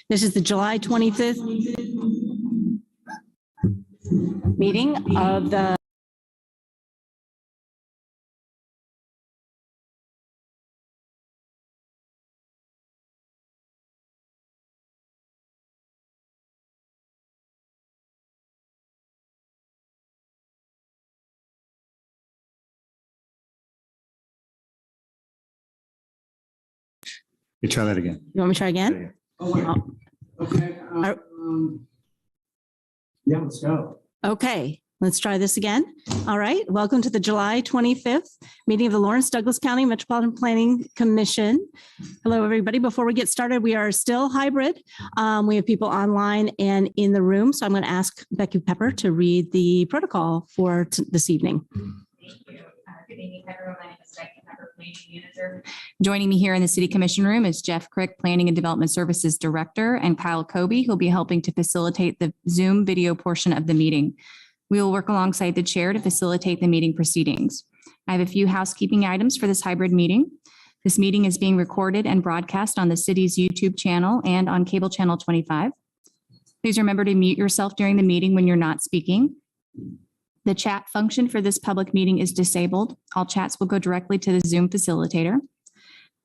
This is the July 25th meeting of the You try that again. You want me to try again? Okay. Yeah, let's go. Okay, let's try this again. All right. Welcome to the July 25th meeting of the Lawrence Douglas County Metropolitan Planning Commission. Hello, everybody. Before we get started, we are still hybrid. We have people online and in the room. So I'm going to ask Becky Pepper to read the protocol for this evening. Thank you. Good evening, everyone. My name is Becky Pepper, Planning Manager. Joining me here in the City Commission room is Jeff Crick, Planning and Development Services Director, and Kyle Kobe, who'll be helping to facilitate the Zoom video portion of the meeting. We will work alongside the chair to facilitate the meeting proceedings. I have a few housekeeping items for this hybrid meeting. This meeting is being recorded and broadcast on the city's YouTube channel and on cable channel 25. Please remember to mute yourself during the meeting when you're not speaking. The chat function for this public meeting is disabled. All chats will go directly to the Zoom facilitator.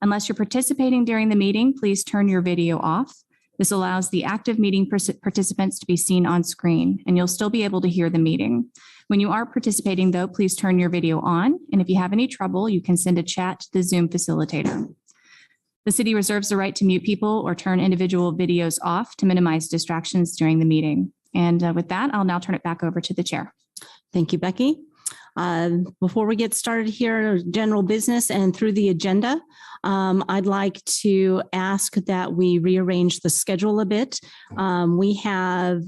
Unless you're participating during the meeting, please turn your video off. This allows the active meeting participants to be seen on screen, and you'll still be able to hear the meeting. When you are participating, though, please turn your video on. And if you have any trouble, you can send a chat to the Zoom facilitator. The city reserves the right to mute people or turn individual videos off to minimize distractions during the meeting. And with that, I'll now turn it back over to the chair. Thank you, Becky. Before we get started here, general business and through the agenda, I'd like to ask that we rearrange the schedule a bit. We have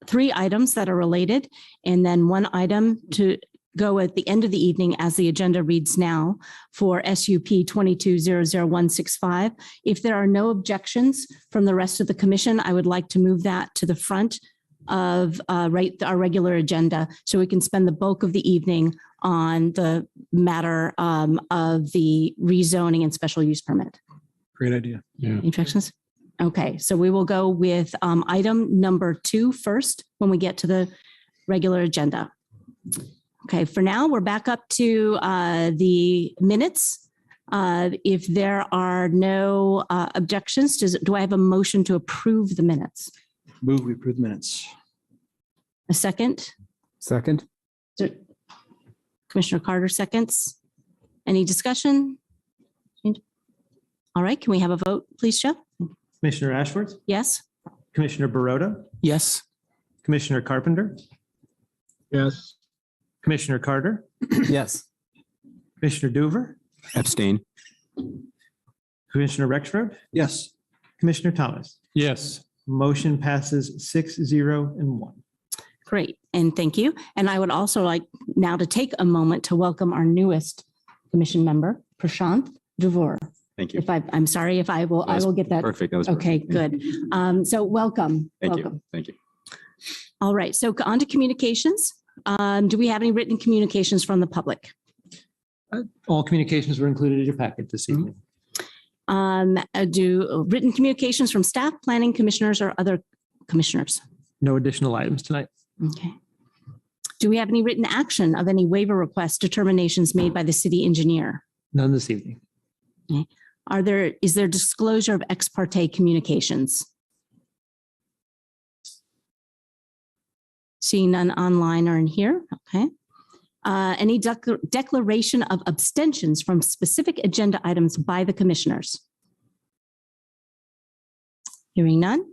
3 items that are related, and then 1 item to go at the end of the evening as the agenda reads now for SUP 22-00165. If there are no objections from the rest of the commission, I would like to move that to the front of our regular agenda so we can spend the bulk of the evening on the matter of the rezoning and special use permit. Great idea. Yeah. Objections? Okay, so we will go with item number 2 first when we get to the regular agenda. Okay, for now, we're back up to the minutes. If there are no objections, do I have a motion to approve the minutes? Move, we approve minutes. A second? Second. Commissioner Carter seconds. Any discussion? All right, can we have a vote, please, Jeff? Commissioner Ashworth, Yes? Commissioner Baroda, Yes. Commissioner Carpenter, Yes. Commissioner Carter, Yes. Commissioner Doover, Abstain. Commissioner Rexroad, Yes. Commissioner Thomas. Yes. Motion passes 6-0-1. Great, and thank you. And I would also like now to take a moment to welcome our newest commission member, Prashant Duvor. Thank you. If I'm sorry if I will get that. Perfect. That was Okay, perfect. good. So welcome. Thank welcome. you. Thank you. All right, so on to communications. Do we have any written communications from the public? All communications were included in your packet this evening. Do written communications from staff, planning commissioners, or other commissioners? No additional items tonight. Okay. Do we have any written action of any waiver request determinations made by the city engineer? None this evening. Okay. Is there disclosure of ex parte communications? Seeing none online or in here. Okay. Any declaration of abstentions from specific agenda items by the commissioners? Hearing none.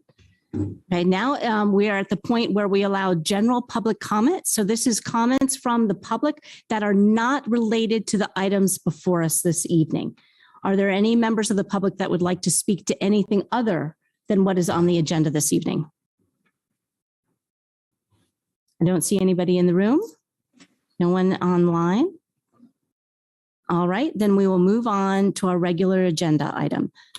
Okay, now we are at the point where we allow general public comment. So this is comments from the public that are not related to the items before us this evening. Are there any members of the public that would like to speak to anything other than what is on the agenda this evening? I don't see anybody in the room. No one online. All right, then we will move on to our regular agenda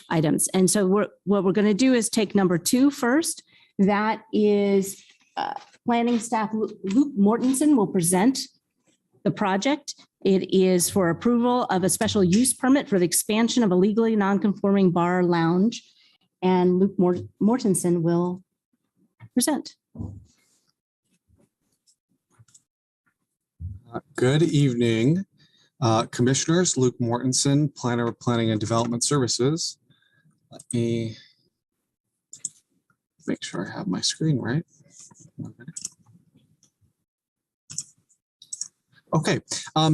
items. And so what we're going to do is take number 2 first. That is planning staff Luke Mortensen will present the project. It is for approval of a special use permit for the expansion of a legally non-conforming bar lounge and Luke Mortensen will present. Good evening, Commissioners. Luke Mortensen, Planner of Planning and Development Services. Let me make sure I have my screen right. Okay,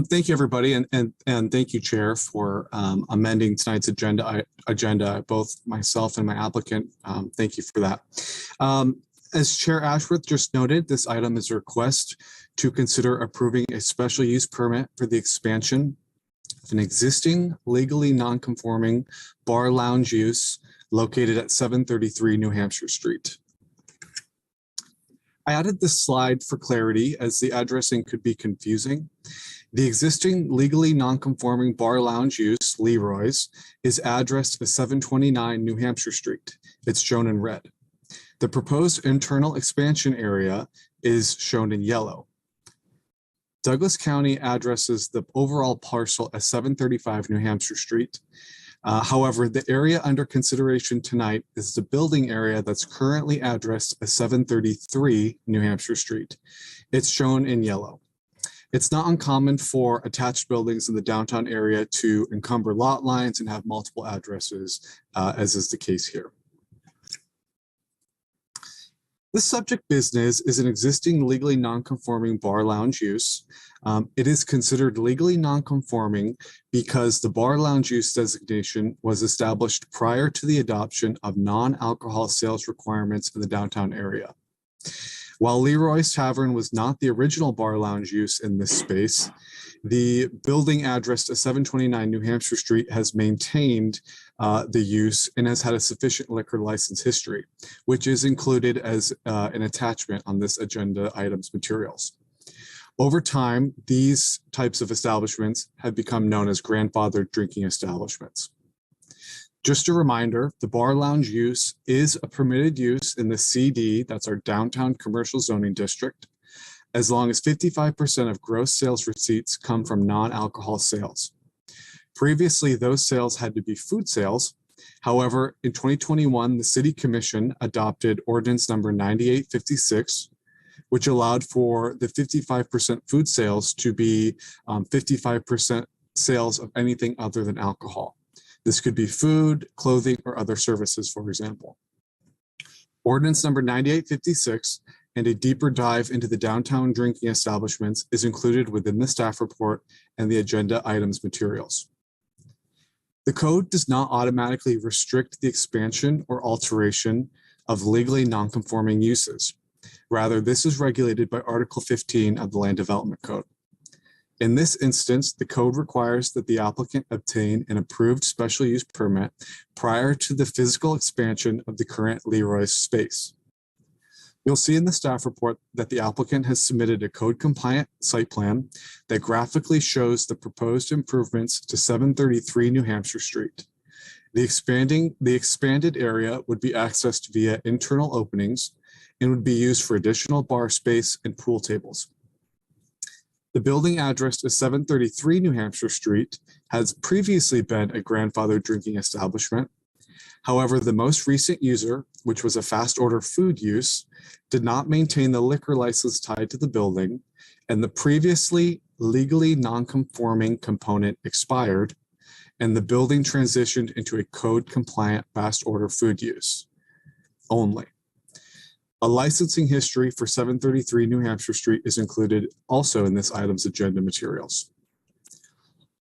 thank you, everybody, and thank you, Chair, for amending tonight's agenda. Both myself and my applicant, thank you for that. As Chair Ashworth just noted, this item is a request to consider approving a special use permit for the expansion of an existing legally non-conforming bar lounge use located at 733 New Hampshire Street. I added this slide for clarity as the addressing could be confusing. The existing legally non-conforming bar lounge use, Leroy's, is addressed as 729 New Hampshire Street. It's shown in red. The proposed internal expansion area is shown in yellow. Douglas County addresses the overall parcel as 735 New Hampshire Street. However, the area under consideration tonight is the building area that's currently addressed as 733 New Hampshire Street. It's shown in yellow. It's not uncommon for attached buildings in the downtown area to encumber lot lines and have multiple addresses, as is the case here. This subject business is an existing legally non-conforming bar lounge use. It is considered legally non-conforming because the bar lounge use designation was established prior to the adoption of non-alcohol sales requirements in the downtown area. While Leroy's Tavern was not the original bar lounge use in this space, the building addressed at 729 New Hampshire Street has maintained the use and has had a sufficient liquor license history, which is included as an attachment on this agenda item's materials. Over time, these types of establishments have become known as grandfathered drinking establishments. Just a reminder, the bar lounge use is a permitted use in the CD, that's our downtown commercial zoning district, as long as 55% of gross sales receipts come from non-alcohol sales. Previously, those sales had to be food sales. However, in 2021, the City Commission adopted ordinance number 9856, which allowed for the 55% food sales to be 55% sales of anything other than alcohol. This could be food, clothing, or other services, for example. Ordinance number 9856 and a deeper dive into the downtown drinking establishments is included within the staff report and the agenda items materials. The code does not automatically restrict the expansion or alteration of legally non-conforming uses. Rather, this is regulated by Article 15 of the Land Development Code. In this instance, the code requires that the applicant obtain an approved special use permit prior to the physical expansion of the current Leroy's space. You'll see in the staff report that the applicant has submitted a code compliant site plan that graphically shows the proposed improvements to 733 New Hampshire Street. The expanded area would be accessed via internal openings and would be used for additional bar space and pool tables. The building addressed as 733 New Hampshire Street has previously been a grandfathered drinking establishment. However, the most recent user, which was a fast order food use, did not maintain the liquor license tied to the building, and the previously legally non-conforming component expired, and the building transitioned into a code-compliant fast order food use only. A licensing history for 733 New Hampshire Street is included also in this item's agenda materials.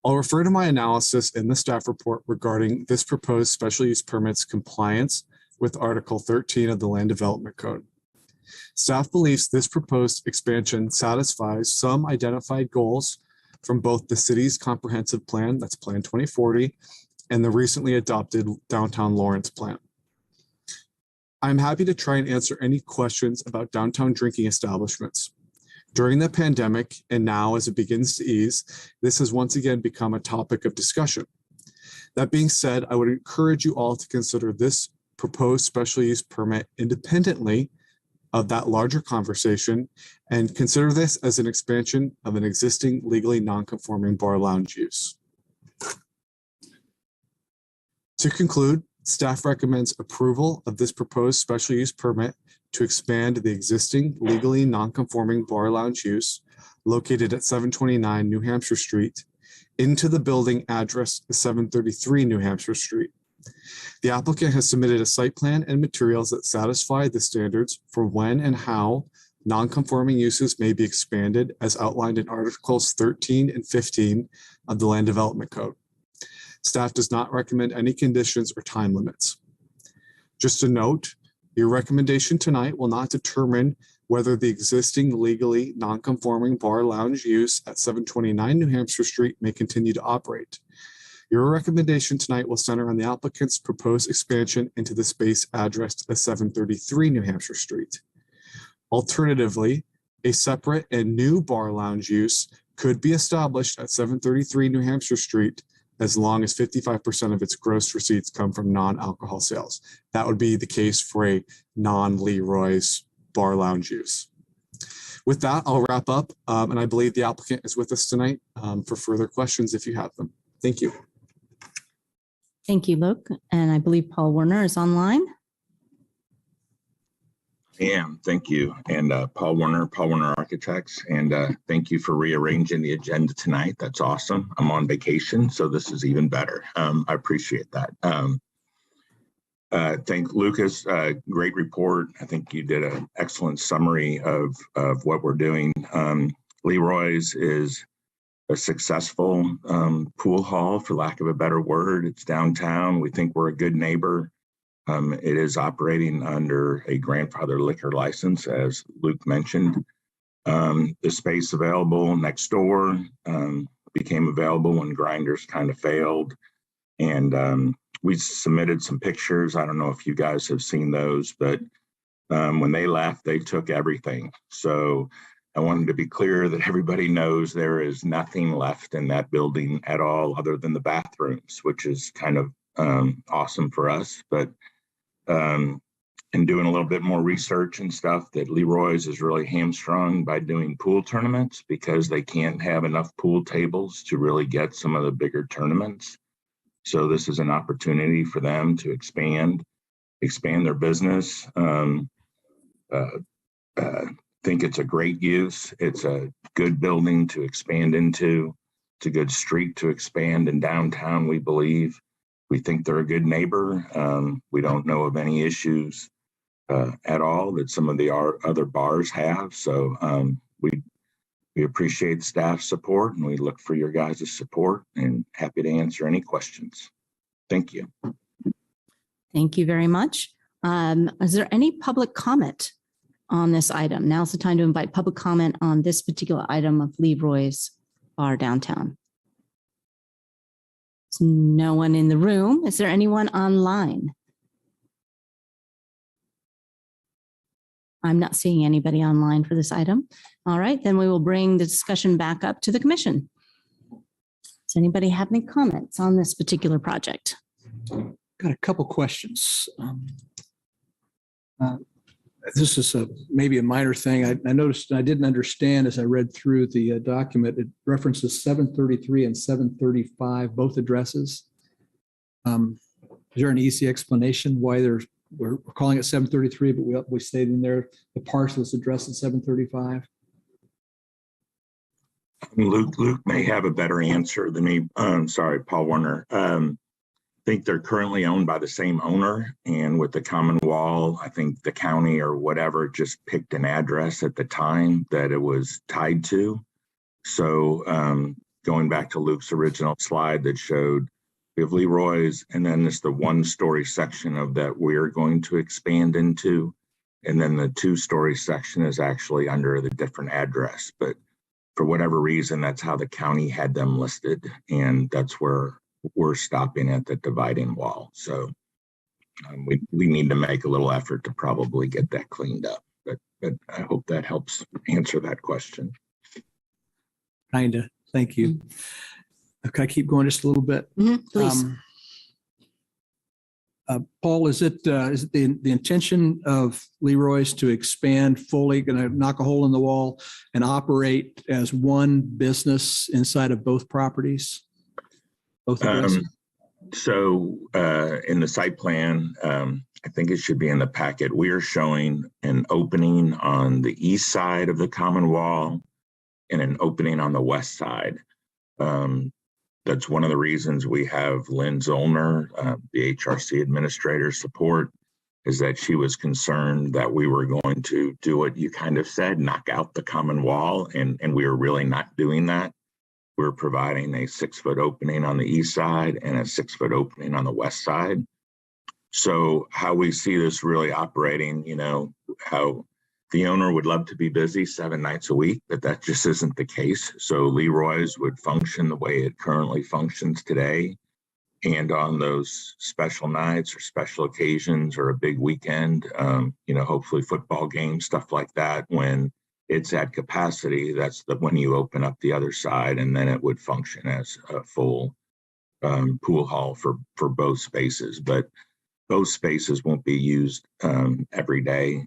I'll refer to my analysis in the staff report regarding this proposed special use permit's compliance with Article 13 of the Land Development Code. Staff believes this proposed expansion satisfies some identified goals from both the city's comprehensive plan, that's Plan 2040, and the recently adopted Downtown Lawrence Plan. I'm happy to try and answer any questions about downtown drinking establishments. During the pandemic, and now as it begins to ease, this has once again become a topic of discussion. That being said, I would encourage you all to consider this proposed special use permit independently of that larger conversation and consider this as an expansion of an existing legally non-conforming bar lounge use. To conclude, Staff recommends approval of this proposed special use permit to expand the existing legally non-conforming bar lounge use located at 729 New Hampshire Street into the building addressed 733 New Hampshire Street. The applicant has submitted a site plan and materials that satisfy the standards for when and how non-conforming uses may be expanded as outlined in Articles 13 and 15 of the Land Development Code. Staff does not recommend any conditions or time limits. Just a note, your recommendation tonight will not determine whether the existing legally non-conforming bar lounge use at 729 New Hampshire Street may continue to operate. Your recommendation tonight will center on the applicant's proposed expansion into the space addressed at 733 New Hampshire Street. Alternatively, a separate and new bar lounge use could be established at 733 New Hampshire Street as long as 55% of its gross receipts come from non-alcohol sales. That would be the case for a non-Leroy's bar lounge use. With that, I'll wrap up, and I believe the applicant is with us tonight for further questions if you have them. Thank you. Thank you, Luke. And I believe Paul Werner is online. I am. Thank you. And Paul Werner Architects. And thank you for rearranging the agenda tonight. That's awesome. I'm on vacation, so this is even better. I appreciate that. Thank Lucas. Great report. I think you did an excellent summary of what we're doing. Leroy's is a successful pool hall, for lack of a better word. It's downtown. We think we're a good neighbor. It is operating under a grandfather liquor license, as Luke mentioned. The space available next door became available when Grinders kind of failed. And we submitted some pictures. I don't know if you guys have seen those, but when they left, they took everything. So I wanted to be clear that everybody knows there is nothing left in that building at all other than the bathrooms, which is kind of awesome for us. But and doing a little bit more research and stuff, that Leroy's is really hamstrung by doing pool tournaments because they can't have enough pool tables to really get some of the bigger tournaments. So this is an opportunity for them to expand their business. Think it's a great use. It's a good building to expand into. It's a good street to expand in downtown, we believe. We think they're a good neighbor. We don't know of any issues at all that some of the other bars have. So we appreciate staff support, and we look for your guys' support, and happy to answer any questions. Thank you. Thank you very much. Is there any public comment on this item? Now's the time to invite public comment on this particular item of Leroy's Bar downtown. There's no one in the room. Is there anyone online? I'm not seeing anybody online for this item. All right, then we will bring the discussion back up to the commission. Does anybody have any comments on this particular project? Got a couple questions. This is maybe a minor thing. I noticed, I didn't understand as I read through the document, it references 733 and 735, both addresses. Is there an easy explanation why we're calling it 733, but we stayed in there, the parcel is addressed at 735? Luke may have a better answer than me. Sorry, Paul Werner. I think they're currently owned by the same owner, and with the common wall, I think the county or whatever just picked an address at the time that it was tied to. So going back to Luke's original slide that showed we have Leroy's, and then there's the one-story section of that we're going to expand into, and then the two-story section is actually under the different address. But for whatever reason, that's how the county had them listed, and that's where we're stopping at the dividing wall. So we need to make a little effort to probably get that cleaned up, but I hope that helps answer that question. Kinda, thank you. Can I keep going just a little bit? Please. Paul, is it the intention of Leroy's to expand fully, going to knock a hole in the wall and operate as one business inside of both properties? Both addresses? So in the site plan, I think it should be in the packet. We are showing an opening on the east side of the common wall and an opening on the west side. That's one of the reasons we have Lynn Zollner, the HRC administrator, support, is that she was concerned that we were going to do what you kind of said, knock out the common wall, and we are really not doing that. We're providing a 6-foot opening on the east side and a 6-foot opening on the west side. So how we see this really operating, how the owner would love to be busy 7 nights a week, but that just isn't the case. So Leroy's would function the way it currently functions today. And on those special nights or special occasions or a big weekend, hopefully football games, stuff like that, when it's at capacity, that's when you open up the other side, and then it would function as a full pool hall for both spaces. But both spaces won't be used every day.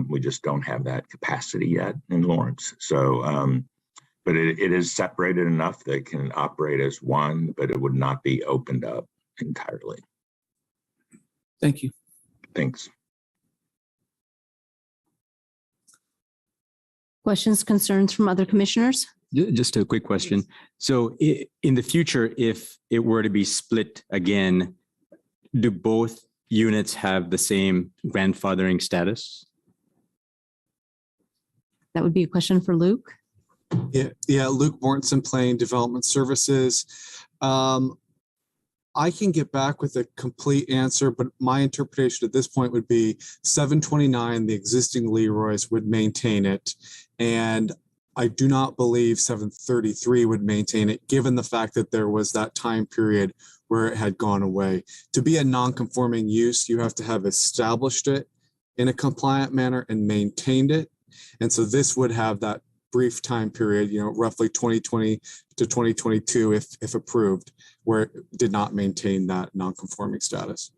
We just don't have that capacity yet in Lawrence. So, but it is separated enough that it can operate as one, but it would not be opened up entirely. Thank you. Thanks. Questions, concerns from other commissioners? Just a quick question. So in the future, if it were to be split again, do both units have the same grandfathering status? That would be a question for Luke. Yeah. Luke Mortensen, Planning Development Services. I can get back with a complete answer, but my interpretation at this point would be 729, the existing Leroy's would maintain it. And I do not believe 733 would maintain it, given the fact that there was that time period where it had gone away. To be a non-conforming use, you have to have established it in a compliant manner and maintained it. And so this would have that brief time period, roughly 2020 to 2022, if approved, where it did not maintain that non-conforming status.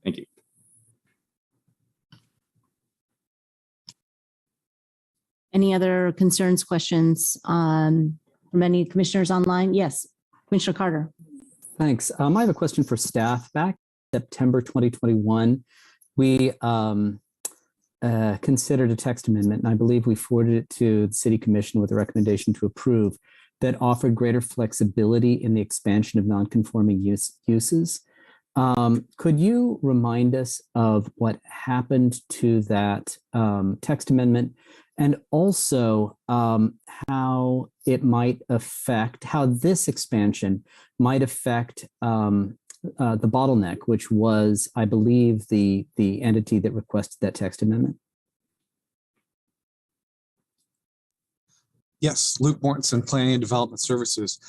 Thank you. Any other concerns, questions from any commissioners online? Yes, Commissioner Carter. Thanks. I have a question for staff. Back September 2021, we considered a text amendment, and I believe we forwarded it to the City Commission with a recommendation to approve that offered greater flexibility in the expansion of non-conforming uses. Could you remind us of what happened to that text amendment, and also how it might affect, how this expansion might affect the bottleneck, which was, I believe, the entity that requested that text amendment? Yes, Luke Mortensen, Planning and Development Services.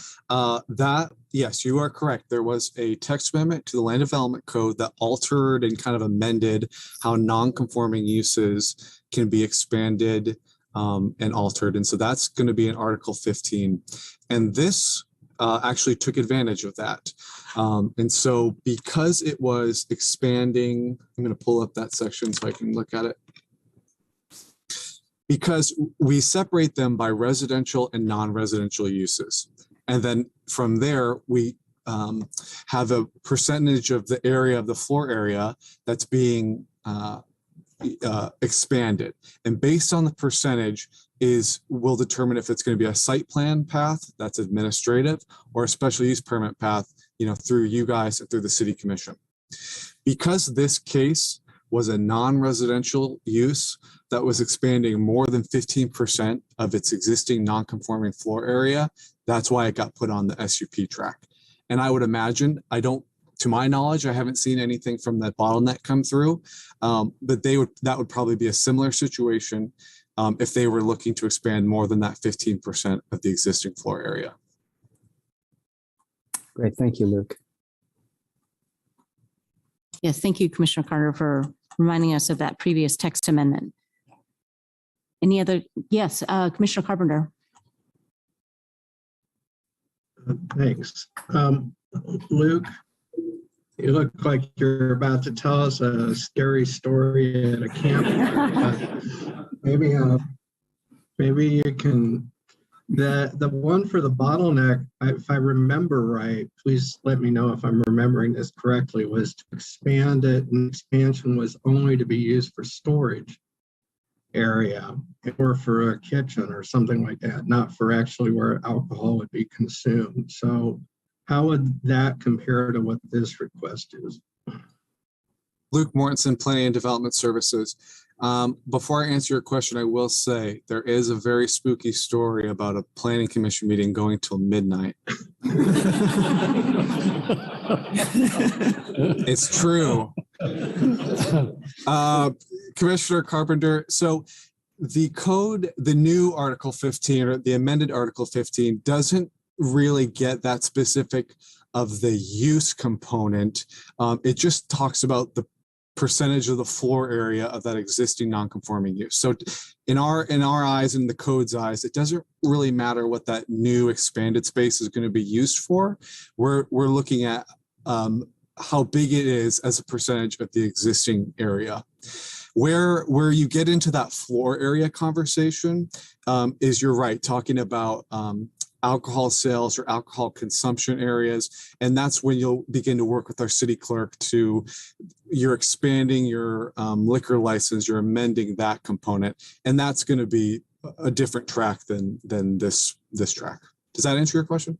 Yes, you are correct. There was a text amendment to the Land Development Code that altered and kind of amended how non-conforming uses can be expanded and altered. And so that's going to be in Article 15. And this actually took advantage of that. And so because it was expanding, I'm going to pull up that section so I can look at it. Because we separate them by residential and non-residential uses. And then from there, we have a percentage of the area of the floor area that's being expanded. And based on the percentage will determine if it's going to be a site plan path that's administrative or a special use permit path, through you guys and through the City Commission. Because this case was a non-residential use that was expanding more than 15% of its existing non-conforming floor area, that's why it got put on the SUP track. And I would imagine, to my knowledge, I haven't seen anything from that bottleneck come through, but that would probably be a similar situation if they were looking to expand more than that 15% of the existing floor area. Great, thank you, Luke. Yes, thank you, Commissioner Carter, for reminding us of that previous text amendment. Any other? Yes, Commissioner Carpenter. Thanks. Luke, you look like you're about to tell us a scary story at a camp. Maybe you can The one for the bottleneck, if I remember right, please let me know if I'm remembering this correctly, was to expand it, and expansion was only to be used for storage area or for a kitchen or something like that, not for actually where alcohol would be consumed. So how would that compare to what this request is? Luke Mortensen, Planning and Development Services. Before I answer your question, I will say there is a very spooky story about a planning commission meeting going till midnight. It's true. Commissioner Carpenter, so the code, the new Article 15 or the amended Article 15 doesn't really get that specific of the use component. It just talks about the percentage of the floor area of that existing non-conforming use. So in our eyes, in the code's eyes, it doesn't really matter what that new expanded space is going to be used for. We're looking at how big it is as a percentage of the existing area. Where you get into that floor area conversation is, you're right, talking about alcohol sales or alcohol consumption areas. And that's when you'll begin to work with our city clerk to, you're expanding your liquor license, you're amending that component. And that's going to be a different track than this track. Does that answer your question?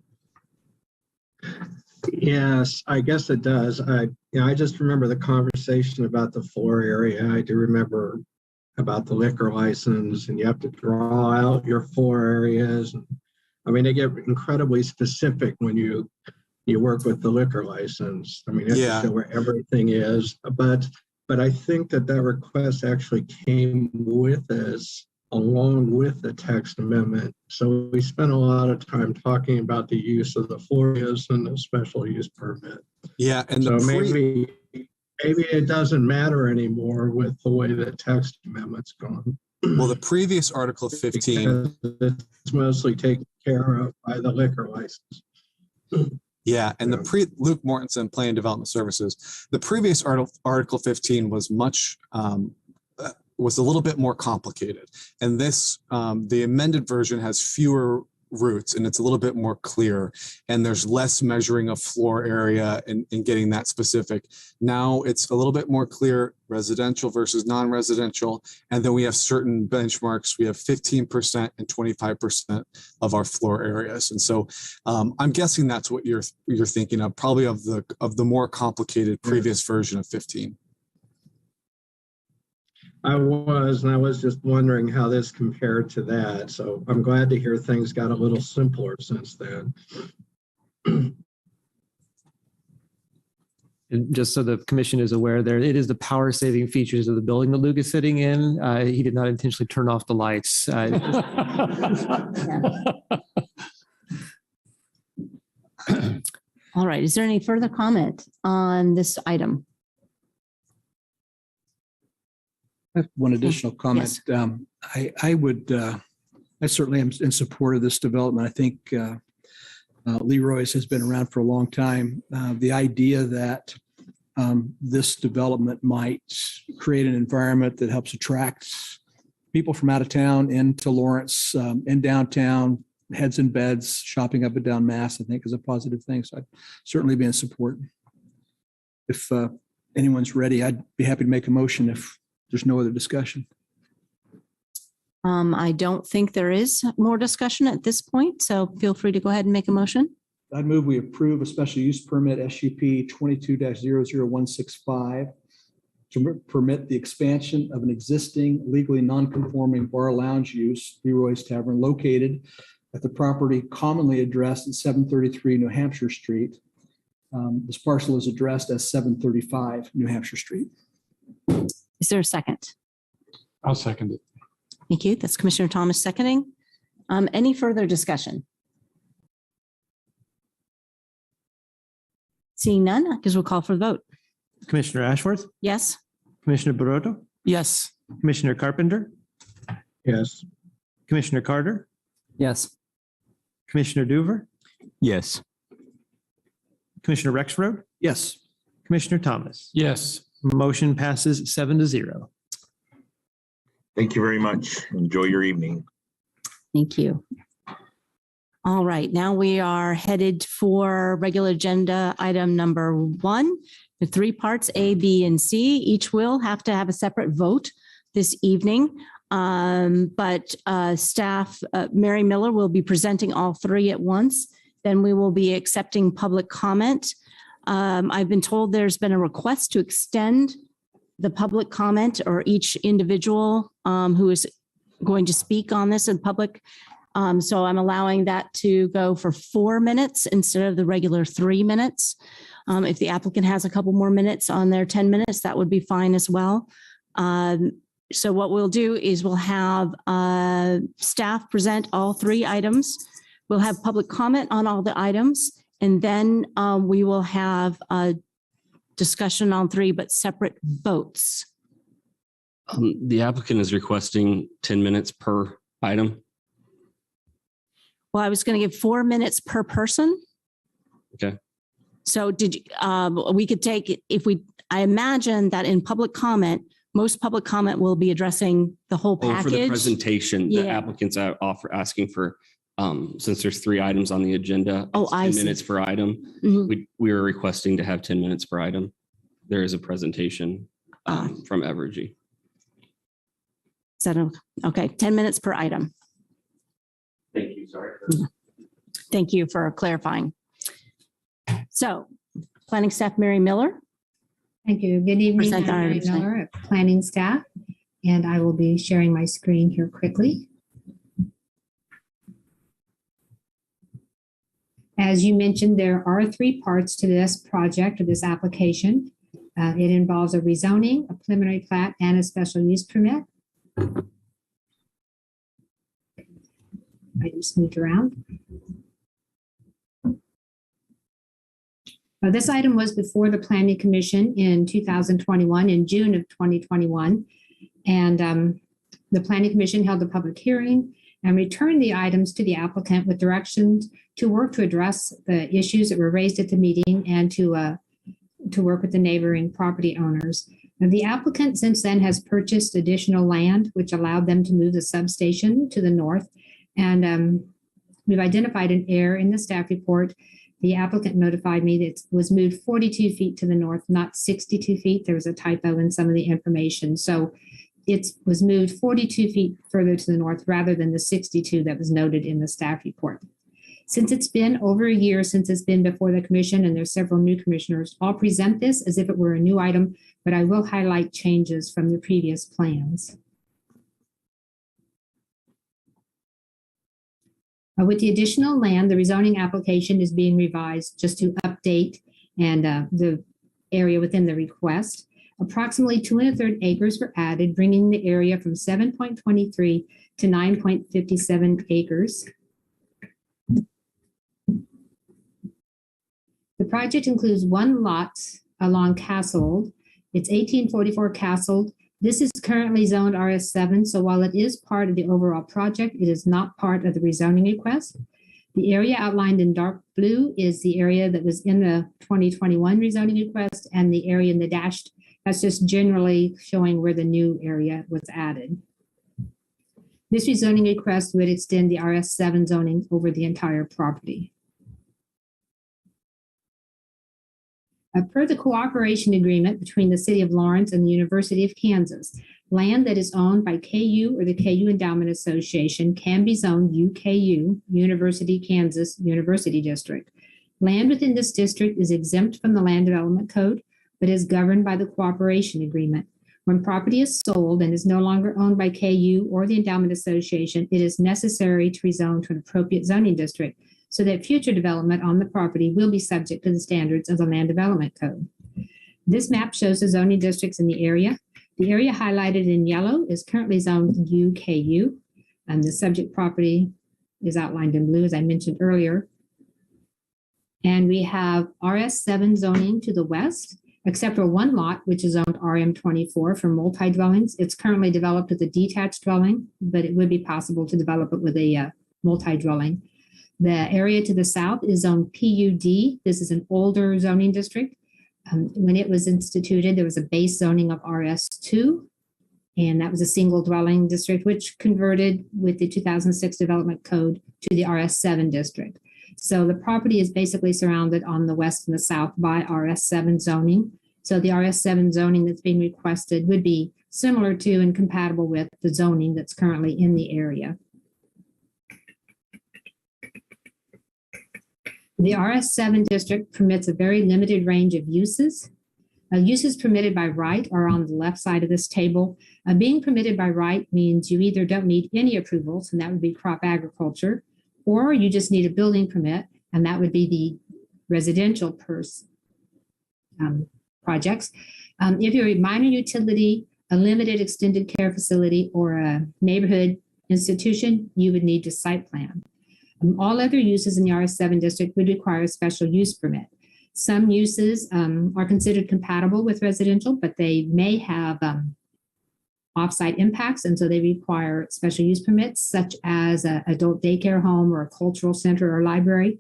Yes, I guess it does. I just remember the conversation about the floor area. I do remember about the liquor license, and you have to draw out your floor areas. I mean, they get incredibly specific when you work with the liquor license. I mean, you have to show where everything is. But I think that request actually came with us along with the text amendment. So we spent a lot of time talking about the use of the floor areas and the special use permit. Yeah, and so maybe it doesn't matter anymore with the way the text amendment's gone. Well, the previous Article 15, it's mostly taken care of by the liquor license. Yeah, and Luke Mortensen, Planning and Development Services. The previous Article 15 was was a little bit more complicated, and this the amended version has fewer routes, and it's a little bit more clear, and there's less measuring of floor area and getting that specific. Now it's a little bit more clear, residential versus non-residential, and then we have certain benchmarks. We have 15% and 25% of our floor areas, and so I'm guessing that's what you're thinking of, probably of the more complicated previous version of 15. I was just wondering how this compared to that. So I'm glad to hear things got a little simpler since then. And just so the commission is aware, it is the power saving features of the building that Luke is sitting in. He did not intentionally turn off the lights. All right. Is there any further comment on this item? I have one additional comment. Yes. I certainly am in support of this development. I think Leroy's has been around for a long time. The idea that this development might create an environment that helps attract people from out of town into Lawrence, in downtown, heads in beds, shopping up and down Mass, I think is a positive thing. So I'd certainly be in support. If anyone's ready, I'd be happy to make a motion if there's no other discussion. I don't think there is more discussion at this point, so feel free to go ahead and make a motion. I'd move we approve a special use permit SUP 22-00165 to permit the expansion of an existing legally non-conforming bar lounge use, Leroy's Tavern, located at the property commonly addressed at 733 New Hampshire Street. This parcel is addressed as 735 New Hampshire Street. Is there a second? I'll second it. Thank you. That's Commissioner Thomas seconding. Any further discussion? Seeing none, because we'll call for the vote. Commissioner Ashworth, Yes. Commissioner Barotto, Yes. Commissioner Carpenter, Yes. Commissioner Carter, Yes. Commissioner Doover, Yes. Commissioner Rexroad, Yes. Commissioner Thomas. Yes. Motion passes 7-0. Thank you very much. Enjoy your evening. Thank you. All right, now we are headed for regular agenda item number 1. The 3 parts, A, B, and C. Each will have to have a separate vote this evening. But staff, Mary Miller will be presenting all 3 at once. Then we will be accepting public comment. I've been told there's been a request to extend the public comment, or each individual who is going to speak on this in public. So I'm allowing that to go for 4 minutes instead of the regular 3 minutes. If the applicant has a couple more minutes on their 10 minutes, that would be fine as well. So what we'll do is we'll have staff present all 3 items. We'll have public comment on all the items, and then we will have a discussion on 3, but separate votes. The applicant is requesting 10 minutes per item. Well, I was going to give 4 minutes per person. Okay. So did you, we could take, I imagine that in public comment, most public comment will be addressing the whole package. For the presentation, the Yeah. applicants are asking for, since there's 3 items on the agenda. Oh, it's I 10 see. minutes per item. Mhm. We were requesting to have 10 minutes per item. There is a presentation from Evergy. Is that okay? 10 minutes per item. Thank you. Sorry. Thank you for clarifying. So, planning staff, Mary Miller. Thank you. Good evening. Present I'm our Mary items. Miller, planning staff, and I will be sharing my screen here quickly. As you mentioned, there are 3 parts to this project or this application. It involves a rezoning, a preliminary plat, and a special use permit. I just moved around. This item was before the Planning Commission in 2021, in June of 2021. And the Planning Commission held a public hearing and returned the items to the applicant with directions to work to address the issues that were raised at the meeting and to work with the neighboring property owners. And the applicant since then has purchased additional land, which allowed them to move the substation to the north. And we've identified an error in the staff report. The applicant notified me that it was moved 42 feet to the north, not 62 feet. There was a typo in some of the information. So it was moved 42 feet further to the north rather than the 62 that was noted in the staff report. Since it's been over a year since it's been before the commission, and there's several new commissioners, I'll present this as if it were a new item, but I will highlight changes from the previous plans. With the additional land, the rezoning application is being revised just to update and the area within the request. Approximately 2 1/3 acres were added, bringing the area from 7.23 to 9.57 acres. The project includes 1 lot along Castle. It's 1844 Castle. This is currently zoned RS7, so while it is part of the overall project, it is not part of the rezoning request. The area outlined in dark blue is the area that was in the 2021 rezoning request, and the area in the dashed, that's just generally showing where the new area was added. This rezoning request would extend the RS7 zoning over the entire property. Per the cooperation agreement between the City of Lawrence and the University of Kansas, land that is owned by KU or the KU Endowment Association can be zoned UKU, University Kansas University District. Land within this district is exempt from the Land Development Code, but is governed by the cooperation agreement. When property is sold and is no longer owned by KU or the Endowment Association, it is necessary to rezone to an appropriate zoning district, so that future development on the property will be subject to the standards of the Land Development Code. This map shows the zoning districts in the area. The area highlighted in yellow is currently zoned UKU, and the subject property is outlined in blue, as I mentioned earlier. And we have RS7 zoning to the west, except for 1 lot, which is zoned RM24 for multi-dwellings. It's currently developed with a detached dwelling, but it would be possible to develop it with a multi-dwelling. The area to the south is zoned PUD. This is an older zoning district. When it was instituted, there was a base zoning of RS2. And that was a single dwelling district, which converted with the 2006 development code to the RS7 district. So the property is basically surrounded on the west and the south by RS7 zoning. So the RS7 zoning that's being requested would be similar to and compatible with the zoning that's currently in the area. The RS7 district permits a very limited range of uses. Uses permitted by right are on the left side of this table. Being permitted by right means you either don't need any approvals, and that would be crop agriculture, or you just need a building permit, and that would be the residential projects. If you're a minor utility, a limited extended care facility, or a neighborhood institution, you would need a site plan. All other uses in the RS7 district would require a special use permit. Some uses are considered compatible with residential, but they may have off-site impacts, and so they require special use permits, such as an adult daycare home or a cultural center or library.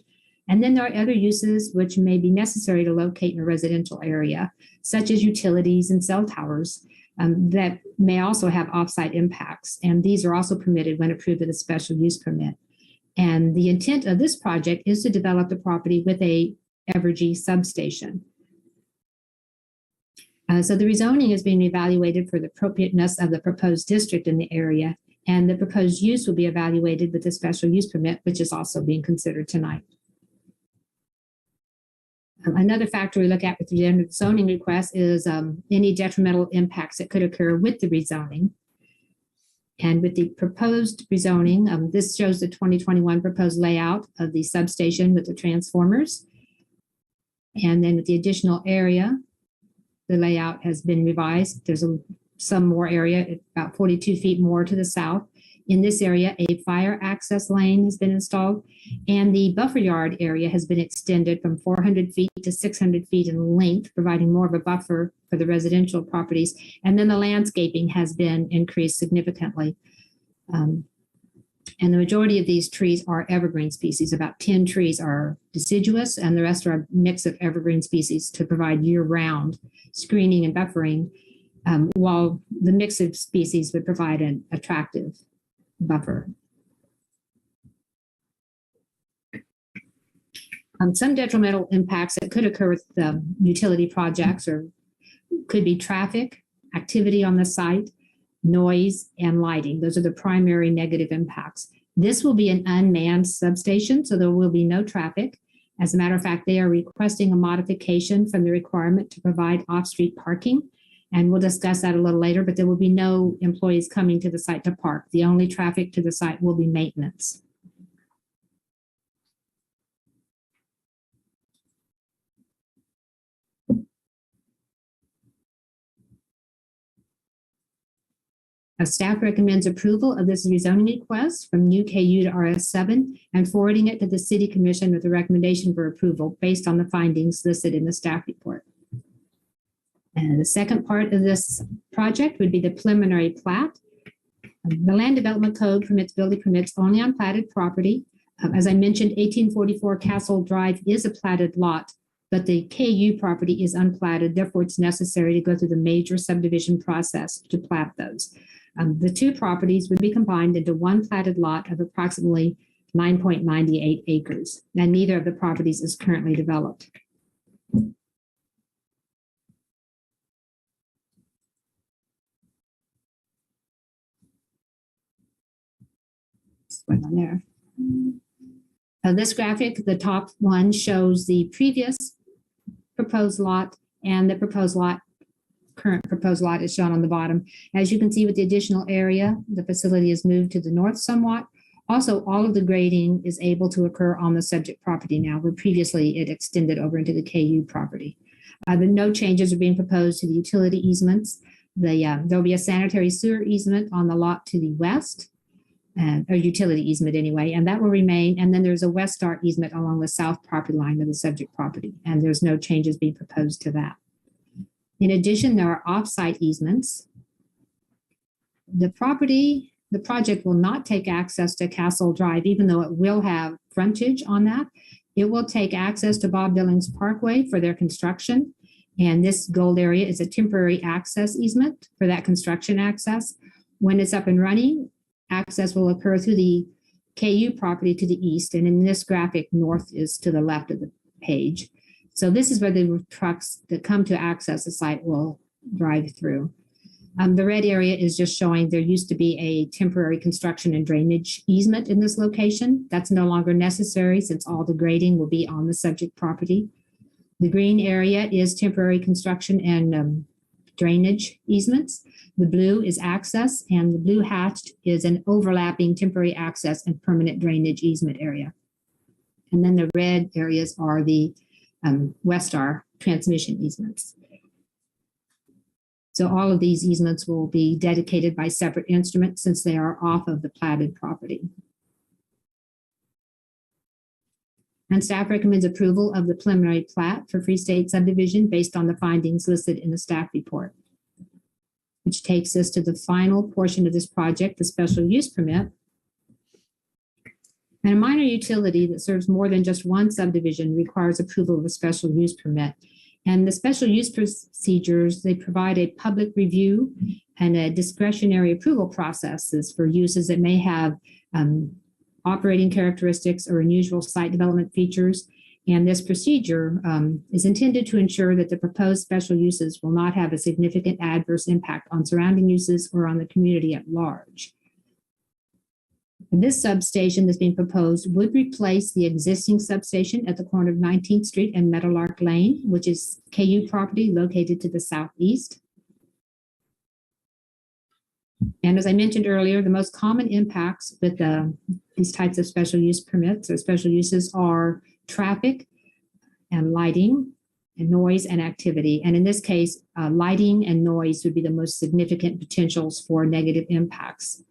And then there are other uses which may be necessary to locate in a residential area, such as utilities and cell towers that may also have off-site impacts. And these are also permitted when approved with a special use permit. And the intent of this project is to develop the property with a Evergy substation. So the rezoning is being evaluated for the appropriateness of the proposed district in the area, and the proposed use will be evaluated with a special use permit, which is also being considered tonight. Another factor we look at with the zoning request is any detrimental impacts that could occur with the rezoning. And with the proposed rezoning, this shows the 2021 proposed layout of the substation with the transformers. And then with the additional area, the layout has been revised. There's some more area, about 42 feet more to the south. In this area, a fire access lane has been installed, and the buffer yard area has been extended from 400 feet to 600 feet in length, providing more of a buffer for the residential properties. And then the landscaping has been increased significantly. And the majority of these trees are evergreen species. About 10 trees are deciduous, and the rest are a mix of evergreen species to provide year-round screening and buffering, while the mix of species would provide an attractive buffer. Some detrimental impacts that could occur with the utility projects could be traffic, activity on the site, noise, and lighting. Those are the primary negative impacts. This will be an unmanned substation, so there will be no traffic. As a matter of fact, they are requesting a modification from the requirement to provide off-street parking. And we'll discuss that a little later, but there will be no employees coming to the site to park. The only traffic to the site will be maintenance. Staff recommends approval of this rezoning request from new KU to RS7 and forwarding it to the City Commission with a recommendation for approval based on the findings listed in the staff report. And the second part of this project would be the preliminary plat. The Land Development Code permits building permits only on platted property. As I mentioned, 1844 Castle Drive is a platted lot, but the KU property is unplatted. Therefore, it's necessary to go through the major subdivision process to plat those. The two properties would be combined into one platted lot of approximately 9.98 acres, and neither of the properties is currently developed. What's going on there? This graphic, the top one, shows the previous proposed lot, and the proposed lot, current proposed lot is shown on the bottom. As you can see with the additional area, the facility is moved to the north somewhat. Also, all of the grading is able to occur on the subject property now, where previously it extended over into the KU property. No changes are being proposed to the utility easements. There'll be a sanitary sewer easement on the lot to the west, or utility easement anyway, and that will remain. And then there's a west star easement along the south property line of the subject property, and there's no changes being proposed to that. In addition, there are off-site easements. The project will not take access to Castle Drive, even though it will have frontage on that. It will take access to Bob Billings Parkway for their construction, And this gold area is a temporary access easement for that construction access. When it's up and running, access will occur through the KU property to the east. And in this graphic, north is to the left of the page. So this is where the trucks that come to access the site will drive through. The red area is just showing there used to be a temporary construction and drainage easement in this location. That's no longer necessary since all the grading will be on the subject property. The green area is temporary construction and drainage easements. The blue is access, and the blue hatched is an overlapping temporary access and permanent drainage easement area. And then the red areas are the Westar transmission easements. So all of these easements will be dedicated by separate instruments since they are off of the platted property. And staff recommends approval of the preliminary plat for Free State subdivision based on the findings listed in the staff report, which takes us to the final portion of this project, the special use permit. And a minor utility that serves more than just one subdivision requires approval of a special use permit. And the special use procedures, they provide a public review and a discretionary approval processes for uses that may have operating characteristics or unusual site development features. And this procedure is intended to ensure that the proposed special uses will not have a significant adverse impact on surrounding uses or on the community at large. And this substation that's being proposed would replace the existing substation at the corner of 19th Street and Meadowlark Lane, which is KU property located to the southeast. And as I mentioned earlier, the most common impacts with these types of special use permits or special uses are traffic and lighting and noise and activity. And in this case, lighting and noise would be the most significant potentials for negative impacts.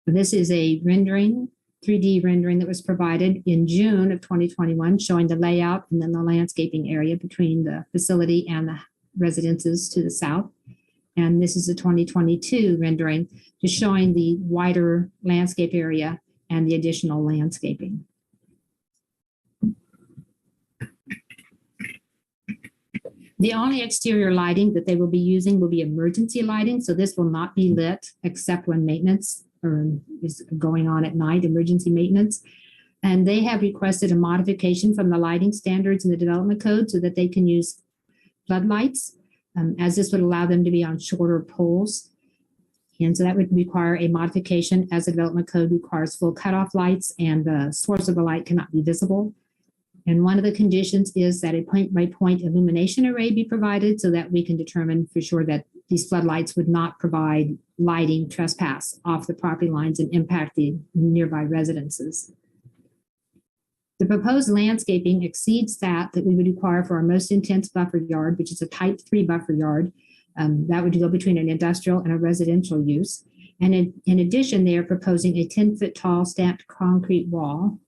This is a rendering, 3D rendering that was provided in June of 2021, showing the layout and then the landscaping area between the facility and the residences to the south. And this is a 2022 rendering, just showing the wider landscape area and the additional landscaping. The only exterior lighting that they will be using will be emergency lighting. So this will not be lit except when maintenance is going on at night, emergency maintenance. And they have requested a modification from the lighting standards in the development code so that they can use floodlights, as this would allow them to be on shorter poles. And so that would require a modification as the development code requires full cutoff lights and the source of the light cannot be visible. And one of the conditions is that a point-by-point illumination array be provided so that we can determine for sure that these floodlights would not provide lighting trespass off the property lines and impact the nearby residences. The proposed landscaping exceeds that we would require for our most intense buffer yard, which is a type 3 buffer yard. That would go between an industrial and a residential use. And in addition, they are proposing a 10-foot tall stamped concrete wall.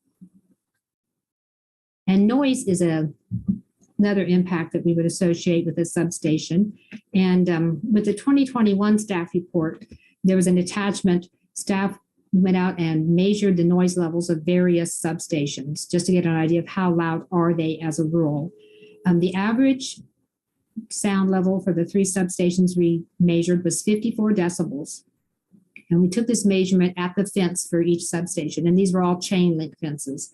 And noise is another impact that we would associate with a substation. And with the 2021 staff report, there was an attachment. Staff went out and measured the noise levels of various substations just to get an idea of how loud are they as a rule. The average sound level for the 3 substations we measured was 54 decibels. And we took this measurement at the fence for each substation, and these were all chain link fences.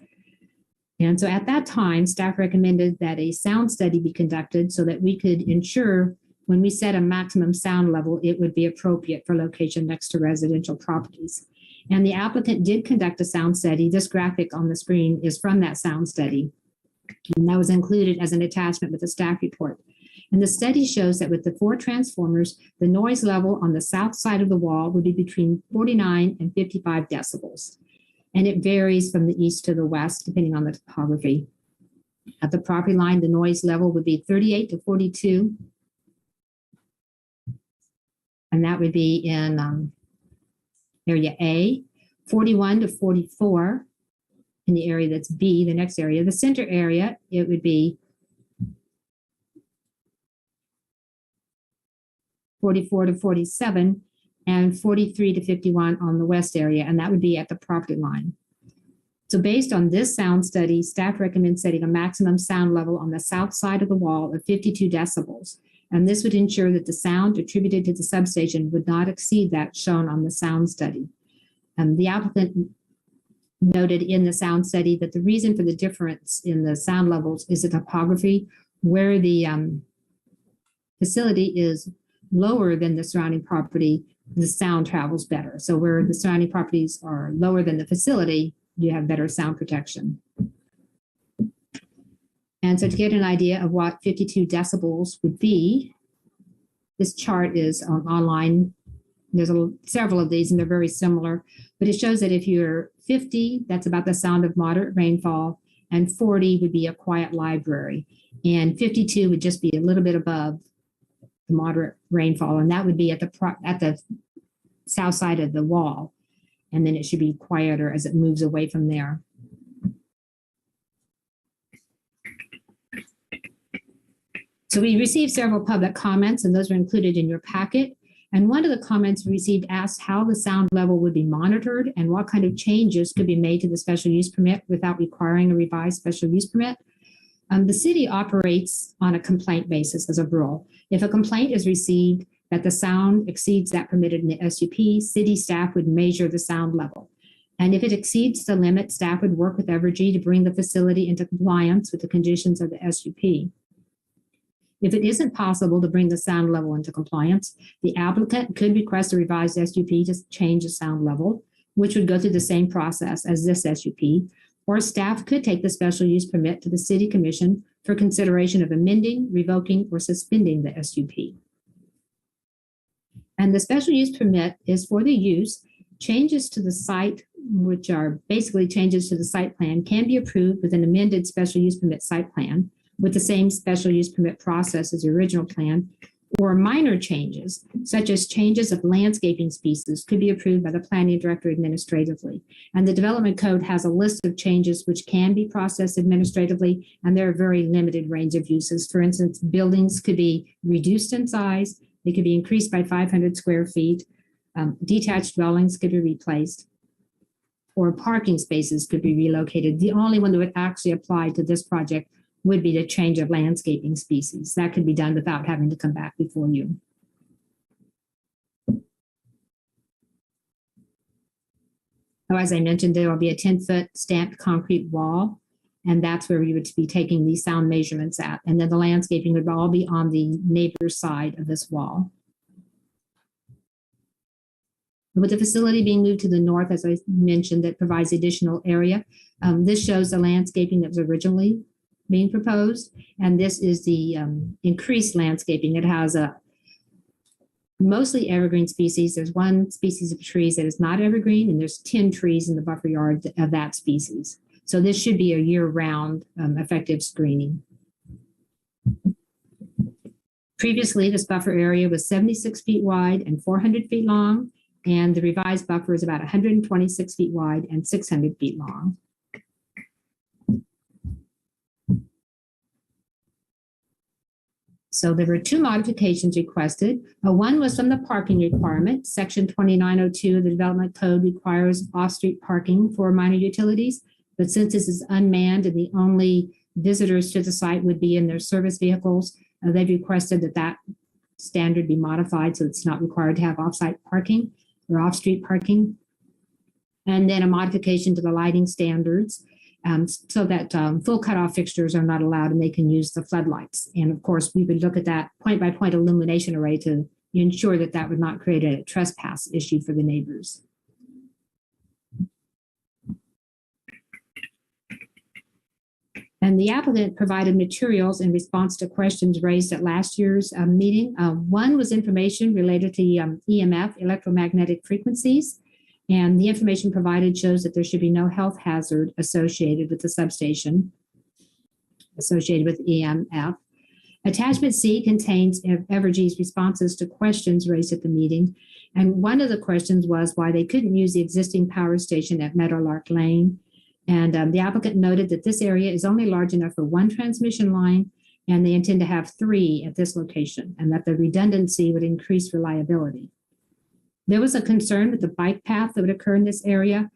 And so at that time, staff recommended that a sound study be conducted so that we could ensure when we set a maximum sound level, it would be appropriate for location next to residential properties. And the applicant did conduct a sound study. This graphic on the screen is from that sound study. And that was included as an attachment with the staff report. And the study shows that with the 4 transformers, the noise level on the south side of the wall would be between 49 and 55 decibels. And it varies from the east to the west, depending on the topography. At the property line, the noise level would be 38 to 42. And that would be in area A, 41 to 44 in the area that's B, the next area. The center area, it would be 44 to 47. And 43 to 51 on the west area, and that would be at the property line. So based on this sound study, staff recommends setting a maximum sound level on the south side of the wall of 52 decibels. And this would ensure that the sound attributed to the substation would not exceed that shown on the sound study. The applicant noted in the sound study that the reason for the difference in the sound levels is the topography, where the facility is lower than the surrounding property, the sound travels better. So where the surrounding properties are lower than the facility, you have better sound protection. And so to get an idea of what 52 decibels would be, this chart is online. There's several of these and they're very similar, but it shows that if you're 50, that's about the sound of moderate rainfall, and 40 would be a quiet library, and 52 would just be a little bit above the moderate rainfall, and that would be at the south side of the wall, and then it should be quieter as it moves away from there. So we received several public comments, and those are included in your packet. And one of the comments we received asked how the sound level would be monitored and what kind of changes could be made to the special use permit without requiring a revised special use permit. The city operates on a complaint basis as a rule. If a complaint is received that the sound exceeds that permitted in the SUP, city staff would measure the sound level. And if it exceeds the limit, staff would work with Evergy to bring the facility into compliance with the conditions of the SUP. If it isn't possible to bring the sound level into compliance, the applicant could request a revised SUP to change the sound level, which would go through the same process as this SUP, or staff could take the special use permit to the City Commission for consideration of amending, revoking, or suspending the SUP. And the special use permit is for the use. Changes to the site, which are basically changes to the site plan, can be approved with an amended special use permit site plan with the same special use permit process as the original plan, or minor changes, such as changes of landscaping species, could be approved by the planning director administratively. And the development code has a list of changes which can be processed administratively, and there are a very limited range of uses. For instance, buildings could be reduced in size, they could be increased by 500 square feet, detached dwellings could be replaced, or parking spaces could be relocated. The only one that would actually apply to this project would be the change of landscaping species. That could be done without having to come back before you. So as I mentioned, there will be a 10-foot stamped concrete wall, and that's where you would be taking these sound measurements at. And then the landscaping would all be on the neighbor's side of this wall. With the facility being moved to the north, as I mentioned, that provides additional area. This shows the landscaping that was originally being proposed, and this is the increased landscaping. It has a mostly evergreen species. There's one species of trees that is not evergreen, and there's 10 trees in the buffer yard of that species. So this should be a year-round effective screening. Previously, this buffer area was 76 feet wide and 400 feet long, and the revised buffer is about 126 feet wide and 600 feet long. So there were two modifications requested. One was from the parking requirement. Section 2902 of the Development Code requires off-street parking for minor utilities. But since this is unmanned and the only visitors to the site would be in their service vehicles, they've requested that that standard be modified so it's not required to have off-site parking or off-street parking. And then a modification to the lighting standards, so that full cutoff fixtures are not allowed and they can use the floodlights. And of course, we would look at that point-by-point illumination array to ensure that that would not create a trespass issue for the neighbors. And the applicant provided materials in response to questions raised at last year's meeting. One was information related to EMF, electromagnetic frequencies. And the information provided shows that there should be no health hazard associated with the substation, associated with EMF. Attachment C contains Evergy's responses to questions raised at the meeting. And one of the questions was why they couldn't use the existing power station at Meadowlark Lane. And the applicant noted that this area is only large enough for one transmission line, and they intend to have 3 at this location, and that the redundancy would increase reliability. There was a concern with the bike path that would occur in this area.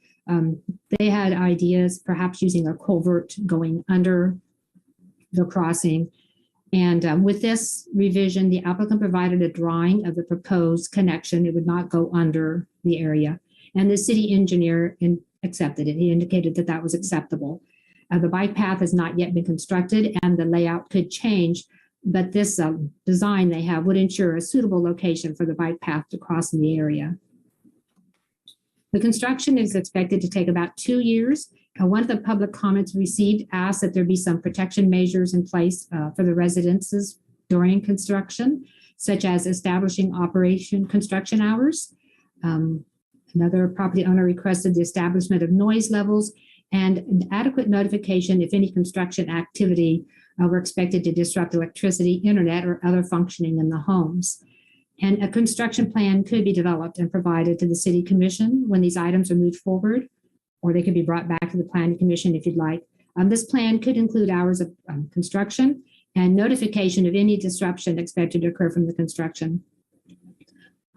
They had ideas, perhaps using a culvert going under the crossing. And with this revision, the applicant provided a drawing of the proposed connection. It would not go under the area. And the city engineer accepted it. He indicated that that was acceptable. The bike path has not yet been constructed and the layout could change, but this design they have would ensure a suitable location for the bike path to cross in the area. The construction is expected to take about 2 years. One of the public comments received asked that there be some protection measures in place for the residences during construction, such as establishing operation construction hours. Another property owner requested the establishment of noise levels and adequate notification if any construction activity were expected to disrupt electricity, internet, or other functioning in the homes. And a construction plan could be developed and provided to the City Commission when these items are moved forward, or they could be brought back to the Planning Commission if you'd like. This plan could include hours of construction and notification of any disruption expected to occur from the construction.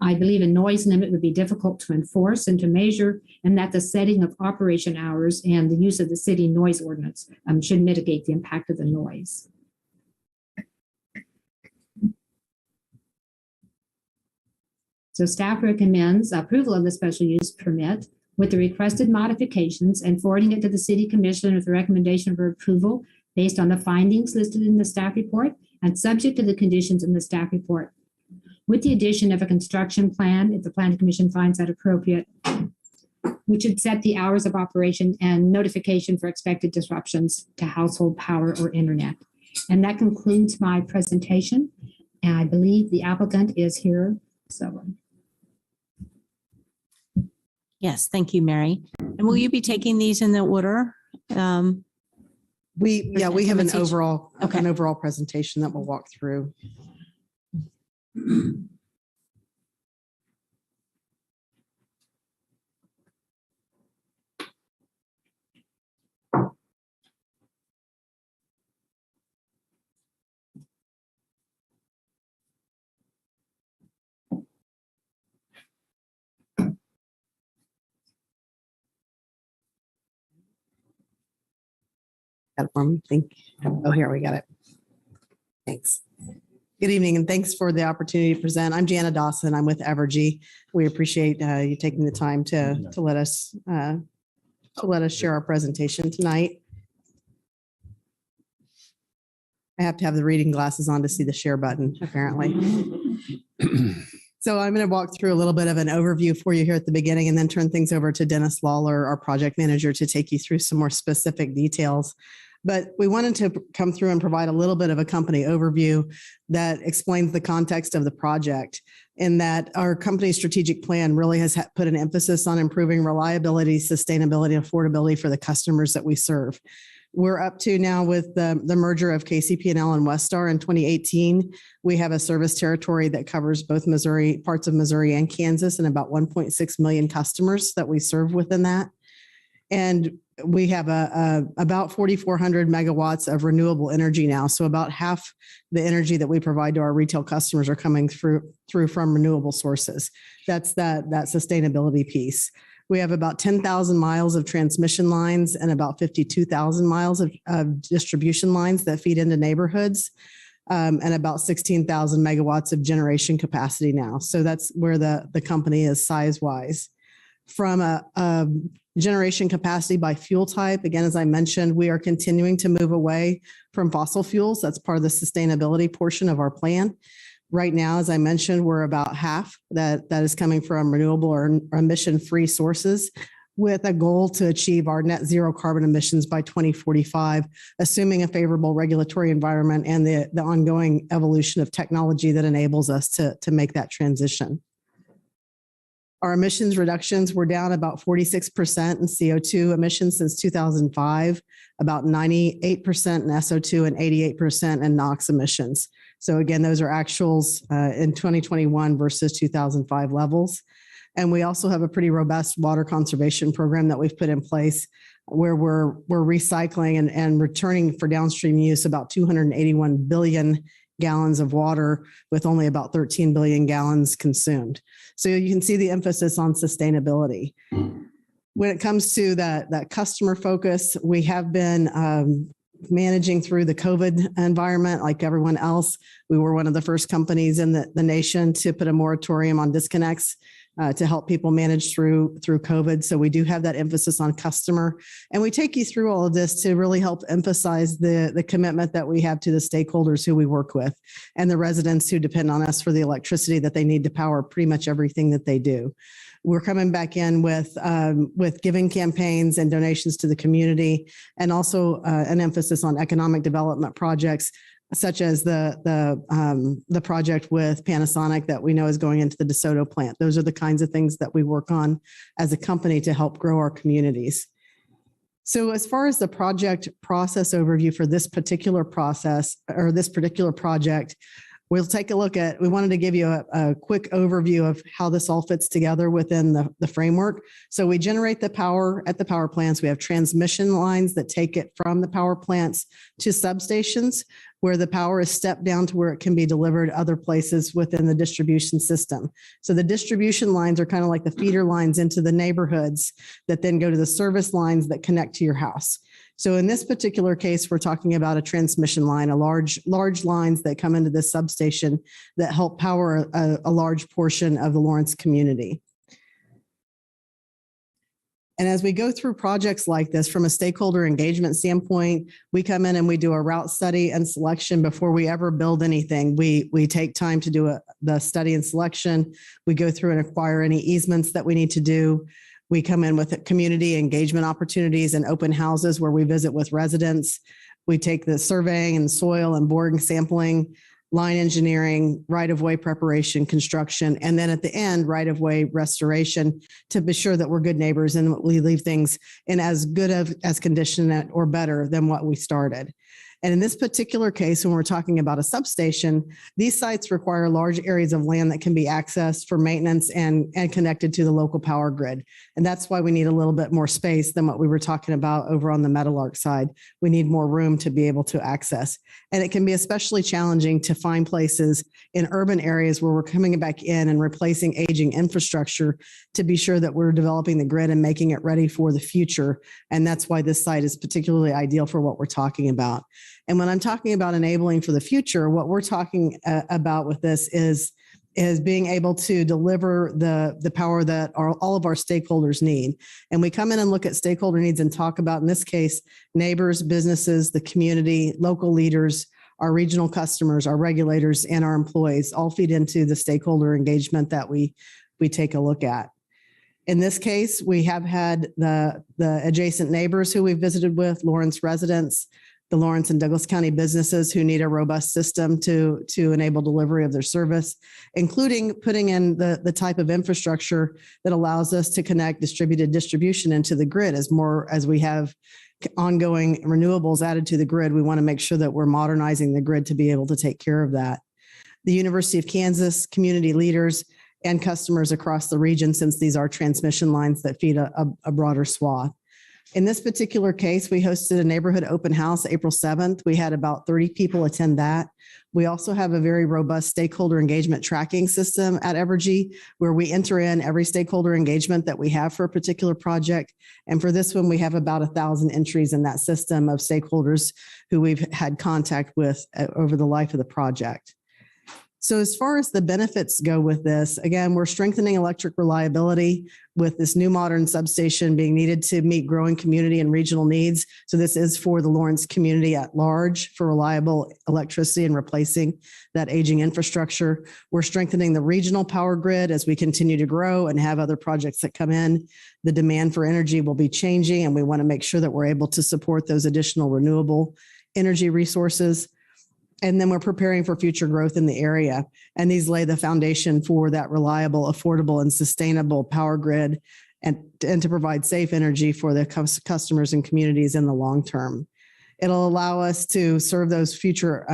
I believe a noise limit would be difficult to enforce and to measure, and that the setting of operation hours and the use of the city noise ordinance should mitigate the impact of the noise. So staff recommends approval of the special use permit with the requested modifications and forwarding it to the City Commission with a recommendation for approval based on the findings listed in the staff report and subject to the conditions in the staff report, with the addition of a construction plan, if the Planning Commission finds that appropriate, which would set the hours of operation and notification for expected disruptions to household power or internet. And that concludes my presentation. And I believe the applicant is here. So. Yes, thank you, Mary. And will you be taking these in the order? We have an each? overall presentation that we'll walk through. Got it for me. Oh, here we got it. Thanks. Good evening, and thanks for the opportunity to present. I'm Jana Dawson. I'm with Evergy. We appreciate you taking the time to let us share our presentation tonight. I have to have the reading glasses on to see the share button, apparently. So I'm going to walk through a little bit of an overview for you here at the beginning and then turn things over to Dennis Lawler, our project manager, to take you through some more specific details. But we wanted to come through and provide a little bit of a company overview that explains the context of the project, in that our company's strategic plan really has put an emphasis on improving reliability, sustainability, and affordability for the customers that we serve. We're up to now with the merger of KCP&L and Westar in 2018. We have a service territory that covers both Missouri, parts of Missouri and Kansas, and about 1.6 million customers that we serve within that. And we have about 4,400 megawatts of renewable energy now. So about half the energy that we provide to our retail customers are coming through from renewable sources. That's that sustainability piece. We have about 10,000 miles of transmission lines and about 52,000 miles of distribution lines that feed into neighborhoods, and about 16,000 megawatts of generation capacity now. So that's where the company is size-wise. From a generation capacity by fuel type, again, as I mentioned, we are continuing to move away from fossil fuels. That's part of the sustainability portion of our plan. Right now, as I mentioned, we're about half that is coming from renewable or emission-free sources, with a goal to achieve our net zero carbon emissions by 2045, assuming a favorable regulatory environment and the ongoing evolution of technology that enables us to make that transition. Our emissions reductions were down about 46% in CO2 emissions since 2005, about 98% in SO2 and 88% in NOx emissions. So again, those are actuals in 2021 versus 2005 levels. And we also have a pretty robust water conservation program that we've put in place, where we're recycling and returning for downstream use about 281 billion gallons of water, with only about 13 billion gallons consumed. So you can see the emphasis on sustainability. When it comes to that customer focus, we have been managing through the COVID environment like everyone else. We were one of the first companies in the nation to put a moratorium on disconnects to help people manage through COVID. So we do have that emphasis on customer. And we take you through all of this to really help emphasize the commitment that we have to the stakeholders who we work with and the residents who depend on us for the electricity that they need to power pretty much everything that they do. We're coming back in with giving campaigns and donations to the community, and also an emphasis on economic development projects, such as the project with Panasonic that we know is going into the DeSoto plant. Those are the kinds of things that we work on as a company to help grow our communities. So as far as the project process overview for this particular process or this particular project, we'll take a look at, we wanted to give you a quick overview of how this all fits together within the framework. So we generate the power at the power plants. We have transmission lines that take it from the power plants to substations where the power is stepped down to where it can be delivered other places within the distribution system. So the distribution lines are kind of like the feeder lines into the neighborhoods that then go to the service lines that connect to your house. So in this particular case, we're talking about a transmission line, a large lines that come into this substation that help power a large portion of the Lawrence community. And as we go through projects like this from a stakeholder engagement standpoint, we come in and we do a route study and selection before we ever build anything. We take time to do the study and selection. We go through and acquire any easements that we need to do. We come in with community engagement opportunities and open houses where we visit with residents. We take the surveying and soil and boring sampling, line engineering, right-of-way preparation, construction, and then at the end, right-of-way restoration to be sure that we're good neighbors and we leave things in as good as condition or better than what we started. And in this particular case, when we're talking about a substation, these sites require large areas of land that can be accessed for maintenance and connected to the local power grid. And that's why we need a little bit more space than what we were talking about over on the Meadowlark side. We need more room to be able to access. And it can be especially challenging to find places in urban areas where we're coming back in and replacing aging infrastructure to be sure that we're developing the grid and making it ready for the future. And that's why this site is particularly ideal for what we're talking about. And when I'm talking about enabling for the future, what we're talking about with this is being able to deliver the power that all of our stakeholders need. And we come in and look at stakeholder needs and talk about, in this case, neighbors, businesses, the community, local leaders, our regional customers, our regulators, and our employees all feed into the stakeholder engagement that we take a look at. In this case, we have had the adjacent neighbors who we've visited with, Lawrence residents, the Lawrence and Douglas County businesses who need a robust system to enable delivery of their service, including putting in the type of infrastructure that allows us to connect distributed distribution into the grid. As we have ongoing renewables added to the grid, we want to make sure that we're modernizing the grid to be able to take care of that. The University of Kansas, community leaders, and customers across the region, since these are transmission lines that feed a broader swath. In this particular case, we hosted a neighborhood open house April 7th. We had about 30 people attend that. We also have a very robust stakeholder engagement tracking system at Evergy, where we enter in every stakeholder engagement that we have for a particular project. And for this one, we have about 1,000 entries in that system of stakeholders who we've had contact with over the life of the project. So as far as the benefits go with this, again, we're strengthening electric reliability with this new modern substation being needed to meet growing community and regional needs. So this is for the Lawrence community at large for reliable electricity and replacing that aging infrastructure. We're strengthening the regional power grid as we continue to grow and have other projects that come in. The demand for energy will be changing, and we want to make sure that we're able to support those additional renewable energy resources. And then we're preparing for future growth in the area. And these lay the foundation for that reliable, affordable, and sustainable power grid and to provide safe energy for the customers and communities in the long term. It'll allow us to serve those future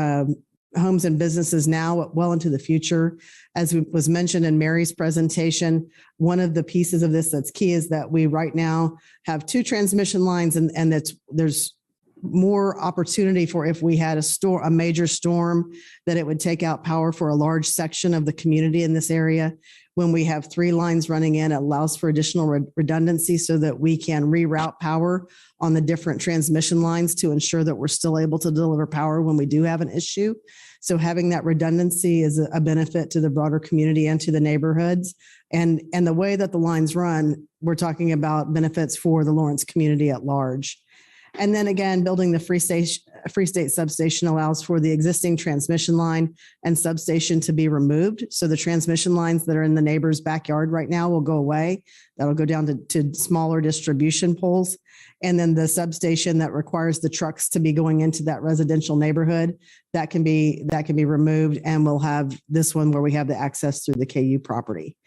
homes and businesses now well into the future. As was mentioned in Mary's presentation, one of the pieces of this that's key is that we right now have 2 transmission lines and there's more opportunity for if we had a major storm that it would take out power for a large section of the community in this area. When we have 3 lines running in, it allows for additional redundancy so that we can reroute power on the different transmission lines to ensure that we're still able to deliver power when we do have an issue. So having that redundancy is a benefit to the broader community and to the neighborhoods. And the way that the lines run, we're talking about benefits for the Lawrence community at large. And then again, building the Free State substation allows for the existing transmission line and substation to be removed. So the transmission lines that are in the neighbor's backyard right now will go away. That'll go down to smaller distribution poles. And then the substation that requires the trucks to be going into that residential neighborhood, that can be removed, and we'll have this one where we have the access through the KU property.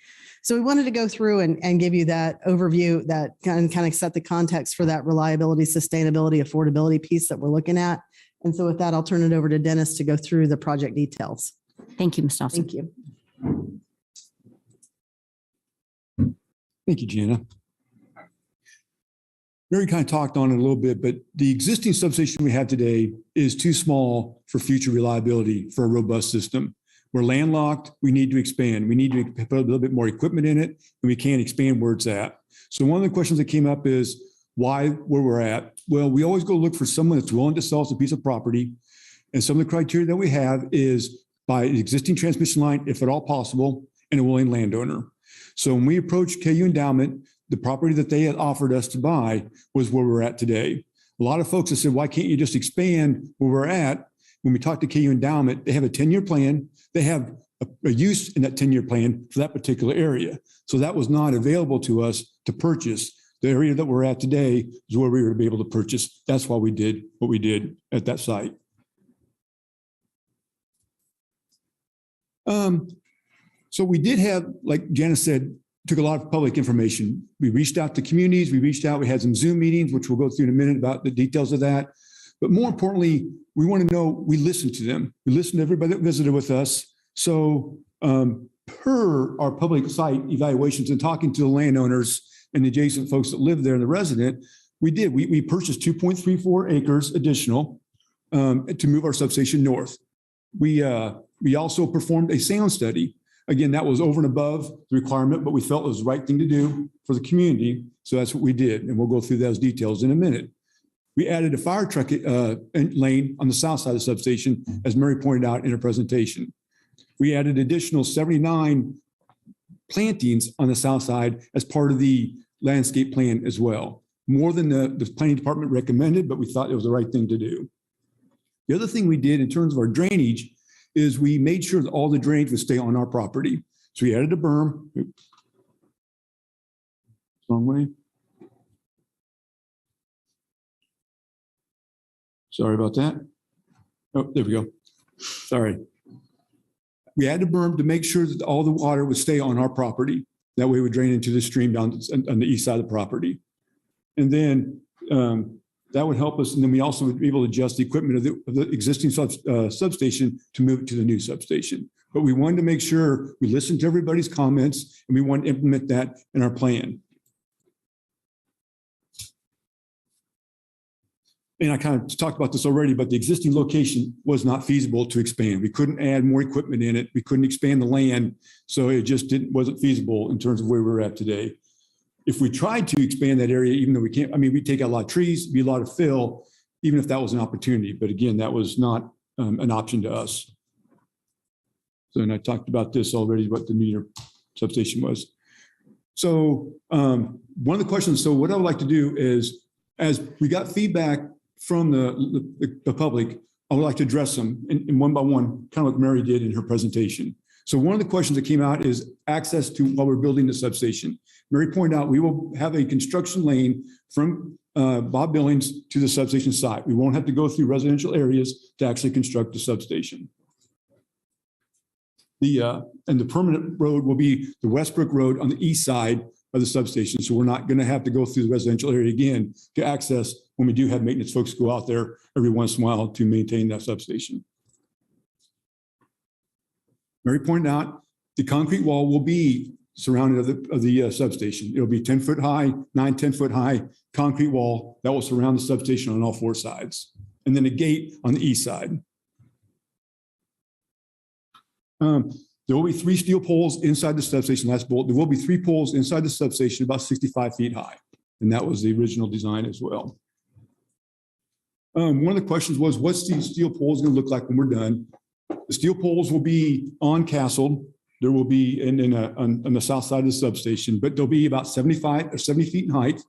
So we wanted to go through and give you that overview that kind of set the context for that reliability, sustainability, affordability piece that we're looking at. And so with that, I'll turn it over to Dennis to go through the project details. Thank you, Ms. Dawson. Thank you. Thank you, Jana. Mary kind of talked on it a little bit, but the existing substation we have today is too small for future reliability for a robust system. We're landlocked. We need to expand. We need to put a little bit more equipment in it, and we can't expand where it's at. So one of the questions that came up is why where we're at? Well, we always go look for someone that's willing to sell us a piece of property. And some of the criteria that we have is by an existing transmission line, if at all possible, and a willing landowner. So when we approached KU Endowment, the property that they had offered us to buy was where we're at today. A lot of folks have said, why can't you just expand where we're at? When we talked to KU Endowment, they have a 10-year plan. They have a use in that 10-year plan for that particular area. So that was not available to us to purchase. The area that we're at today is where we were to be able to purchase. That's why we did what we did at that site. So we did have, like Janice said, took a lot of public information. We reached out to communities. We had some Zoom meetings, which we'll go through in a minute about the details of that. But more importantly, we want to know, we listened to them. We listened to everybody that visited with us. So per our public site evaluations and talking to the landowners and the adjacent folks that live there and the resident, we purchased 2.34 acres additional to move our substation north. We also performed a sound study. Again, that was over and above the requirement, but we felt it was the right thing to do for the community. So that's what we did. And we'll go through those details in a minute. We added a fire truck lane on the south side of the substation, as Mary pointed out in her presentation. We added additional 79 plantings on the south side as part of the landscape plan as well. More than the planning department recommended, but we thought it was the right thing to do. The other thing we did in terms of our drainage is we made sure that all the drainage would stay on our property. So we added a berm. Oops. Wrong way. Sorry about that. Oh, there we go. Sorry. We added a berm to make sure that all the water would stay on our property. That way it would drain into the stream down on the east side of the property. And then that would help us. And then we also would be able to adjust the equipment of the existing substation to move it to the new substation. But we wanted to make sure we listened to everybody's comments, and we wanted to implement that in our plan. And I kind of talked about this already, but the existing location was not feasible to expand. We couldn't add more equipment in it. We couldn't expand the land. So it just wasn't feasible in terms of where we're at today. If we tried to expand that area, even though we can't, we'd take out a lot of trees, be a lot of fill, even if that was an opportunity. But again, that was not an option to us. So, and I talked about this already, what the meter substation was. So one of the questions, so what I would like to do is, as we got feedback from the public, I would like to address them in one by one, kind of like Mary did in her presentation. So one of the questions that came out is access to while we're building the substation. Mary pointed out we will have a construction lane from Bob Billings to the substation site. We won't have to go through residential areas to actually construct the substation. And the permanent road will be the Westbrook Road on the east side of the substation. So we're not going to have to go through the residential area again to access when we do have maintenance folks go out there every once in a while to maintain that substation. Mary pointed out the concrete wall will be surrounded of the substation. It'll be 10 foot high, 10 foot high concrete wall that will surround the substation on all four sides. And then a gate on the east side. The There will be 3 steel poles inside the substation. Last bullet. There will be 3 poles inside the substation, about 65 feet high. And that was the original design as well. One of the questions was, what's these steel poles going to look like when we're done? The steel poles will be on castled. There will be on the south side of the substation, but they'll be about 75 or 70 feet in height.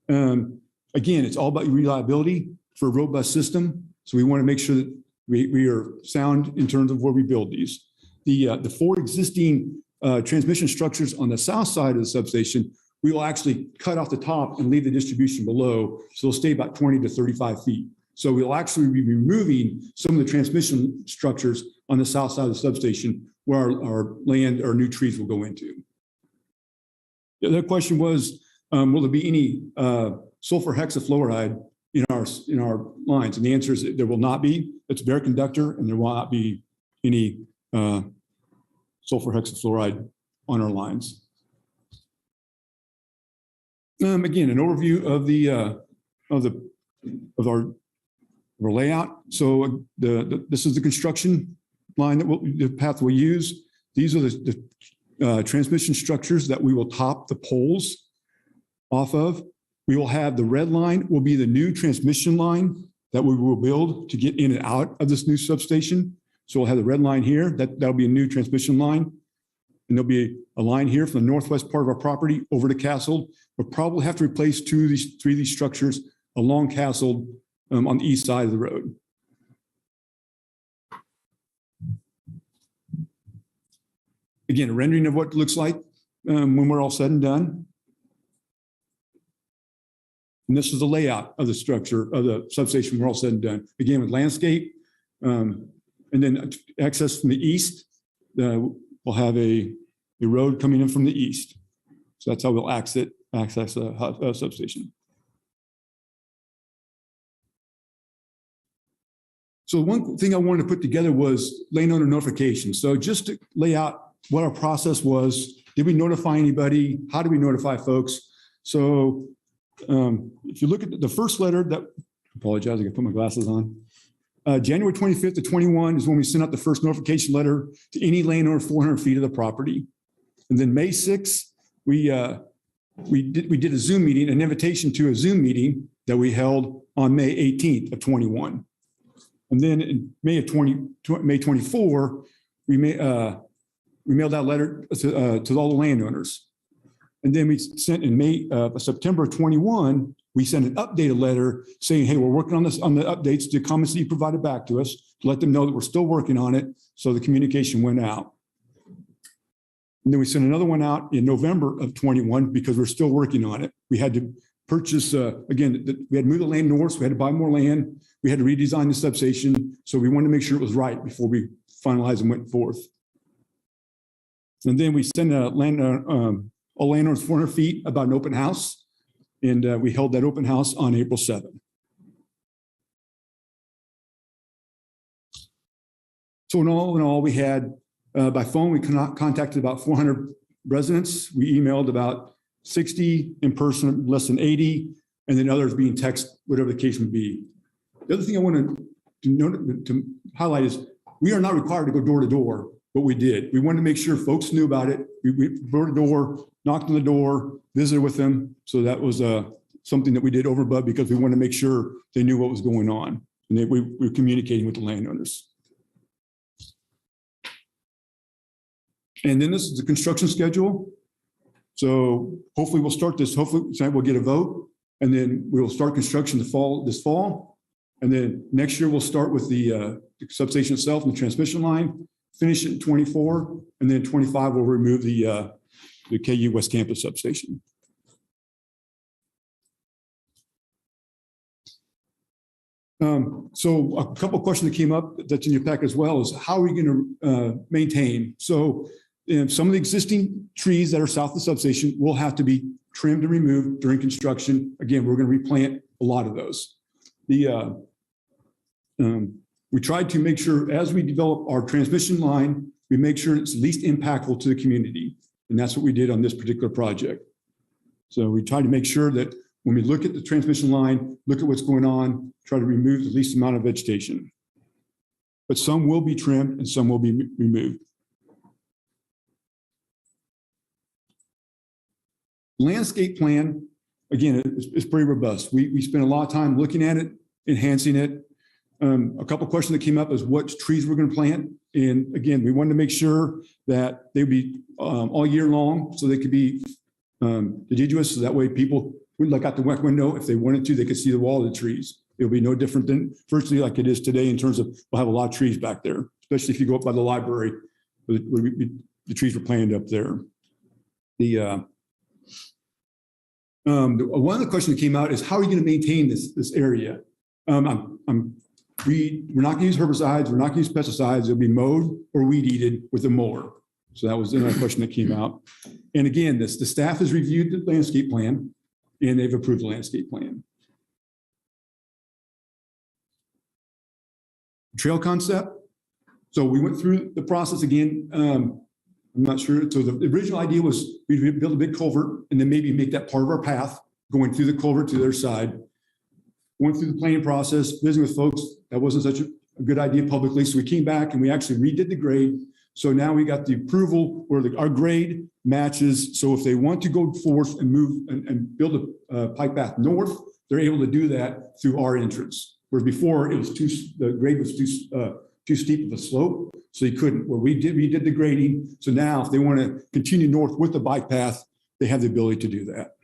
Again, it's all about reliability for a robust system. So we want to make sure that we are sound in terms of where we build these. The 4 existing transmission structures on the south side of the substation, we will actually cut off the top and leave the distribution below. So they'll stay about 20 to 35 feet. So we'll actually be removing some of the transmission structures on the south side of the substation where our new trees will go into. The other question was, will there be any sulfur hexafluoride in our lines? And the answer is that there will not be. It's a bare conductor, and there will not be any sulfur hexafluoride on our lines. Again, an overview of our layout. So this is the construction line the path we'll use. These are the transmission structures that we will top the poles off of. We will have the red line will be the new transmission line that we will build to get in and out of this new substation. So we'll have the red line here. That'll be a new transmission line. And there'll be a line here from the northwest part of our property over to Castle. We'll probably have to replace 3 of these structures along Castle on the east side of the road. Again, a rendering of what it looks like when we're all said and done. And this is the layout of the structure of the substation when we're all said and done. Again, with landscape, and then access from the east, we'll have a road coming in from the east. So that's how we'll access the substation. So one thing I wanted to put together was landowner notification. So just to lay out what our process was, did we notify anybody? How do we notify folks? So if you look at the first letter that, apologize, I can put my glasses on. January 25th to 21 is when we sent out the first notification letter to any landowner 400 feet of the property. And then May 6th, we did a Zoom meeting, an invitation to a Zoom meeting that we held on May 18th of 21. And then in May 24, we mailed out a letter to all the landowners. And then we sent in September 21, we sent an updated letter saying, hey, we're working on the updates to comments that you provided back to us to let them know that we're still working on it. So the communication went out. And then we sent another one out in November of 21 because we're still working on it. We had to purchase, again, we had to move the land north, so we had to buy more land. We had to redesign the substation. So we wanted to make sure it was right before we finalized and went forth. And then we sent all landowners 400 feet about an open house. And we held that open house on April 7th. So in all, we had, by phone, we contacted about 400 residents. We emailed about 60, in person, less than 80, and then others being text, whatever the case may be. The other thing I want to highlight is we are not required to go door to door, but we did. We wanted to make sure folks knew about it. We door to door, knocked on the door, visited with them. So that was something that we did over and above because we wanted to make sure they knew what was going on and that we were communicating with the landowners. And then this is the construction schedule. So hopefully we'll start this. Hopefully tonight we'll get a vote, and then we'll start construction this fall. And then next year we'll start with the substation itself and the transmission line, finish it in 24, and then 25 we'll remove the KU West Campus substation. So a couple of questions that came up that's in your pack as well is how are we going to maintain? So some of the existing trees that are south of the substation will have to be trimmed and removed during construction. Again, we're going to replant a lot of those. We tried to make sure as we develop our transmission line, we make sure it's least impactful to the community. And that's what we did on this particular project. So we tried to make sure that when we look at the transmission line, look at what's going on, try to remove the least amount of vegetation. But some will be trimmed and some will be removed. Landscape plan, again, it's pretty robust. We spent a lot of time looking at it, enhancing it. A couple of questions that came up is what trees we're going to plant. And again, we wanted to make sure that they would be all year long, so they could be deciduous. So that way people wouldn't look out the back window. If they wanted to, they could see the wall of the trees. It'll be no different than virtually like it is today in terms of we'll have a lot of trees back there, especially if you go up by the library, where the trees were planted up there. One of the questions that came out is how are you going to maintain this area? We're not going to use herbicides. We're not going to use pesticides. It'll be mowed or weed eated with a mower. So that was another question that came out. And again, the staff has reviewed the landscape plan and they've approved the landscape plan. Trail concept. So we went through the process again. I'm not sure. So the original idea was we'd build a big culvert and then maybe make that part of our path going through the culvert to their side. Went through the planning process, visiting with folks. That wasn't such a good idea publicly. So we came back and we actually redid the grade. So now we got the approval where our grade matches. So if they want to go forth and move and build a bike path north, they're able to do that through our entrance. Whereas before it was the grade was too steep of a slope, so you couldn't. Where we did the grading. So now if they want to continue north with the bike path, they have the ability to do that.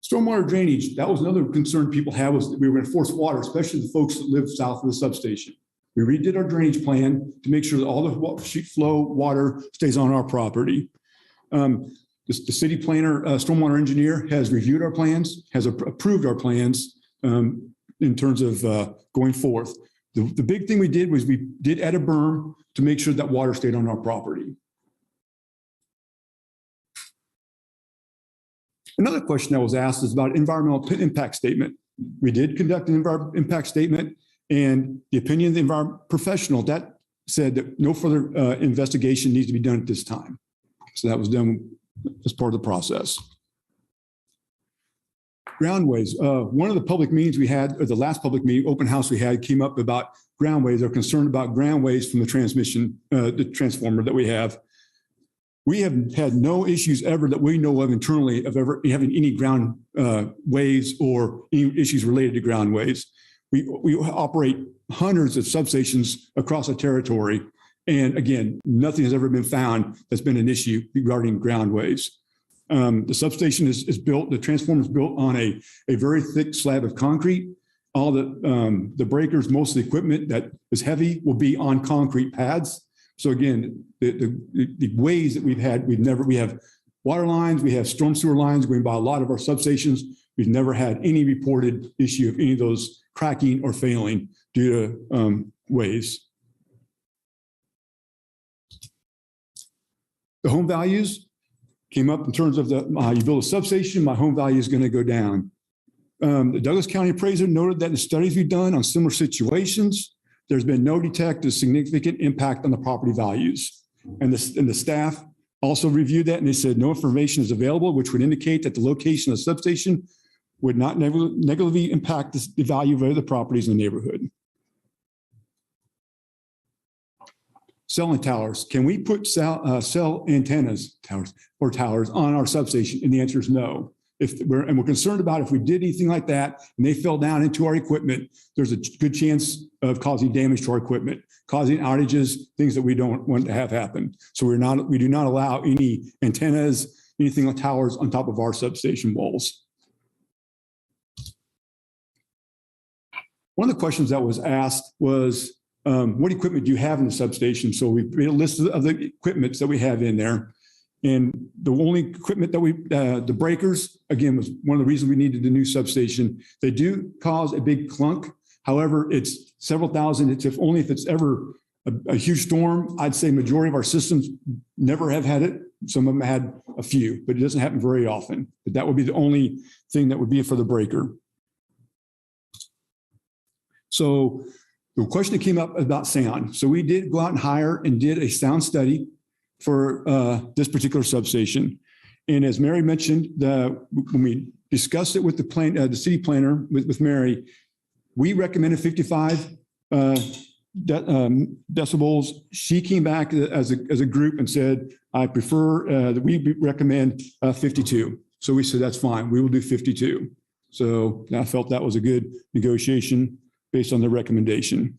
Stormwater drainage, that was another concern people had, was that we were going to force water, especially the folks that live south of the substation. We redid our drainage plan to make sure that all the sheet flow water stays on our property. The city planner, stormwater engineer, has reviewed our plans, has approved our plans in terms of going forth. The big thing we did was we did add a berm to make sure that water stayed on our property. Another question that was asked is about environmental impact statement. We did conduct an impact statement, and the opinion of the environmental professional that said that no further investigation needs to be done at this time. So that was done as part of the process. Groundways. One of the public meetings we had, or the last public meeting, open house we had, came up about groundways. They're concerned about groundways from the the transformer that we have. We have had no issues ever that we know of internally of ever having any ground ways or any issues related to groundways. We operate hundreds of substations across the territory. And again, nothing has ever been found that's been an issue regarding groundways. The substation is built, the transformer is built on a very thick slab of concrete. All the breakers, most of the equipment that is heavy will be on concrete pads. So again, the ways that we have water lines, we have storm sewer lines going by a lot of our substations. We've never had any reported issue of any of those cracking or failing due to ways. The home values came up in terms of you build a substation, my home value is going to go down. The Douglas County appraiser noted that in the studies we've done on similar situations, there's been no detected significant impact on the property values. And the staff also reviewed that, and they said no information is available, which would indicate that the location of the substation would not negatively impact the value of the properties in the neighborhood. Cell and towers. Can we put cell antennas, towers on our substation? And the answer is no. We're concerned about if we did anything like that and they fell down into our equipment, there's a good chance of causing damage to our equipment, causing outages, things that we don't want to have happen. So we do not allow any antennas, anything like towers on top of our substation walls. One of the questions that was asked was, what equipment do you have in the substation? So we made a list of the equipment that we have in there. And the only equipment that the breakers, again, was one of the reasons we needed a new substation. They do cause a big clunk. However, it's several thousand. It's only if it's ever a huge storm. I'd say majority of our systems never have had it. Some of them had a few, but it doesn't happen very often. But that would be the only thing that would be for the breaker. So the question that came up about sound. So we did go out and hire and did a sound study for this particular substation. And as Mary mentioned, when we discussed it with the city planner, with Mary, we recommended 55 decibels. She came back as a group and said, I prefer that we recommend 52. So we said, that's fine. We will do 52. So I felt that was a good negotiation based on the recommendation.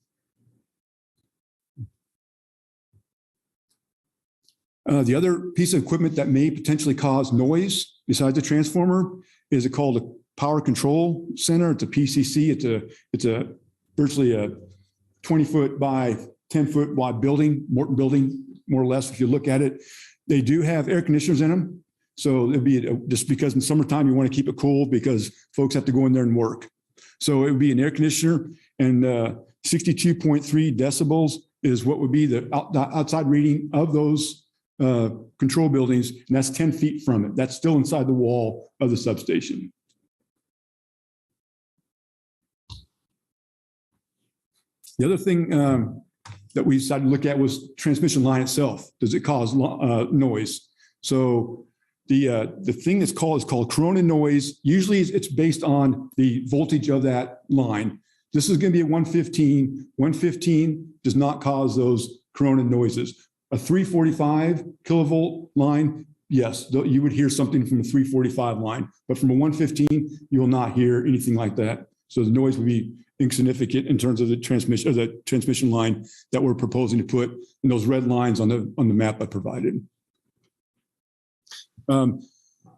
The other piece of equipment that may potentially cause noise besides the transformer is called a power control center. It's a PCC. It's a virtually a 20-foot by 10-foot wide building, more or less. If you look at it, they do have air conditioners in them. So it'd be just because in summertime you want to keep it cool because folks have to go in there and work. So it would be an air conditioner, and 62.3 decibels is what would be the outside reading of those control buildings, and that's 10 feet from it. That's still inside the wall of the substation. The other thing that we decided to look at was transmission line itself. Does it cause noise? So the thing that's called is called corona noise. Usually it's based on the voltage of that line. This is going to be a 115. 115 does not cause those corona noises. A 345 kilovolt line, yes, you would hear something from a 345 line, but from a 115, you will not hear anything like that. So the noise would be insignificant in terms of the transmission line that we're proposing to put in those red lines on the map I provided. And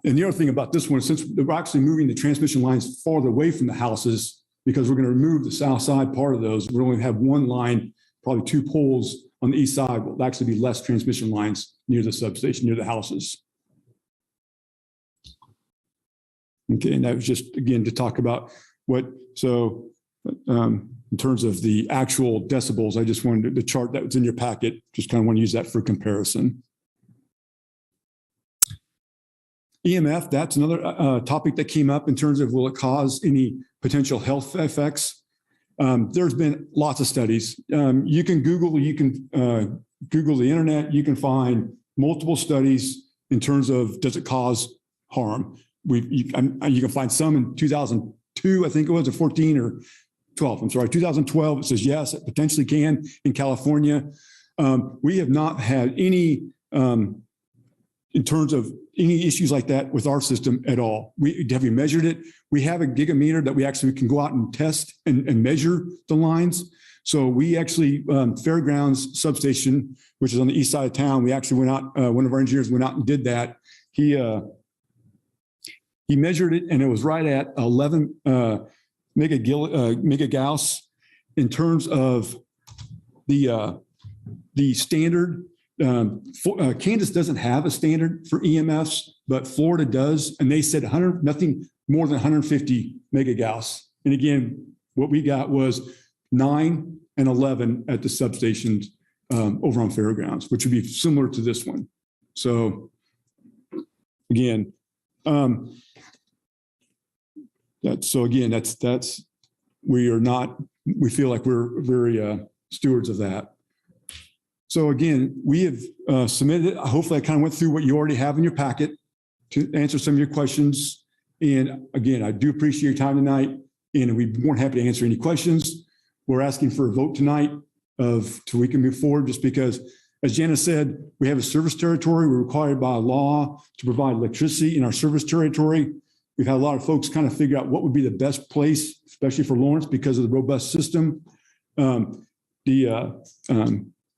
the other thing about this one, since we're actually moving the transmission lines farther away from the houses, because we're going to remove the south side part of those, we're only have one line, probably two poles on the east side. Will actually be less transmission lines near the substation, near the houses. Okay, and that was just, again, to talk about what, so in terms of the actual decibels, I just wanted the chart that was in your packet, just kind of want to use that for comparison. EMF, that's another topic that came up in terms of will it cause any potential health effects? There's been lots of studies. You can Google the internet, you can find multiple studies in terms of does it cause harm. You can find some in 2002, I think it was, or 14 or 12, I'm sorry, 2012, it says yes, it potentially can in California. We have not had any, in terms of any issues like that with our system at all. Have we measured it? We have a gigameter that we actually can go out and test and measure the lines. So we actually, Fairgrounds substation, which is on the east side of town, we actually went out, one of our engineers went out and did that. He measured it and it was right at 11 megagauss in terms of the standard. Kansas doesn't have a standard for EMFs, but Florida does. And they said nothing more than 150 megagauss. And again, what we got was 9 and 11 at the substations over on Fairgrounds, which would be similar to this one. So again, we feel like we're very stewards of that. So again, we have submitted it. Hopefully I kind of went through what you already have in your packet to answer some of your questions. And again, I do appreciate your time tonight, and we'd be more than happy to answer any questions. We're asking for a vote tonight so we can move forward, just because, as Janice said, we have a service territory. We're required by law to provide electricity in our service territory. We've had a lot of folks kind of figure out what would be the best place, especially for Lawrence, because of the robust system. The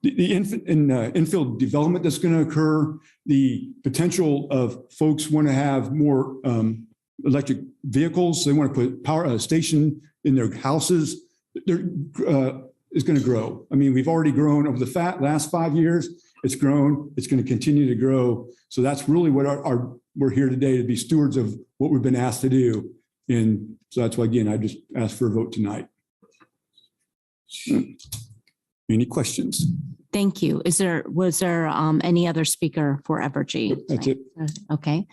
infill development that's going to occur, the potential of folks want to have more electric vehicles. They want to put a station in their houses. Is going to grow. I mean, we've already grown over the last 5 years. It's grown. It's going to continue to grow. So that's really what we're here today, to be stewards of what we've been asked to do. And so that's why, again, I just asked for a vote tonight. Any questions? Thank you. Was there any other speaker for Evergy? That's it. Okay.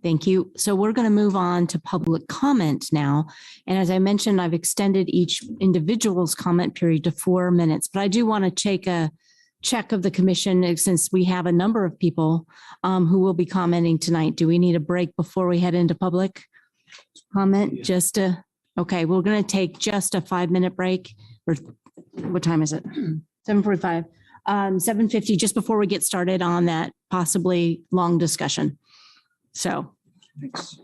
Thank you. So we're going to move on to public comment now. And as I mentioned, I've extended each individual's comment period to 4 minutes, but I do want to take a check of the commission, since we have a number of people who will be commenting tonight. Do we need a break before we head into public comment? Okay, we're going to take just a 5-minute break, or what time is it? 7:45. 7:50, just before we get started on that possibly long discussion. So. Thanks.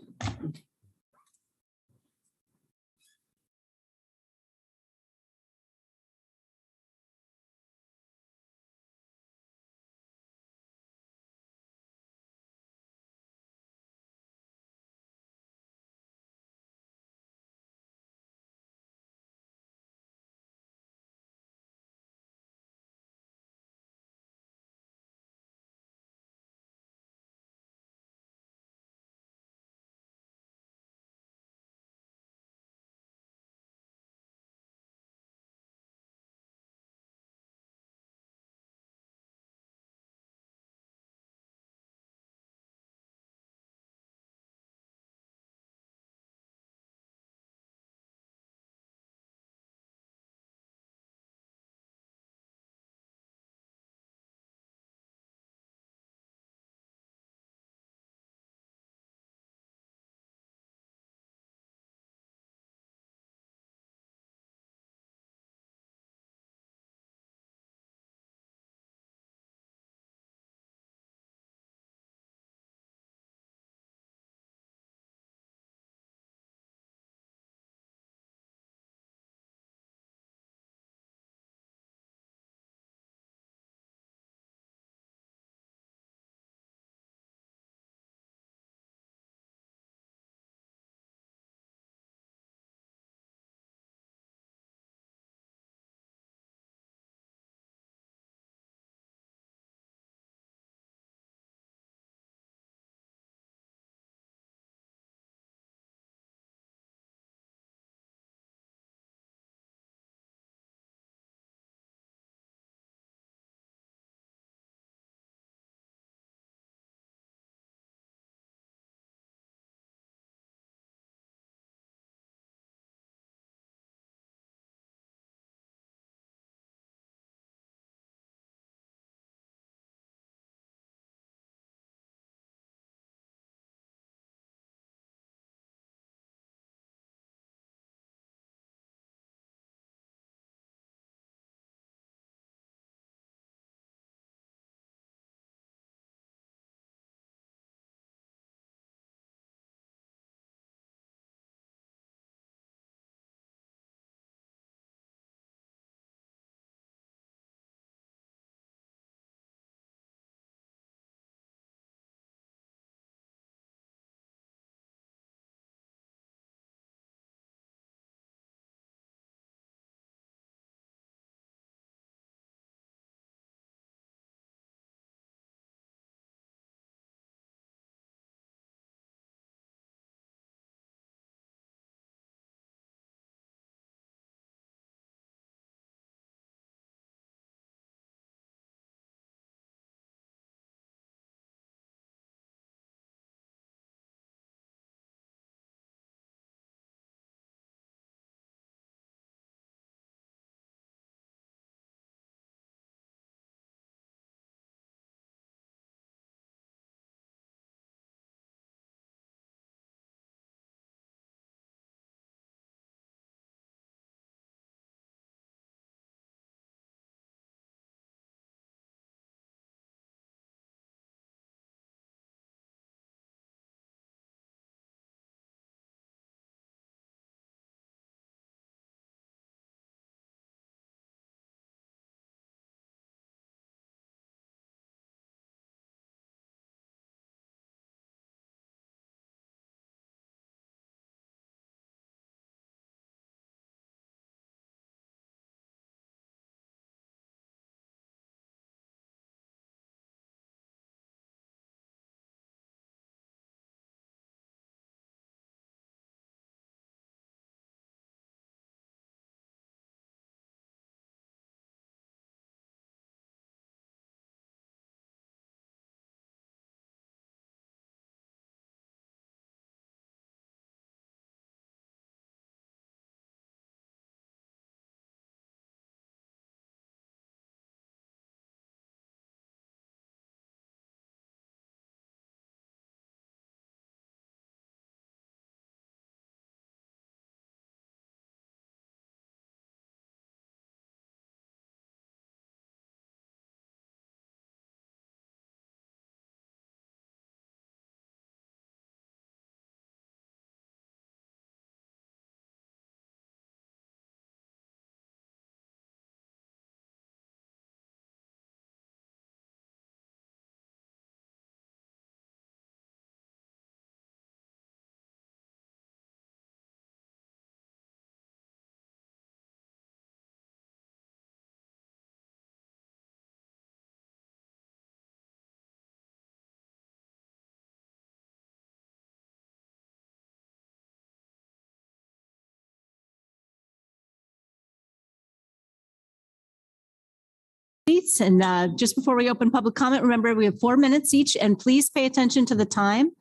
seats. And just before we open public comment, remember we have 4 minutes each, and please pay attention to the time.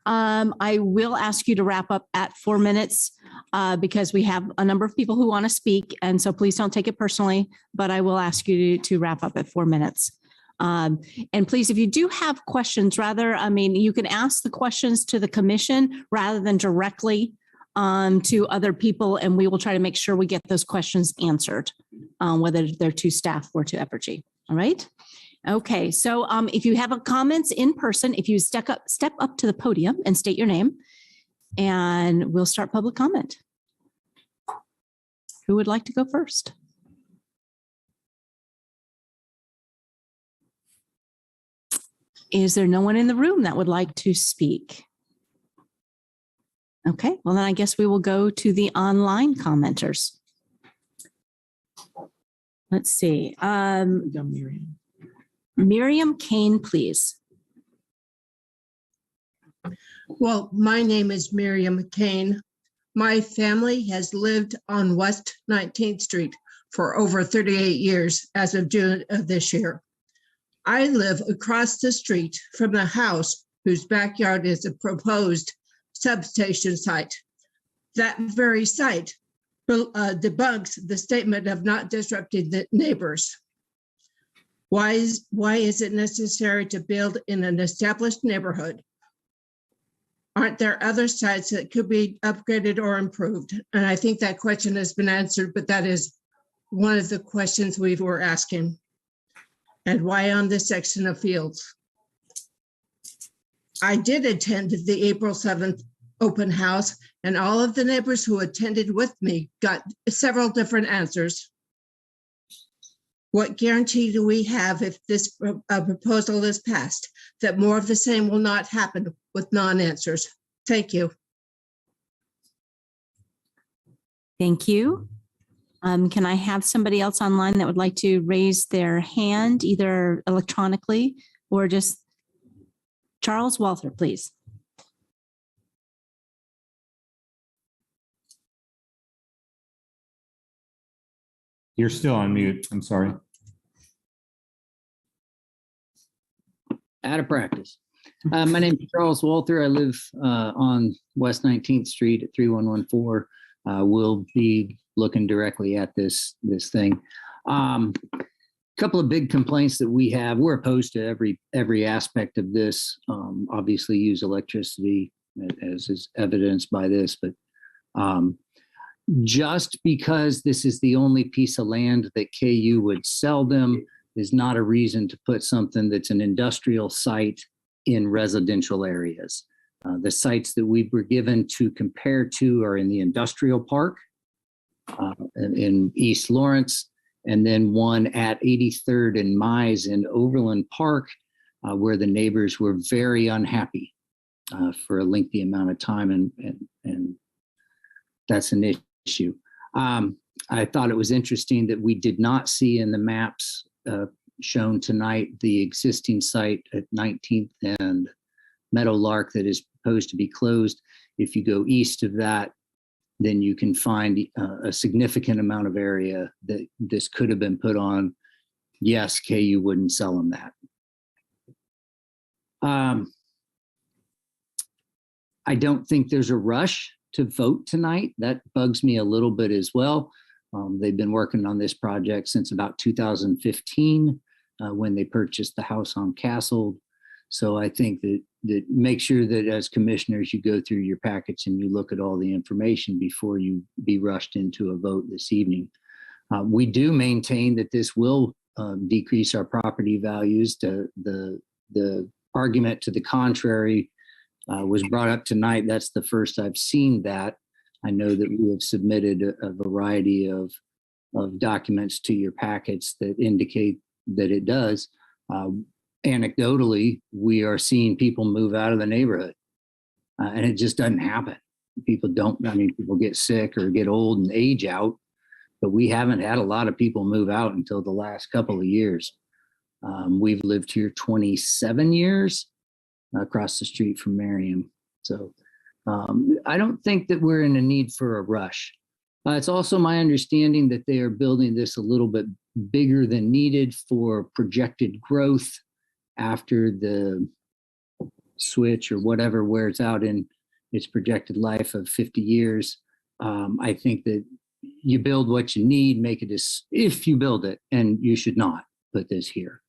I will ask you to wrap up at 4 minutes because we have a number of people who want to speak. And so please don't take it personally, but I will ask you to wrap up at 4 minutes. And please, if you do have questions, you can ask the questions to the commission rather than directly to other people, and we will try to make sure we get those questions answered, whether they're to staff or to Evergy. All right. Okay. So if you have comments in person, if you step up to the podium and state your name, and we'll start public comment. Who would like to go first? Is there no one in the room that would like to speak? Okay, well then I guess we will go to the online commenters. Let's see. Miriam Kane, please. Well, my name is Miriam Kane. My family has lived on West 19th Street for over 38 years as of June of this year. I live across the street from the house whose backyard is a proposed substation site. That very site debunks the statement of not disrupting the neighbors. Why is it necessary to build in an established neighborhood? Aren't there other sites that could be upgraded or improved? And I think that question has been answered, but that is one of the questions we were asking. And why on this section of fields? I did attend the April 7th open house, and all of the neighbors who attended with me got several different answers. What guarantee do we have if this proposal is passed that more of the same will not happen with non-answers? Thank you. Thank you. Can I have somebody else online that would like to raise their hand, either electronically or just Charles Walther, please. You're still on mute. I'm sorry. Out of practice. My name is Charles Walther. I live on West 19th Street at 3114. We'll be looking directly at this thing. Couple of big complaints that we have. We're opposed to every aspect of this. Obviously use electricity as is evidenced by this, but just because this is the only piece of land that KU would sell them is not a reason to put something that's an industrial site in residential areas. The sites that we were given to compare to are in the industrial park in East Lawrence, and then one at 83rd and Mize in Overland Park, where the neighbors were very unhappy for a lengthy amount of time, and that's an issue. I thought it was interesting that we did not see in the maps shown tonight the existing site at 19th and Meadowlark that is proposed to be closed. If you go east of that, then you can find a significant amount of area that this could have been put on. Yes, KU wouldn't sell them that. I don't think there's a rush to vote tonight. That bugs me a little bit as well. They've been working on this project since about 2015 when they purchased the house on Castle. So I think that make sure that as commissioners, you go through your packets and you look at all the information before you be rushed into a vote this evening. We do maintain that this will decrease our property values. The argument to the contrary was brought up tonight. That's the first I've seen that. I know that we have submitted a variety of documents to your packets that indicate that it does. Anecdotally, we are seeing people move out of the neighborhood, and it just doesn't happen. People get sick or get old and age out, but we haven't had a lot of people move out until the last couple of years. We've lived here 27 years across the street from Merriam. So I don't think that we're in a need for a rush. It's also my understanding that they are building this a little bit bigger than needed for projected growth after the switch or whatever wears out in its projected life of 50 years. I think that you build what you need, make it as, if you build it, and you should not put this here,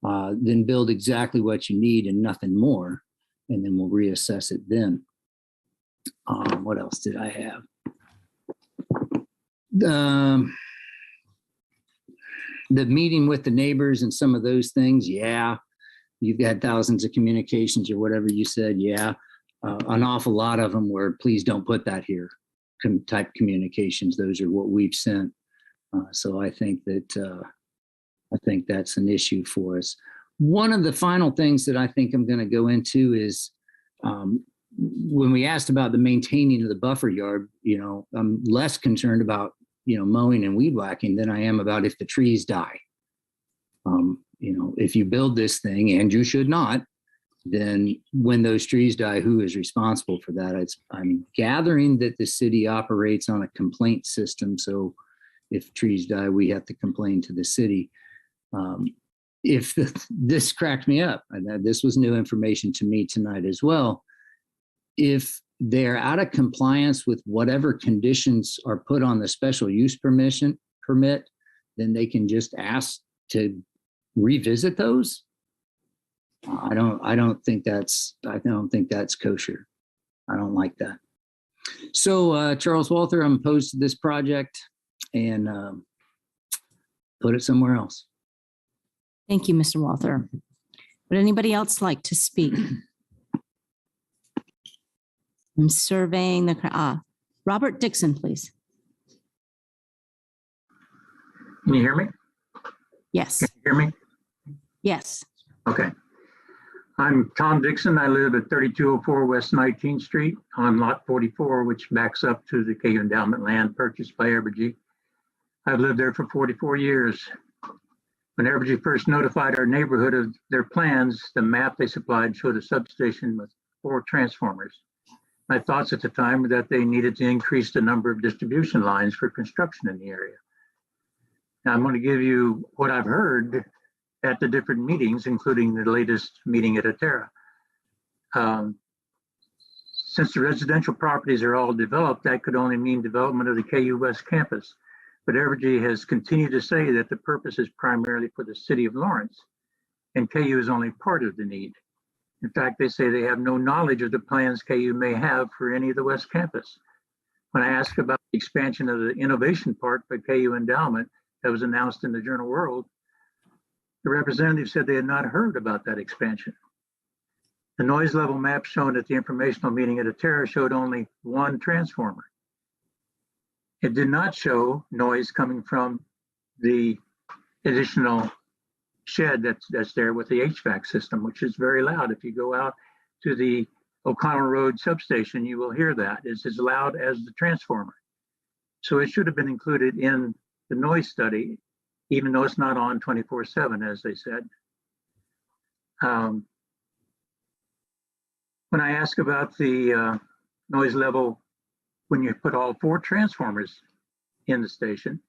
then build exactly what you need and nothing more, and then we'll reassess it then. What else did I have? The meeting with the neighbors and some of those things, yeah. You've got thousands of communications or whatever you said, yeah. An awful lot of them were, please don't put that here, type communications. Those are what we've sent. So I think that's an issue for us. One of the final things that I think I'm going to go into is when we asked about the maintaining of the buffer yard, I'm less concerned about, mowing and weed whacking than I am about if the trees die. If you build this thing, and you should not, then when those trees die, who is responsible for that? I'm gathering that the city operates on a complaint system. So if trees die, we have to complain to the city. This cracked me up, and this was new information to me tonight as well. If they're out of compliance with whatever conditions are put on the special use permit, then they can just ask to revisit those. I don't think that's kosher. I don't like that. So Charles Walther, I'm opposed to this project, and put it somewhere else. Thank you, Mr. Walther. Would anybody else like to speak? I'm surveying the Robert Dixon, please. Can you hear me? Yes. Can you hear me? Yes. Okay. I'm Tom Dixon. I live at 3204 West 19th Street on lot 44, which backs up to the KU endowment land purchased by Evergy. I've lived there for 44 years. When Evergy first notified our neighborhood of their plans, the map they supplied showed a substation with 4 transformers. My thoughts at the time were that they needed to increase the number of distribution lines for construction in the area. Now I'm going to give you what I've heard at the different meetings, including the latest meeting at Atera. Since the residential properties are all developed, that could only mean development of the KU West campus. But Evergy has continued to say that the purpose is primarily for the city of Lawrence, and KU is only part of the need. In fact, they say they have no knowledge of the plans KU may have for any of the West campus. When I asked about the expansion of the innovation park by KU Endowment that was announced in the Journal World, the representative said they had not heard about that expansion. The noise level map shown at the informational meeting at Atera showed only 1 transformer. It did not show noise coming from the additional shed that's there with the HVAC system, which is very loud. If you go out to the O'Connell Road substation, you will hear that. It's as loud as the transformer. So it should have been included in the noise study, even though it's not on 24/7, as they said. When I ask about the noise level, when you put all 4 transformers in the station,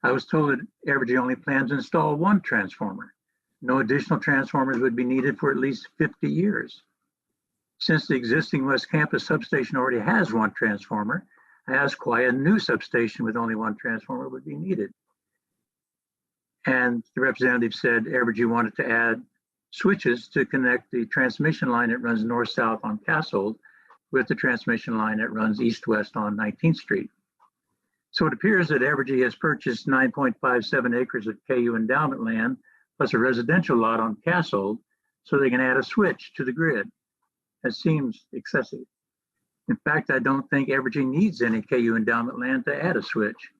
I was told that Evergy only plans to install 1 transformer. No additional transformers would be needed for at least 50 years. Since the existing West Campus substation already has 1 transformer, I asked why a new substation with only 1 transformer would be needed. And the representative said Evergy wanted to add switches to connect the transmission line that runs north-south on Castle with the transmission line that runs east-west on 19th Street. So it appears that Evergy has purchased 9.57 acres of KU endowment land plus a residential lot on Castle so they can add a switch to the grid. That seems excessive. In fact, I don't think Evergy needs any KU endowment land to add a switch.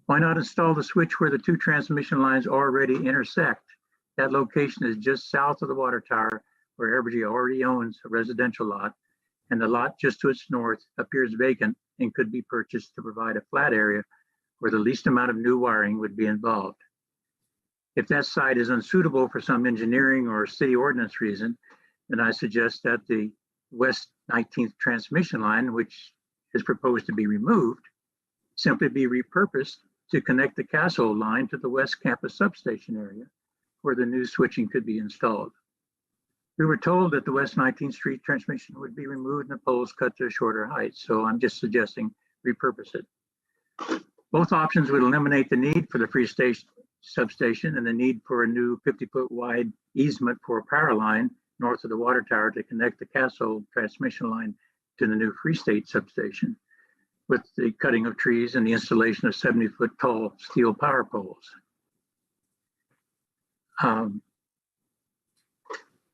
Why not install the switch where the 2 transmission lines already intersect? That location is just south of the water tower where Evergy already owns a residential lot, and the lot just to its north appears vacant and could be purchased to provide a flat area where the least amount of new wiring would be involved. If that site is unsuitable for some engineering or city ordinance reason, then I suggest that the West 19th transmission line, which is proposed to be removed, simply be repurposed to connect the Castle line to the West Campus substation area where the new switching could be installed. We were told that the West 19th Street transmission would be removed and the poles cut to a shorter height, so I'm just suggesting repurpose it. Both options would eliminate the need for the free station substation and the need for a new 50-foot wide easement for a power line north of the water tower to connect the Castle transmission line to the new Free State substation, with the cutting of trees and the installation of 70-foot tall steel power poles.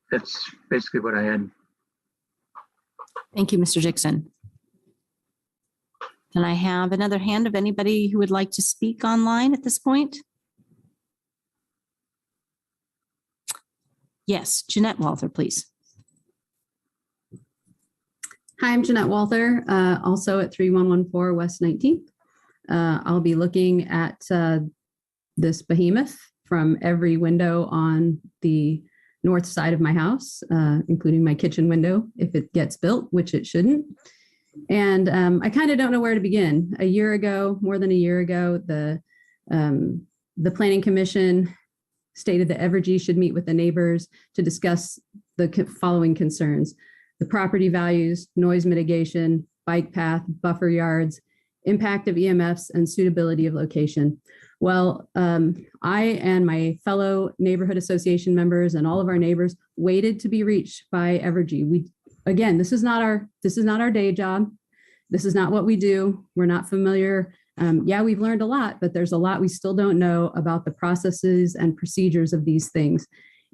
That's basically what I had. Thank you, Mr. Dixon. Can I have another hand of anybody who would like to speak online at this point? Yes, Jeanette Walther, please. Hi, I'm Jeanette Walther, also at 3114 West 19th. I'll be looking at this behemoth from every window on the north side of my house, including my kitchen window, if it gets built, which it shouldn't. And I kind of don't know where to begin. A year ago, more than a year ago, the Planning Commission stated that Evergy should meet with the neighbors to discuss the following concerns: the property values, noise mitigation, bike path, buffer yards, impact of EMFs, and suitability of location. Well, I and my fellow neighborhood association members and all of our neighbors waited to be reached by Evergy. Again, this is not our day job. This is not what we do. We're not familiar. Yeah, we've learned a lot, but there's a lot we still don't know about the processes and procedures of these things.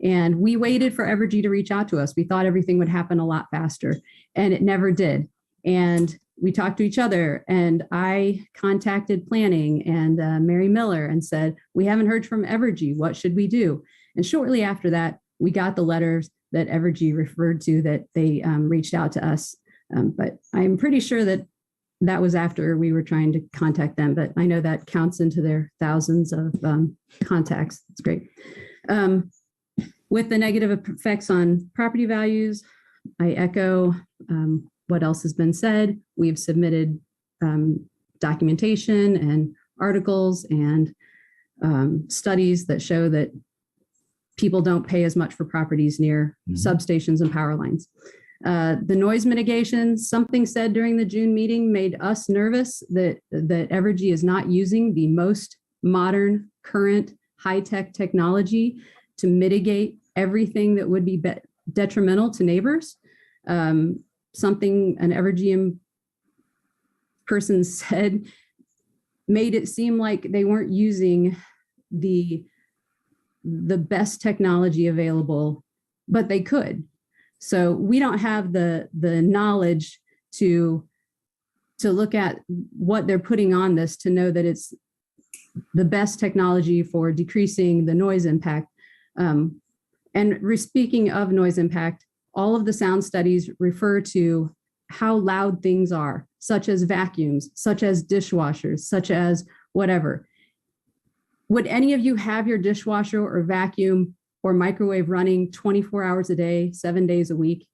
And we waited for Evergy to reach out to us. We thought everything would happen a lot faster, and it never did. And we talked to each other, and I contacted planning and Mary Miller and said, we haven't heard from Evergy. What should we do? And shortly after that, we got the letters that Evergy referred to that they reached out to us. But I'm pretty sure that that was after we were trying to contact them. But I know that counts into their thousands of contacts. That's great. With the negative effects on property values, I echo what else has been said. We've submitted documentation and articles and studies that show that people don't pay as much for properties near substations and power lines. The noise mitigation, something said during the June meeting made us nervous that Evergy is not using the most modern, current, high-tech technology to mitigate everything that would be detrimental to neighbors. Something an Evergy person said made it seem like they weren't using the best technology available, but they could. So we don't have the knowledge to look at what they're putting on this to know that it's the best technology for decreasing the noise impact. And speaking of noise impact, all of the sound studies refer to how loud things are, such as vacuums, such as dishwashers, such as whatever. Would any of you have your dishwasher or vacuum or microwave running 24 hours a day, 7 days a week?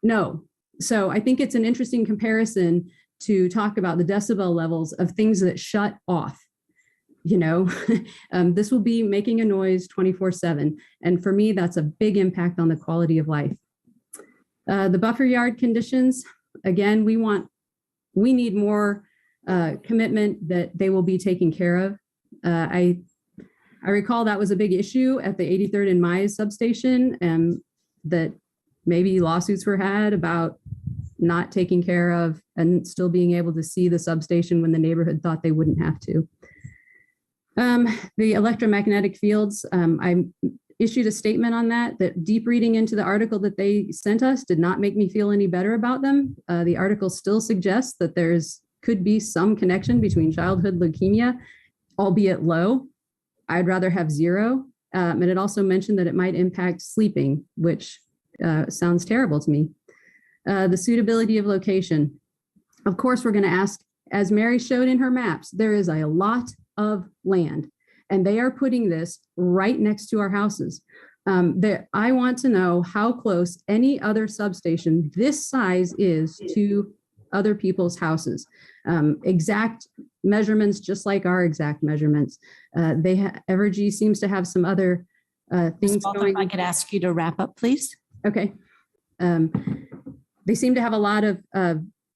No. So I think it's an interesting comparison to talk about the decibel levels of things that shut off. You know, this will be making a noise 24/7. And for me, that's a big impact on the quality of life. The buffer yard conditions, again, we need more commitment that they will be taken care of. I recall that was a big issue at the 83rd and Mize substation, and that maybe lawsuits were had about not taking care of and still being able to see the substation when the neighborhood thought they wouldn't have to. The electromagnetic fields, I issued a statement on that deep reading into the article that they sent us did not make me feel any better about them. The article still suggests that could be some connection between childhood leukemia, albeit low. I'd rather have zero. And it also mentioned that it might impact sleeping, which sounds terrible to me. The suitability of location. Of course, we're going to ask, as Mary showed in her maps, there is a lot of land, and they are putting this right next to our houses. I want to know how close any other substation this size is to other people's houses. exact measurements, just like our exact measurements. Evergy seems to have some other things going. If I could ask you to wrap up, please. Okay. They seem to have a lot of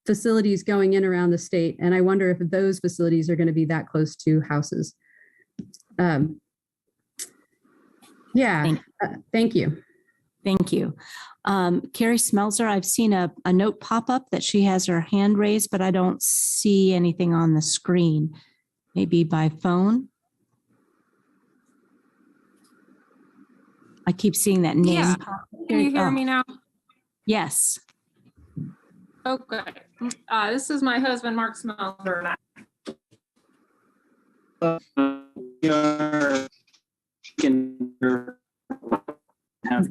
facilities going in around the state, and I wonder if those facilities are going to be that close to houses. Thank you. Thank you. Carrie Smelzer, I've seen a note pop up that she has her hand raised, but I don't see anything on the screen. Maybe by phone. I keep seeing that name. Yeah. pop up. Can you hear Oh, me now? yes. Okay. This is my husband, Mark Smelter.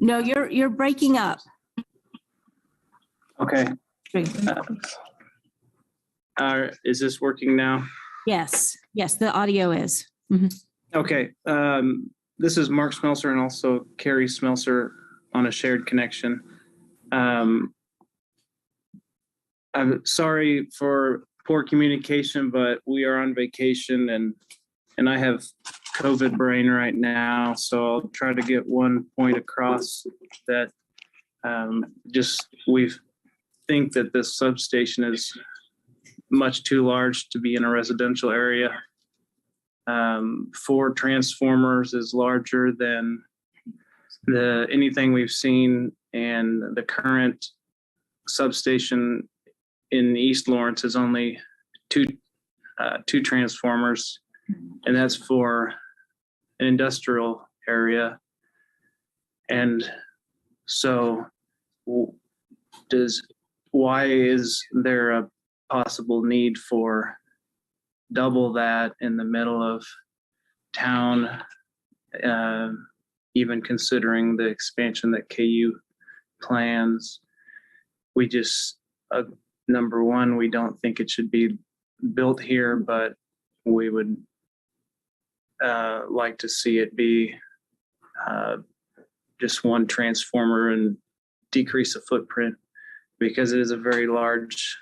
No, you're breaking up. Okay. Is this working now? Yes. Yes, the audio is. Mhm. Okay. This is Mark Smelser and also Carrie Smelser on a shared connection. I'm sorry for poor communication, but we are on vacation and I have COVID brain right now. So I'll try to get one point across that we think that this substation is much too large to be in a residential area. 4 transformers is larger than anything we've seen, and the current substation in East Lawrence is only two transformers, and that's for an industrial area. And so why is there a possible need for double that in the middle of town, even considering the expansion that KU plans? We just, number one, we don't think it should be built here, but we would like to see it be just one transformer and decrease the footprint, because it is a very large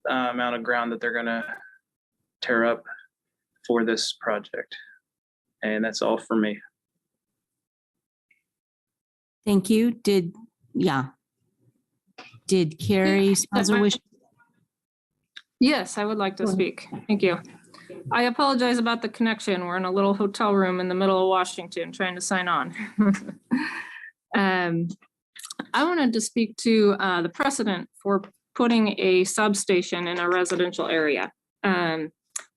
amount of ground that they're going to tear up for this project. And that's all for me. Thank you. Did Carrie Smelzer wish? Yes, I would like to speak. Thank you. I apologize about the connection. We're in a little hotel room in the middle of Washington trying to sign on. I wanted to speak to the precedent for putting a substation in a residential area.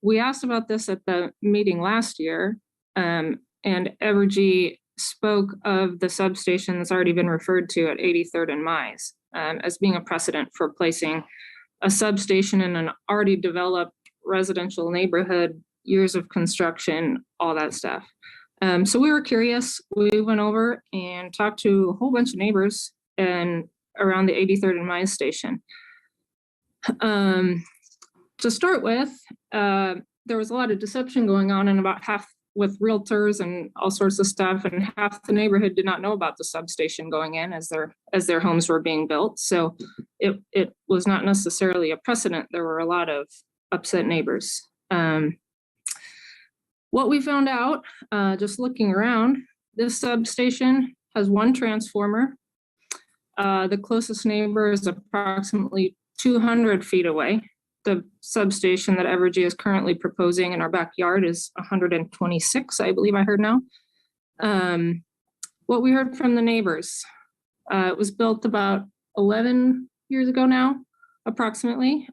We asked about this at the meeting last year, and Evergy spoke of the substation that's already been referred to at 83rd and Mize as being a precedent for placing a substation in an already developed residential neighborhood, years of construction, all that stuff. So we were curious. We went over and talked to a whole bunch of neighbors and around the 83rd and Mize station. To start with, there was a lot of deception going on, and about half with realtors and all sorts of stuff, and half the neighborhood did not know about the substation going in as their homes were being built. So it was not necessarily a precedent. There were a lot of upset neighbors. What we found out, just looking around, this substation has 1 transformer. The closest neighbor is approximately 200 feet away. The substation that Evergy is currently proposing in our backyard is 126, I believe I heard now. What we heard from the neighbors, it was built about 11 years ago now, approximately.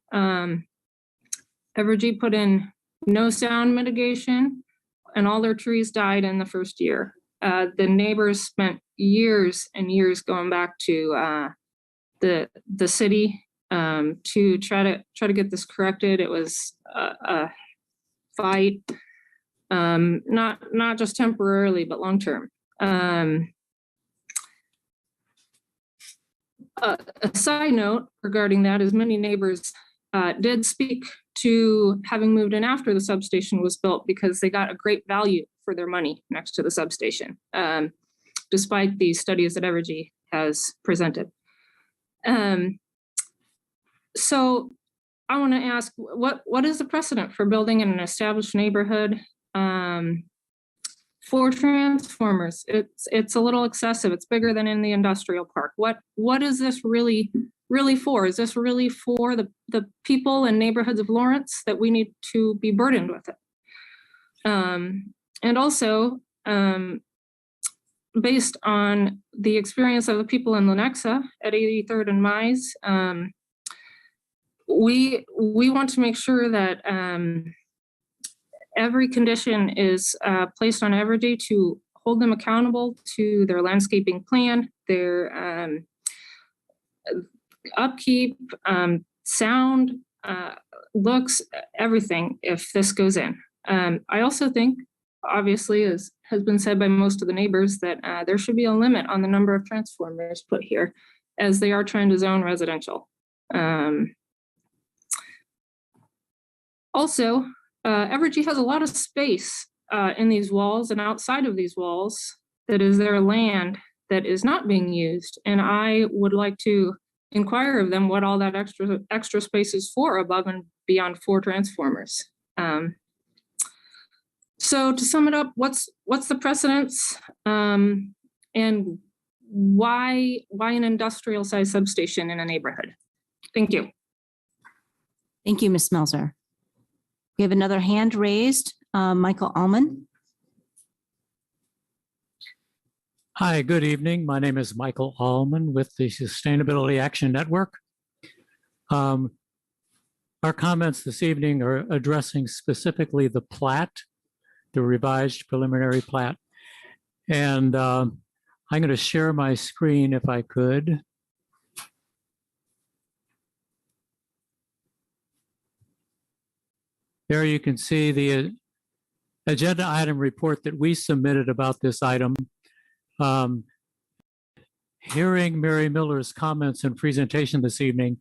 Evergy put in no sound mitigation, and all their trees died in the first year. The neighbors spent years and years going back to the city to try to get this corrected. It was a fight, not just temporarily, but long term. A side note regarding that is many neighbors did speak to having moved in after the substation was built because they got a great value for their money next to the substation, despite the studies that Evergy has presented. So want to ask, what is the precedent for building in an established neighborhood? 4 transformers, it's a little excessive. It's bigger than in the industrial park. What is this really for? Is this really for the people and neighborhoods of Lawrence that we need to be burdened with it? And also, based on the experience of the people in Lenexa at 83rd and Mize, we want to make sure that every condition is placed on Evergy to hold them accountable to their landscaping plan, their upkeep, sound, looks, everything, if this goes in. I also think, obviously, as has been said by most of the neighbors, that there should be a limit on the number of transformers put here, as they are trying to zone residential. Also, Evergy has a lot of space in these walls and outside of these walls that is their land that is not being used. And I would like to inquire of them what all that extra space is for above and beyond 4 transformers. So to sum it up, what's the precedence, and why an industrial size substation in a neighborhood? Thank you. Thank you, Ms. Melzer. We have another hand raised, Michael Allman. Hi, good evening. My name is Michael Allman with the Sustainability Action Network. Our comments this evening are addressing specifically the plat, the revised preliminary plat. And I'm going to share my screen if I could. There you can see the agenda item report that we submitted about this item. Hearing Mary Miller's comments and presentation this evening,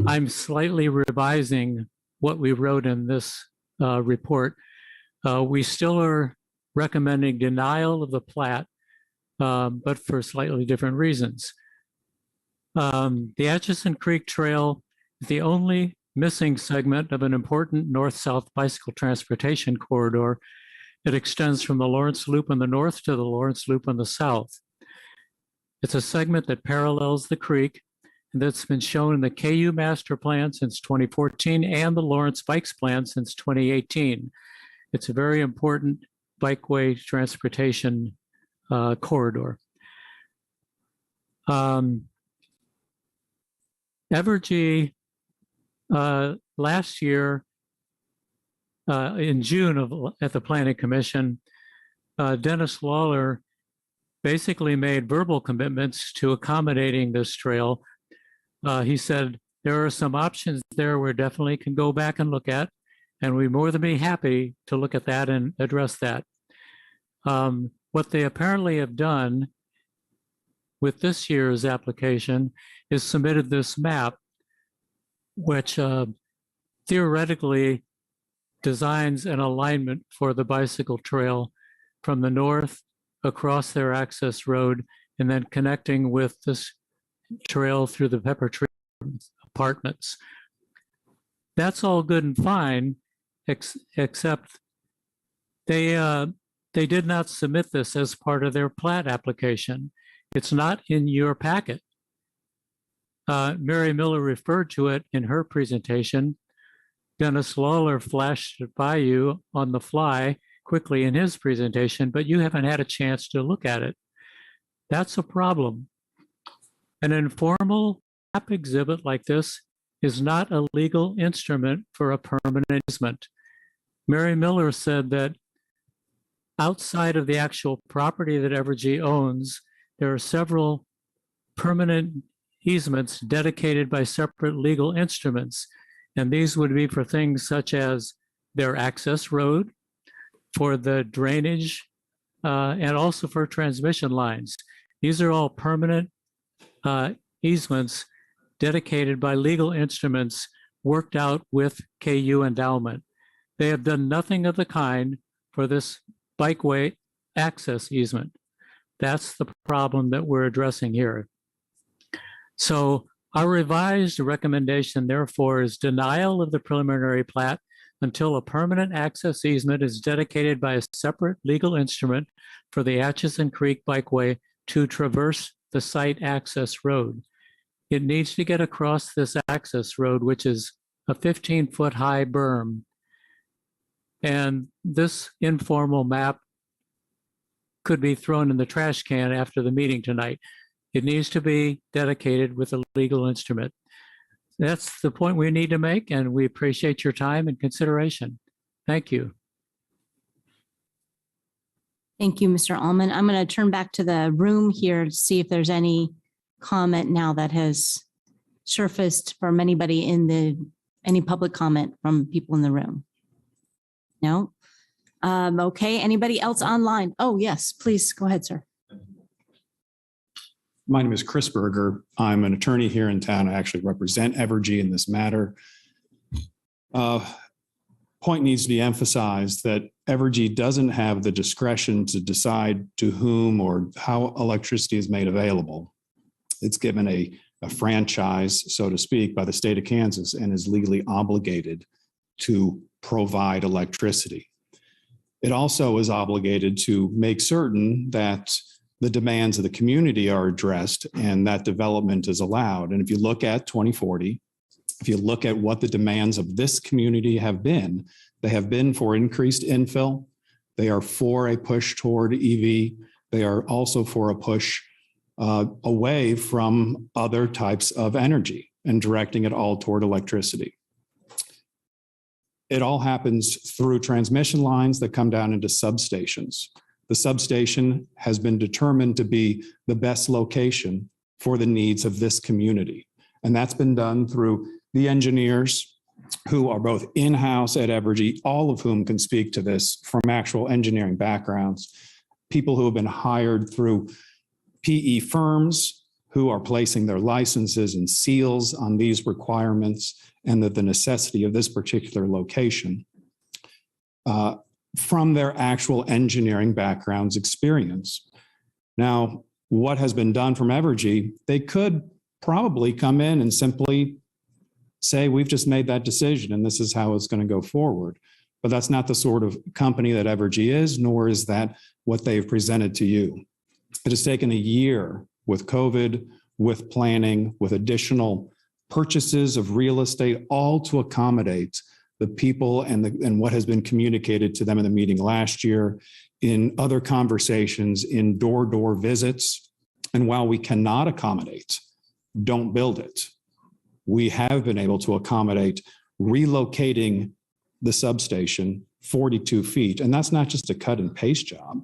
I'm slightly revising what we wrote in this report. We still are recommending denial of the plat, but for slightly different reasons. The Atchison Creek Trail is the only missing segment of an important north-south bicycle transportation corridor. It extends from the Lawrence Loop on the north to the Lawrence Loop on the south. It's a segment that parallels the creek and that's been shown in the KU master plan since 2014 and the Lawrence Bikes plan since 2018. It's a very important bikeway transportation corridor. Evergy last year in June at the Planning Commission, Dennis Lawler basically made verbal commitments to accommodating this trail. He said, there are some options there we definitely can go back and look at, and we'd more than be happy to look at that and address that. What they apparently have done with this year's application is submitted this map, which theoretically designs an alignment for the bicycle trail from the north across their access road and then connecting with this trail through the Pepper Tree apartments. That's all good and fine, except they did not submit this as part of their plat application. It's not in your packet. Mary Miller referred to it in her presentation. Dennis Lawler flashed it by you on the fly quickly in his presentation, but you haven't had a chance to look at it. That's a problem. An informal map exhibit like this is not a legal instrument for a permanent easement. Mary Miller said that outside of the actual property that Evergy owns, there are several permanent easements dedicated by separate legal instruments. And these would be for things such as their access road, for the drainage, and also for transmission lines. These are all permanent easements dedicated by legal instruments worked out with KU endowment. They have done nothing of the kind for this bikeway access easement. That's the problem that we're addressing here. So Our revised recommendation, therefore, is denial of the preliminary plat until a permanent access easement is dedicated by a separate legal instrument for the Atchison Creek Bikeway to traverse the site access road. It needs to get across this access road, which is a 15-foot high berm. And this informal map could be thrown in the trash can after the meeting tonight. It needs to be dedicated with a legal instrument. That's the point we need to make, and we appreciate your time and consideration. Thank you. Thank you, Mr. Allman. I'm going to turn back to the room here to see if there's any comment now that has surfaced from anybody any public comment from people in the room. No? Okay, anybody else online? Oh, yes, please go ahead, sir. My name is Chris Berger. I'm an attorney here in town. I actually represent Evergy in this matter. Point needs to be emphasized that Evergy doesn't have the discretion to decide to whom or how electricity is made available. It's given a franchise, so to speak, by the state of Kansas and is legally obligated to provide electricity. It also is obligated to make certain that the demands of the community are addressed and that development is allowed. And if you look at 2040, if you look at what the demands of this community have been, they have been for increased infill. They are for a push toward EV. They are also for a push away from other types of energy and directing it all toward electricity. It all happens through transmission lines that come down into substations. The substation has been determined to be the best location for the needs of this community. And that's been done through the engineers who are both in-house at Evergy, all of whom can speak to this from actual engineering backgrounds, people who have been hired through PE firms who are placing their licenses and seals on these requirements and the necessity of this particular location. From their actual engineering backgrounds experience. Now, what has been done from Evergy, they could probably come in and simply say, we've just made that decision and this is how it's going to go forward. But that's not the sort of company that Evergy is, nor is that what they've presented to you. It has taken a year with COVID, with planning, with additional purchases of real estate, all to accommodate the people and what has been communicated to them in the meeting last year, in other conversations, in door-to-door visits. And while we cannot accommodate, don't build it, we have been able to accommodate relocating the substation 42 feet. And that's not just a cut and paste job.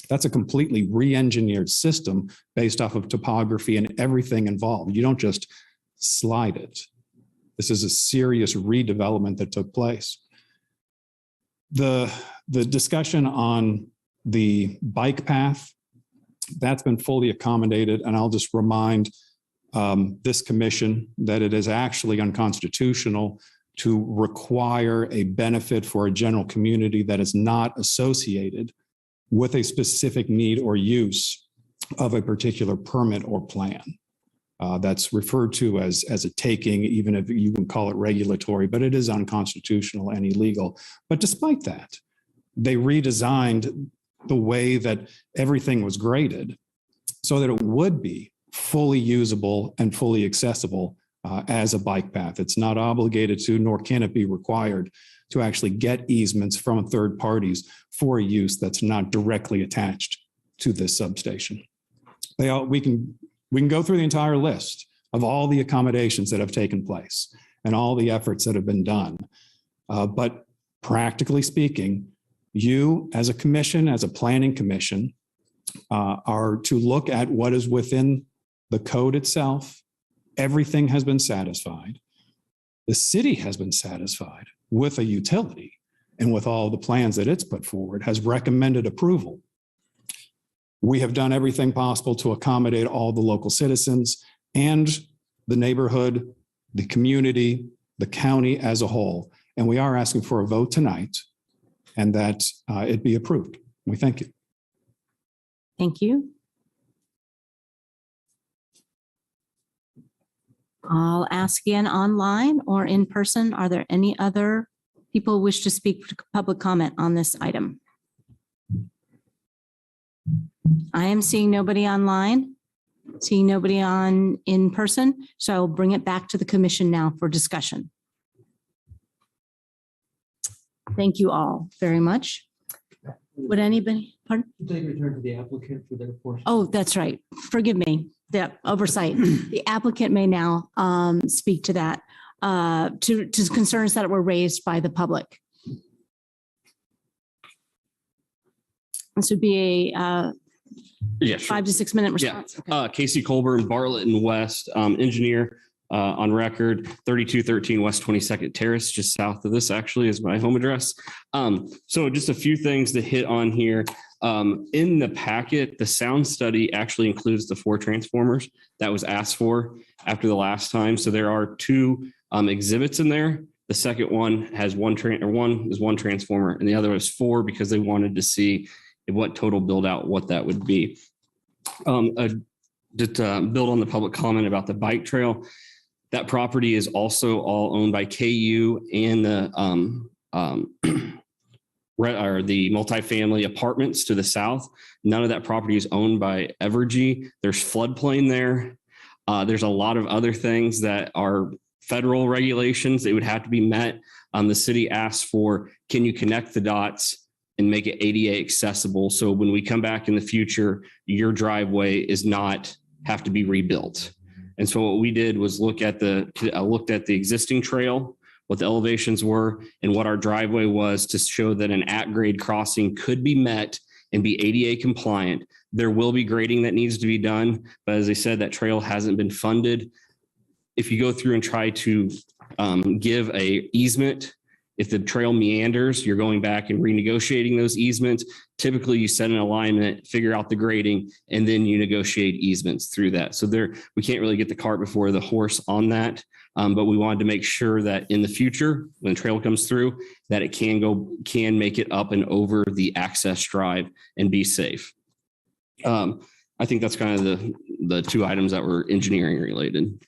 That's a completely re-engineered system based off of topography and everything involved. You don't just slide it. This is a serious redevelopment that took place. The discussion on the bike path, that's been fully accommodated. And I'll just remind this commission that it is actually unconstitutional to require a benefit for a general community that is not associated with a specific need or use of a particular permit or plan. That's referred to as a taking, even if you can call it regulatory, but it is unconstitutional and illegal. But despite that, they redesigned the way that everything was graded so that it would be fully usable and fully accessible as a bike path. It's not obligated to, nor can it be required to actually get easements from third parties for a use that's not directly attached to this substation. We can go through the entire list of all the accommodations that have taken place and all the efforts that have been done. But practically speaking, you as a commission, as a planning commission, are to look at what is within the code itself. Everything has been satisfied. The city has been satisfied with a utility and with all the plans that it's put forward, has recommended approval. We have done everything possible to accommodate all the local citizens and the neighborhood, the community, the county as a whole. And we are asking for a vote tonight and that it be approved. We thank you. Thank you. I'll ask again online or in person. Are there any other people who wish to speak for public comment on this item? I am seeing nobody online, seeing nobody on in person. So I'll bring it back to the commission now for discussion. Thank you all very much. Would anybody, pardon? Take return to the applicant for their portion. Oh, that's right. Forgive me. The oversight. The applicant may now speak to that, to concerns that were raised by the public. This would be a Yeah, sure. 5 to 6 minute response. Yeah. Casey Colburn, Bartlett and West, engineer on record, 3213 West 22nd Terrace, just south of this actually is my home address. So just a few things to hit on here. In the packet, the sound study actually includes the 4 transformers that was asked for after the last time. So there are 2 exhibits in there. The second one has one transformer and the other is 4 because they wanted to see what total build out, what that would be. Just build on the public comment about the bike trail. That property is also all owned by KU and the multifamily apartments to the south. None of that property is owned by Evergy. There's floodplain there. There's a lot of other things that are federal regulations that would have to be met. The city asked for, can you connect the dots and make it ADA accessible? So when we come back in the future, your driveway is not have to be rebuilt. And so what we did was looked at the existing trail, what the elevations were, and what our driveway was to show that an at-grade crossing could be met and be ADA compliant. There will be grading that needs to be done, but as I said, that trail hasn't been funded. If you go through and try to give a easement, if the trail meanders, you're going back and renegotiating those easements. Typically, you set an alignment, figure out the grading, and then you negotiate easements through that. So we can't really get the cart before the horse on that. But we wanted to make sure that in the future, when the trail comes through, that it can make it up and over the access drive and be safe. I think that's kind of the 2 items that were engineering related.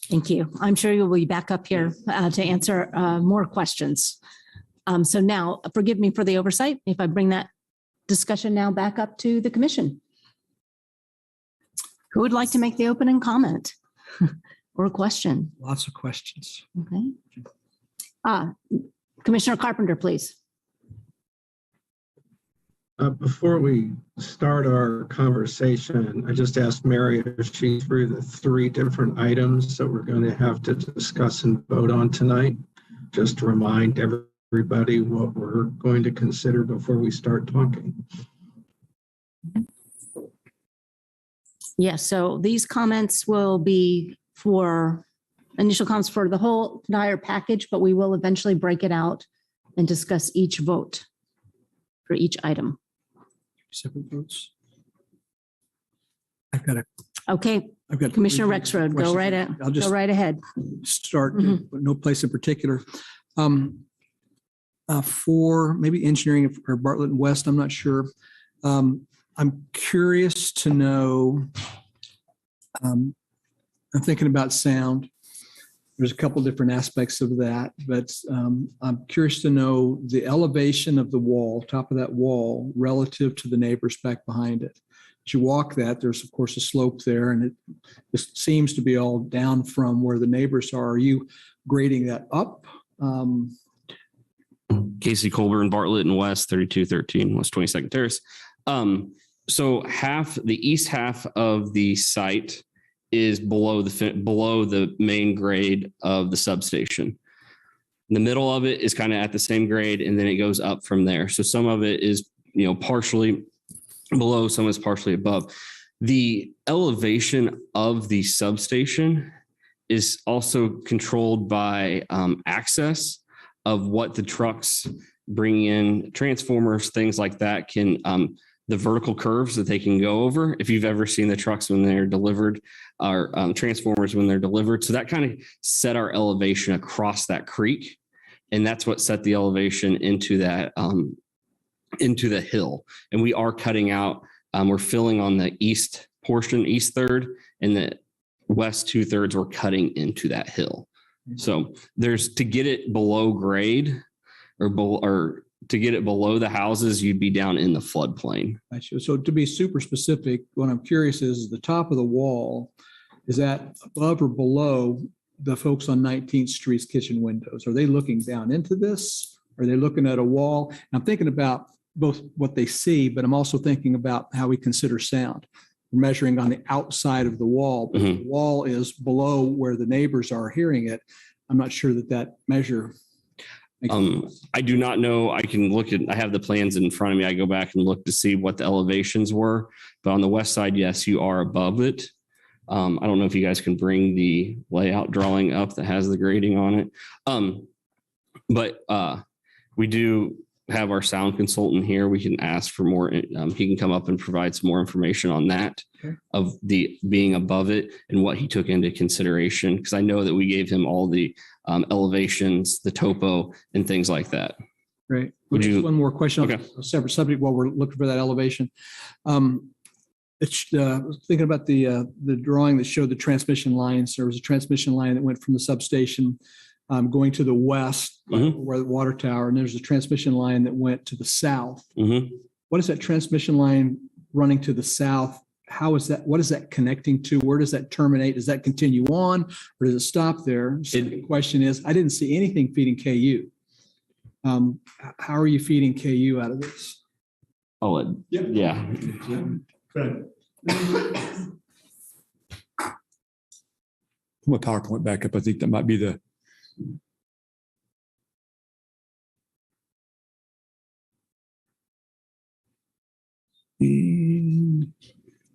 Thank you. I'm sure you'll be back up here to answer more questions. So now, forgive me for the oversight if I bring that discussion now back up to the commission. Who would like to make the opening comment or a question? Lots of questions. Okay. Commissioner Carpenter, please. Before we start our conversation, I just asked Mary if she threw the 3 different items that we're going to have to discuss and vote on tonight, just to remind everybody what we're going to consider before we start talking. Yes, so these comments will be for initial comments for the whole entire package, but we will eventually break it out and discuss each vote for each item. Separate votes. I've got Commissioner Rexroad, go right ahead. I'll just go right ahead. Start, no place in particular. For maybe engineering or Bartlett and West, I'm not sure. I'm curious to know, I'm thinking about sound. There's a couple different aspects of that, but I'm curious to know the elevation of the wall, top of that wall, relative to the neighbors back behind it. As you walk that, there's of course a slope there, and it just seems to be all down from where the neighbors are. Are you grading that up? Casey Colburn, Bartlett and West, 3213 West 22nd Terrace. So the east half of the site is below the main grade of the substation. The middle of it is kind of at the same grade, and then it goes up from there. So some of it is, partially below, some is partially above. The elevation of the substation is also controlled by access of what the trucks bring in, transformers, things like that can, the vertical curves that they can go over. If you've ever seen the trucks when they're delivered, or transformers when they're delivered. So that kind of set our elevation across that creek. And that's what set the elevation into that, into the hill. And we are cutting out, we're filling on the east portion, east third, and west 2/3 were cutting into that hill. So there's, to get it below grade or to get it below the houses, you'd be down in the floodplain. Gotcha. So to be super specific, what I'm curious is the top of the wall, is that above or below the folks on 19th Street's kitchen windows? Are they looking down into this? Are they looking at a wall? And I'm thinking about both what they see, but I'm also thinking about how we consider sound. We're measuring on the outside of the wall, but the wall is below where the neighbors are hearing it. I'm not sure that measure. I do not know. I can look at, I have the plans in front of me. I go back and look to see what the elevations were, but on the west side, yes, you are above it. I don't know if you guys can bring the layout drawing up that has the grading on it. But we do have our sound consultant here. We can ask for more. He can come up and provide some more information on that, of the being above it and what he took into consideration. Because I know that we gave him all the elevations, the topo, and things like that. Great. One more question on a separate subject while we're looking for that elevation. Thinking about the drawing that showed the transmission lines. There was a transmission line that went from the substation going to the west, where the water tower, and there's a transmission line that went to the south. What is that transmission line running to the south? How is that? What is that connecting to? Where does that terminate? Does that continue on, or does it stop there? Second question is, I didn't see anything feeding KU. How are you feeding KU out of this? Oh, yeah. My PowerPoint back up. I think that might be the.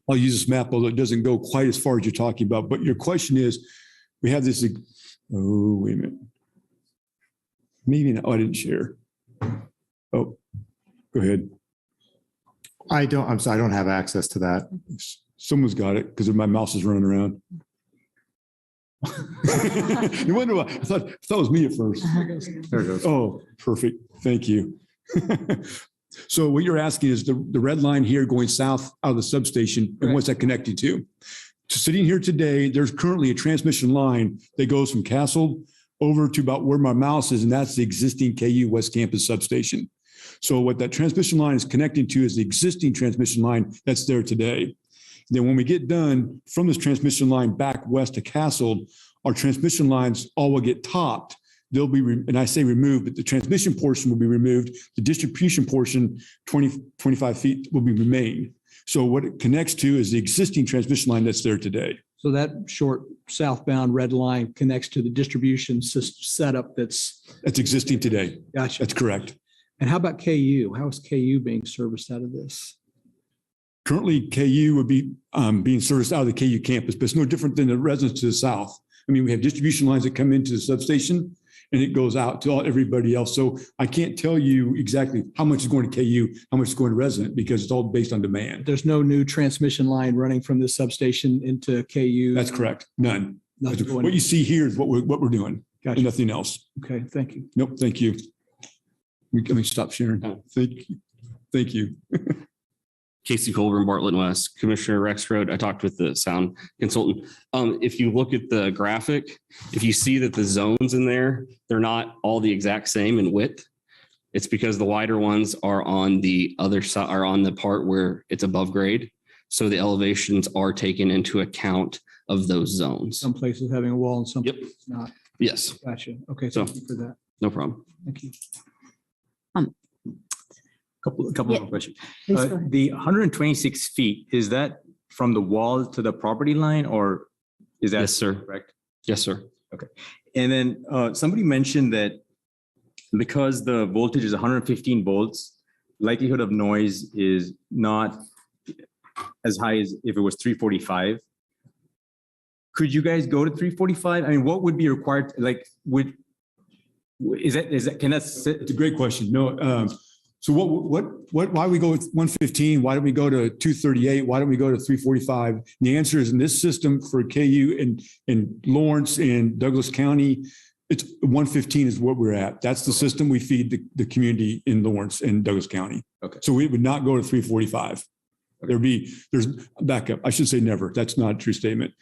I'll use this map, although it doesn't go quite as far as you're talking about. But your question is, we have this. Oh, wait a minute. Maybe not. Oh, I didn't share. Oh, go ahead. I'm sorry, I don't have access to that. Someone's got it because my mouse is running around. You wonder why? I thought it was me at first. There it goes. Oh, perfect. Thank you. So what you're asking is the red line here going south out of the substation, and what's that connecting to? So sitting here today, there's currently a transmission line that goes from Castle over to about where my mouse is, and that's the existing KU West Campus substation. So what that transmission line is connecting to is the existing transmission line that's there today. Then when we get done from this transmission line back west to Castle, our transmission lines all will get topped. They'll be, and I say removed, but the transmission portion will be removed. The distribution portion, 25 feet, will be remain. So what it connects to is the existing transmission line that's there today. So that short southbound red line connects to the distribution setup that's existing today. Gotcha. That's correct. And how about KU? How is KU being serviced out of this? Currently, KU would be being serviced out of the KU campus, but it's no different than the residents to the south. I mean, we have distribution lines that come into the substation and it goes out to everybody else. So I can't tell you exactly how much is going to KU, how much is going to resident, because it's all based on demand. There's no new transmission line running from the substation into KU? That's correct. None. Nothing What you see here is what we're doing. Gotcha. And nothing else. Okay, thank you. Nope, thank you. Let me stop sharing. Thank you. Thank you. Casey Colburn, Bartlett West, Commissioner Rexroad. I talked with the sound consultant. If you look at the graphic, if you see that the zones in there, they're not all the exact same in width. It's because the wider ones are on the other side, are on the part where it's above grade. So the elevations are taken into account of those zones. Some places having a wall and some places not. Yes. Gotcha. Okay, thank you for that. No problem. Thank you. Couple more questions. The 126 feet, is that from the wall to the property line, or is that correct? Yes, sir. Okay. And then somebody mentioned that because the voltage is 115 volts, likelihood of noise is not as high as if it was 345. Could you guys go to 345? I mean, what would be required? Like, it's a great question. No. So why we go with 115? Why don't we go to 238? Why don't we go to 345? And the answer is, in this system for KU in Lawrence and Douglas County, it's 115 is what we're at. That's the system we feed the community in Lawrence and Douglas County. Okay. So we would not go to 345. Okay. There's backup. I should say never. That's not a true statement.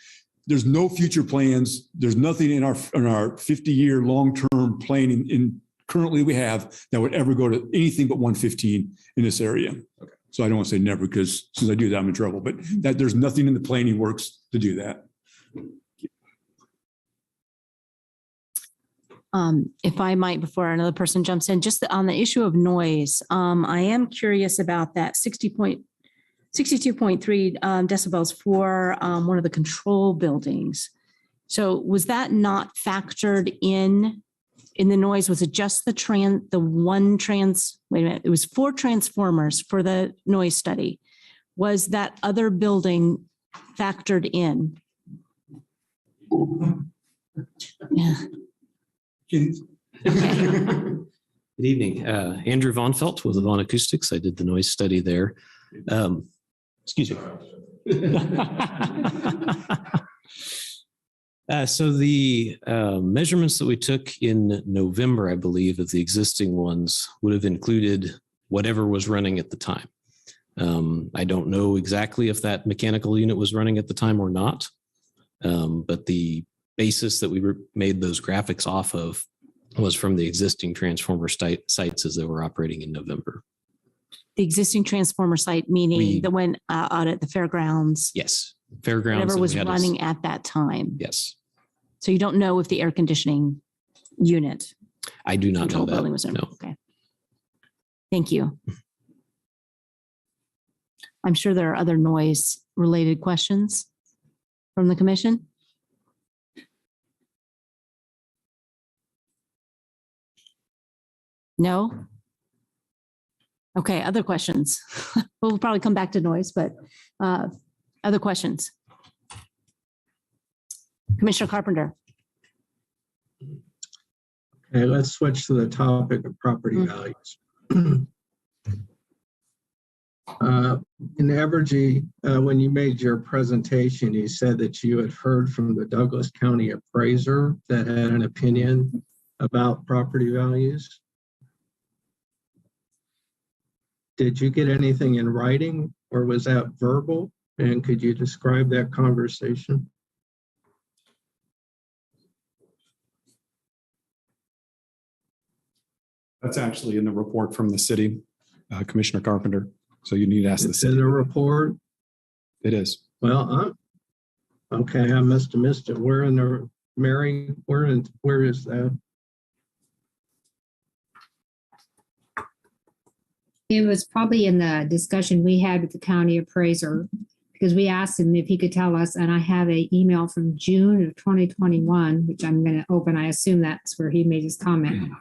there's no future plans. There's nothing in our 50-year long-term plan in currently we have that would ever go to anything but 115 in this area. Okay. So I don't want to say never, because since I do that, I'm in trouble, but that there's nothing in the planning works to do that. If I might, before another person jumps in, just on the issue of noise, I am curious about that 62.3 decibels for one of the control buildings. So was that not factored in the noise? Was it just wait a minute, it was 4 transformers for the noise study. Was that other building factored in? Yeah. Good evening. Andrew Von Felt with Von Acoustics. I did the noise study there. Excuse me. So the measurements that we took in November, I believe, of the existing ones would have included whatever was running at the time. I don't know exactly if that mechanical unit was running at the time or not, but the basis that we made those graphics off of was from the existing transformer sites as they were operating in November. The existing transformer site, meaning the one out at the fairgrounds? Yes, fairgrounds. Whatever was running at that time? Yes. So you don't know if the air conditioning unit? I do not know that. Building was no. Okay. Thank you. I'm sure there are other noise related questions from the commission. No? Okay, other questions? We'll probably come back to noise, but other questions? Commissioner Carpenter. Okay, let's switch to the topic of property values. In Evergy, when you made your presentation, you said that you had heard from the Douglas County appraiser that had an opinion about property values. Did you get anything in writing, or was that verbal? And could you describe that conversation? That's actually in the report from the city, Commissioner Carpenter. So you need to ask the city. In the report? It is. Well, okay, I must have missed it. Where in the, Mary, where is that? It was probably in the discussion we had with the county appraiser, because we asked him if he could tell us, and I have an email from June of 2021, which I'm going to open. I assume that's where he made his comment.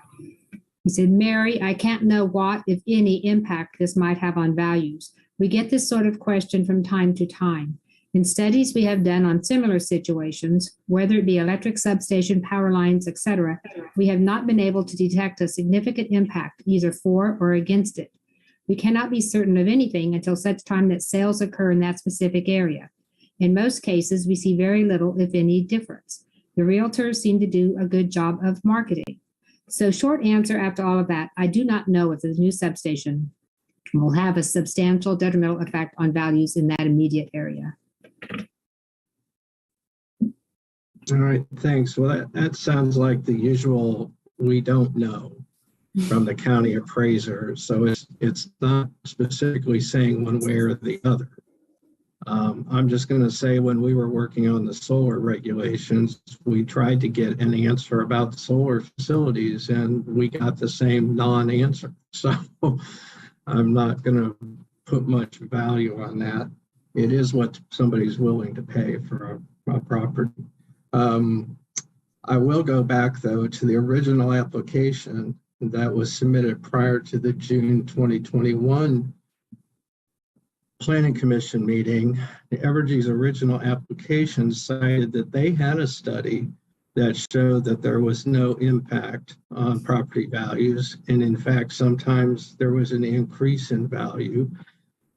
He said, Mary, I can't know what, if any, impact this might have on values. We get this sort of question from time to time. In studies we have done on similar situations, whether it be electric substation, power lines, etc., we have not been able to detect a significant impact either for or against it. We cannot be certain of anything until such time that sales occur in that specific area. In most cases, we see very little, if any, difference. The realtors seem to do a good job of marketing. So short answer after all of that, I do not know if the new substation will have a substantial detrimental effect on values in that immediate area. All right, thanks. Well, that sounds like the usual we don't know from the county appraiser. So it's not specifically saying one way or the other. I'm just going to say, when we were working on the solar regulations, we tried to get an answer about solar facilities and we got the same non-answer. So I'm not going to put much value on that. It is what somebody's willing to pay for a property. I will go back, though, to the original application that was submitted prior to the June 2021 Planning Commission meeting. Evergy's original application cited that they had a study that showed that there was no impact on property values. And in fact, sometimes there was an increase in value.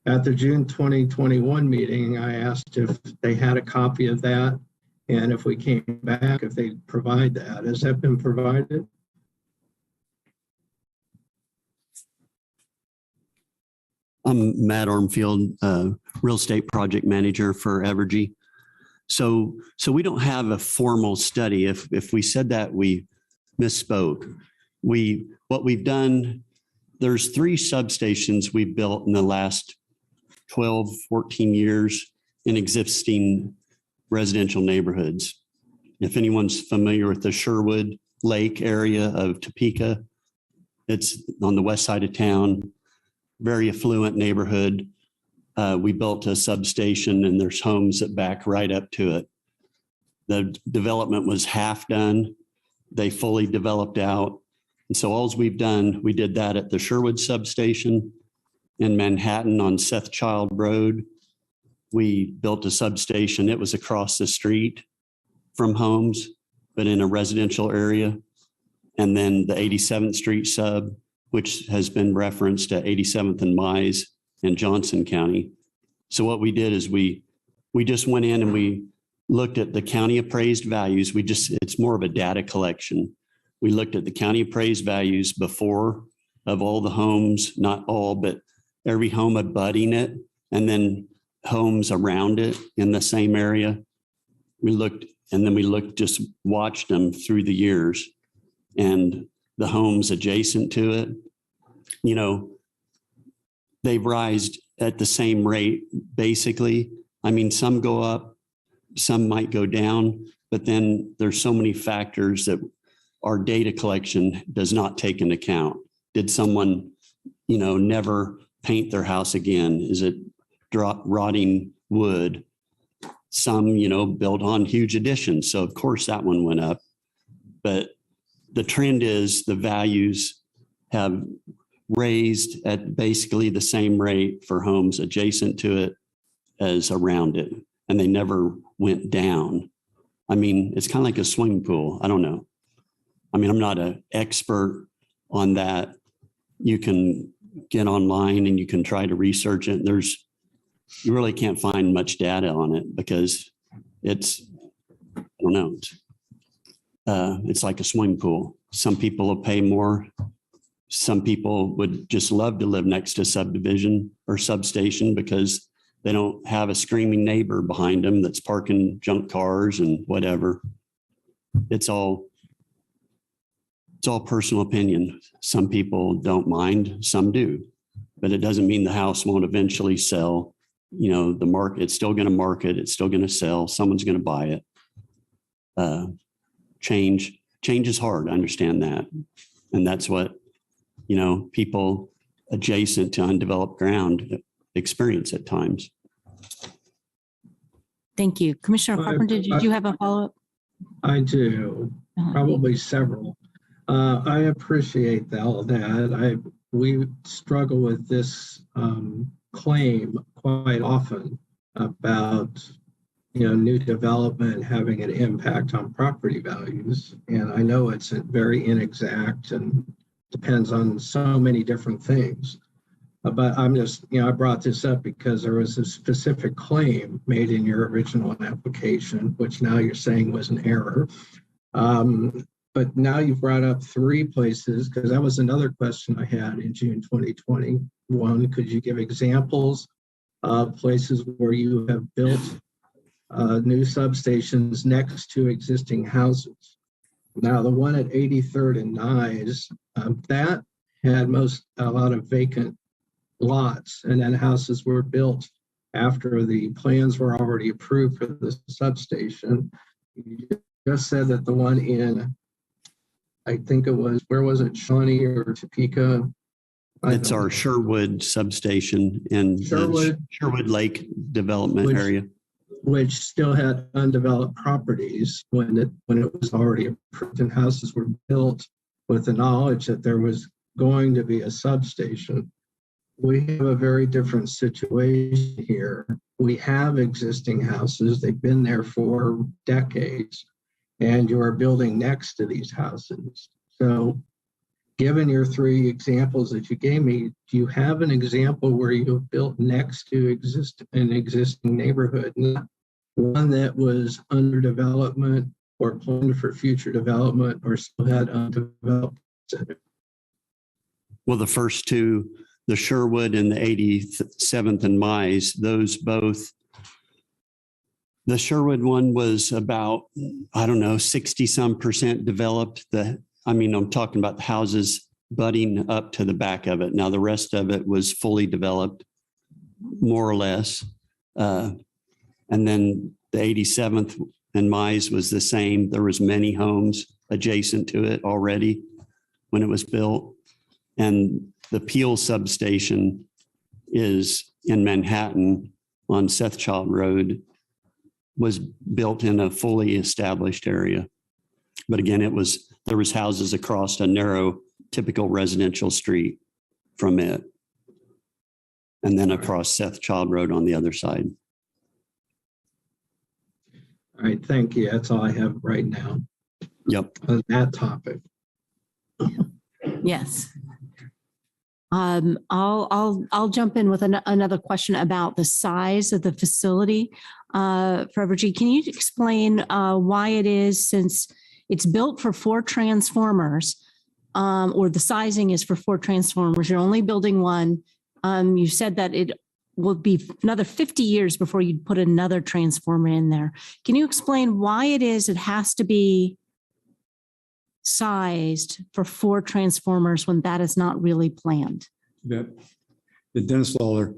At the June 2021 meeting, I asked if they had a copy of that, and if we came back, if they'd provide that. Has that been provided? I'm Matt Armfield, real estate project manager for Evergy. So we don't have a formal study. If we said that, we misspoke. What we've done, there's 3 substations we've built in the last 12, 14 years in existing residential neighborhoods. If anyone's familiar with the Sherwood Lake area of Topeka, it's on the west side of town, very affluent neighborhood. We built a substation and there's homes that back right up to it. The development was half done. They fully developed out. And so all we've done, we did that at the Sherwood substation in Manhattan on Seth Child Road. We built a substation. It was across the street from homes, but in a residential area. And then the 87th Street sub, which has been referenced to 87th and Mize in Johnson County. So what we did is we just went in and we looked at the county appraised values. It's more of a data collection. We looked at the county appraised values before of all the homes, not all, but every home abutting it, and then homes around it in the same area. We just watched them through the years, and the homes adjacent to it, they've rised at the same rate, basically. I mean, some go up, some might go down, but then there's so many factors that our data collection does not take into account. Did someone, never paint their house again? Is it rotting wood? Some, built on huge additions. So of course that one went up, but the trend is the values have raised at basically the same rate for homes adjacent to it as around it. And they never went down. I mean, it's kind of like a swimming pool. I don't know. I mean, I'm not an expert on that. You can get online and you can try to research it. You really can't find much data on it because it's like a swimming pool. Some people will pay more. Some people would just love to live next to a subdivision or substation because they don't have a screaming neighbor behind them that's parking junk cars and whatever. It's all personal opinion. Some people don't mind, some do, but it doesn't mean the house won't eventually sell. The market, it's still going to market, it's still going to sell, someone's going to buy it. Change is hard, I understand that. And that's what, people adjacent to undeveloped ground experience at times. Thank you. Commissioner Carpenter, did you have a follow-up? I do, probably several. I appreciate all that. We struggle with this claim quite often about new development having an impact on property values, and I know it's very inexact and depends on so many different things. But I'm just, I brought this up because there was a specific claim made in your original application, which now you're saying was an error. But now you've brought up 3 places, because that was another question I had in June 2021. Could you give examples of places where you have built new substations next to existing houses? Now, the one at 83rd and Nyes, that had a lot of vacant lots, and then houses were built after the plans were already approved for the substation. You just said that the one in, I think it was, where was it, Shawnee or Topeka? It's our Sherwood substation in the Sherwood Lake development area, which still had undeveloped properties when it was already approved, and houses were built with the knowledge that there was going to be a substation. We have a very different situation here. We have existing houses. They've been there for decades, and you are building next to these houses. So given your 3 examples that you gave me, do you have an example where you have built next to an existing neighborhood, not one that was under development or planned for future development or still had undeveloped? Well, the first 2, the Sherwood and the 87th and Mize, those both The Sherwood one was about, I don't know, 60 some percent developed. I'm talking about the houses butting up to the back of it. Now the rest of it was fully developed, more or less. And then the 87th and Mize was the same. There was many homes adjacent to it already when it was built. And the Peel substation is in Manhattan on Sethchild Road, was built in a fully established area. But again, there was houses across a narrow, typical residential street from it. And then across Sethchild Road on the other side. All right, thank you. That's all I have right now. Yep. On that topic. Yes. I'll jump in with another question about the size of the facility. For Evergy, can you explain why it is, since it's built for 4 transformers, or the sizing is for 4 transformers, you're only building one. You said that it will be another 50 years before you put another transformer in there. Can you explain why it is it has to be sized for 4 transformers when that is not really planned? The Dennis Lawler,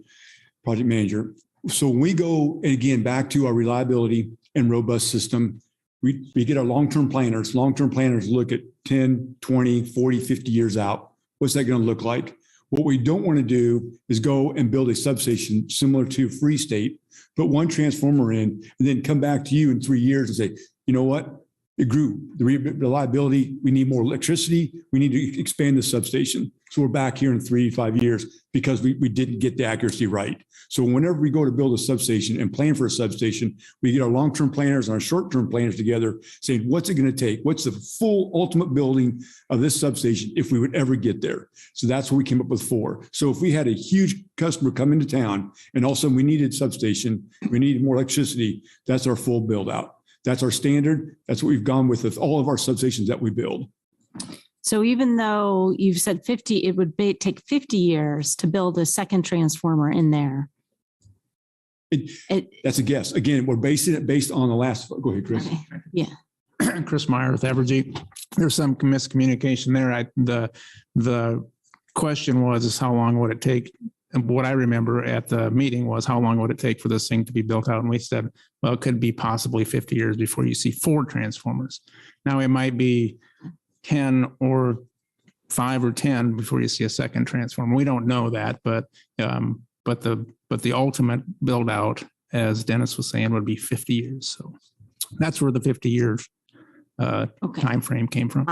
project manager. So when we go, and again, back to our reliability and robust system, we get our long-term planners. Long-term planners look at 10, 20, 40, 50 years out. What's that going to look like? What we don't want to do is go and build a substation similar to Free State, put one transformer in, and then come back to you in 3 years and say, you know what? It grew. The reliability, we need more electricity. We need to expand the substation. So we're back here in 3 to 5 years because we didn't get the accuracy right. So whenever we go to build a substation and plan for a substation, we get our long-term planners and our short-term planners together saying, what's it going to take? What's the full ultimate building of this substation if we would ever get there? So that's what we came up with 4. So if we had a huge customer come into town and all of a sudden we needed substation, we needed more electricity, that's our full build out. That's our standard. That's what we've gone with all of our substations that we build. So even though you've said 50, it would take 50 years to build a second transformer in there. That's a guess. Again, we're basing it based on the last. Go ahead, Chris. Okay. Yeah. Chris Meyer with Evergy. There's some miscommunication there. The question is how long would it take? And what I remember at the meeting was how long would it take for this thing to be built out? And we said, well, it could be possibly 50 years before you see 4 transformers. Now it might be 10 or 5 or 10 before you see a second transformer. We don't know that, but the ultimate build out, as Dennis was saying, would be 50 years. So that's where the 50 years time frame came from.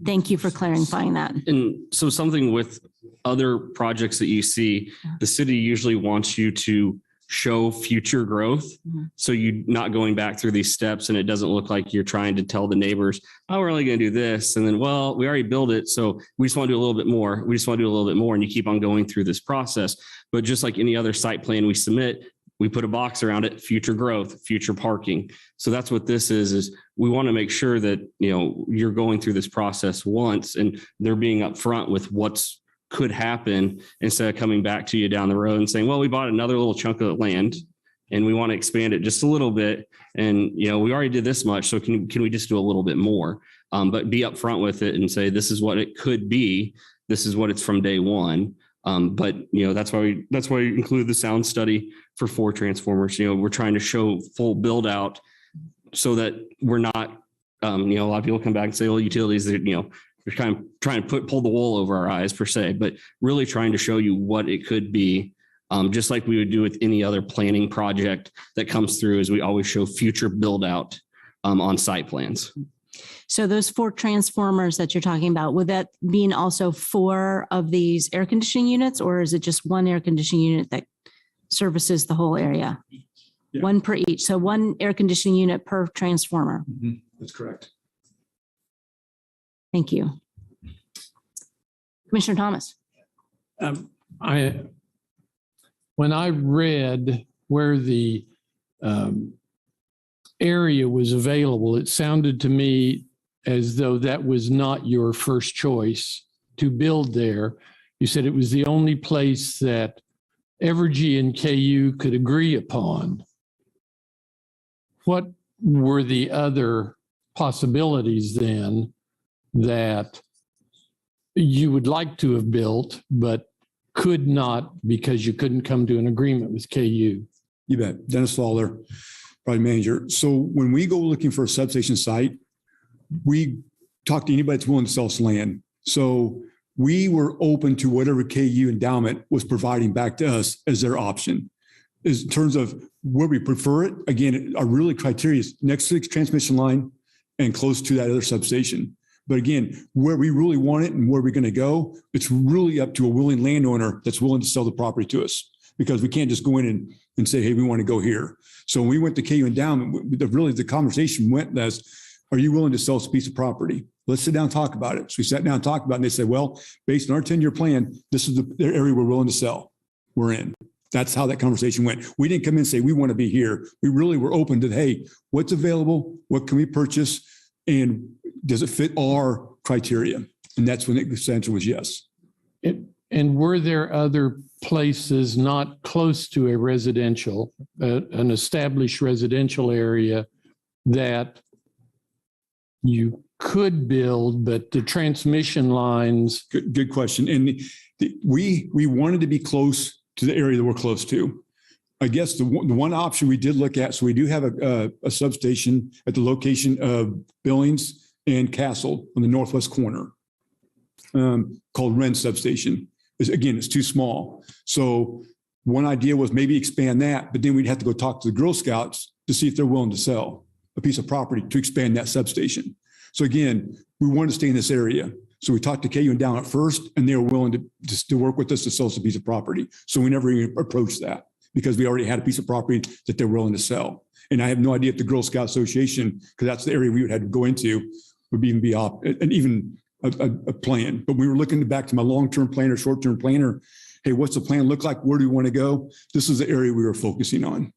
Thank you for clarifying that. And so something with other projects that you see, the city usually wants you to show future growth. So you're not going back through these steps and it doesn't look like you're trying to tell the neighbors, oh, we're only going to do this. And then, well, we already built it. So we just want to do a little bit more. We just want to do a little bit more. And you keep on going through this process. But just like any other site plan we submit, we put a box around it, future growth, future parking. So that's what this is we want to make sure that, you're going through this process once and they're being upfront with what's could happen instead of coming back to you down the road and saying, well, we bought another little chunk of land and we want to expand it just a little bit. And, we already did this much. So can we just do a little bit more? But be upfront with it and say, this is what it could be. This is what it's from day one. But that's why we include the sound study for 4 transformers. We're trying to show full build out so that we're not, a lot of people come back and say, well, utilities, we're kind of trying to pull the wool over our eyes per se, but really trying to show you what it could be. Just like we would do with any other planning project that comes through, is we always show future build out on site plans. So those 4 transformers that you're talking about, would that mean also 4 of these air conditioning units, or is it just one air conditioning unit that services the whole area? Yeah. 1 per each. So 1 air conditioning unit per transformer. Mm-hmm. That's correct. Thank you. Commissioner Thomas. When I read where the area was available, it sounded to me as though that was not your first choice to build there. You said it was the only place that Evergy and KU could agree upon. what were the other possibilities then that you would like to have built, but could not because you couldn't come to an agreement with KU? You bet. Dennis Lawler, project manager. So when we go looking for a substation site, we talk to anybody that's willing to sell us land. So we were open to whatever KU endowment was providing back to us as their option. Is in terms of where we prefer it, again, our really criteria is next to the transmission line and close to that other substation. But again, where we really want it and where we're going to go, it's really up to a willing landowner that's willing to sell the property to us, because we can't just go in and say, hey, we want to go here. So when we went to KU endowment, the conversation went as, are you willing to sell us a piece of property? Let's sit down and talk about it. So we sat down and talked about it, and they said, well, based on our 10-year plan, this is the area we're willing to sell. We're in. That's how that conversation went. We didn't come in and say, we want to be here. We really were open to, hey, what's available? What can we purchase? And does it fit our criteria? And that's when the answer was yes. And were there other places not close to a residential, an established residential area that you could build, but the transmission lines? Good question. And we wanted to be close to the area that we're close to. I guess the one option we did look at, so we do have a substation at the location of Billings and Castle on the northwest corner, called Wren Substation. Again, it's too small. So one idea was maybe expand that, but then we'd have to go talk to the Girl Scouts to see if they're willing to sell a piece of property to expand that substation. So again, we wanted to stay in this area. So we talked to KU Endowment first, and they were willing to work with us to sell us a piece of property. So we never even approached that because we already had a piece of property that they're willing to sell. And I have no idea if the Girl Scout Association, because that's the area we would have to go into, would even be a plan. But we were looking back to my long-term planner, short-term planner. Hey, what's the plan look like? Where do we want to go? This is the area we were focusing on.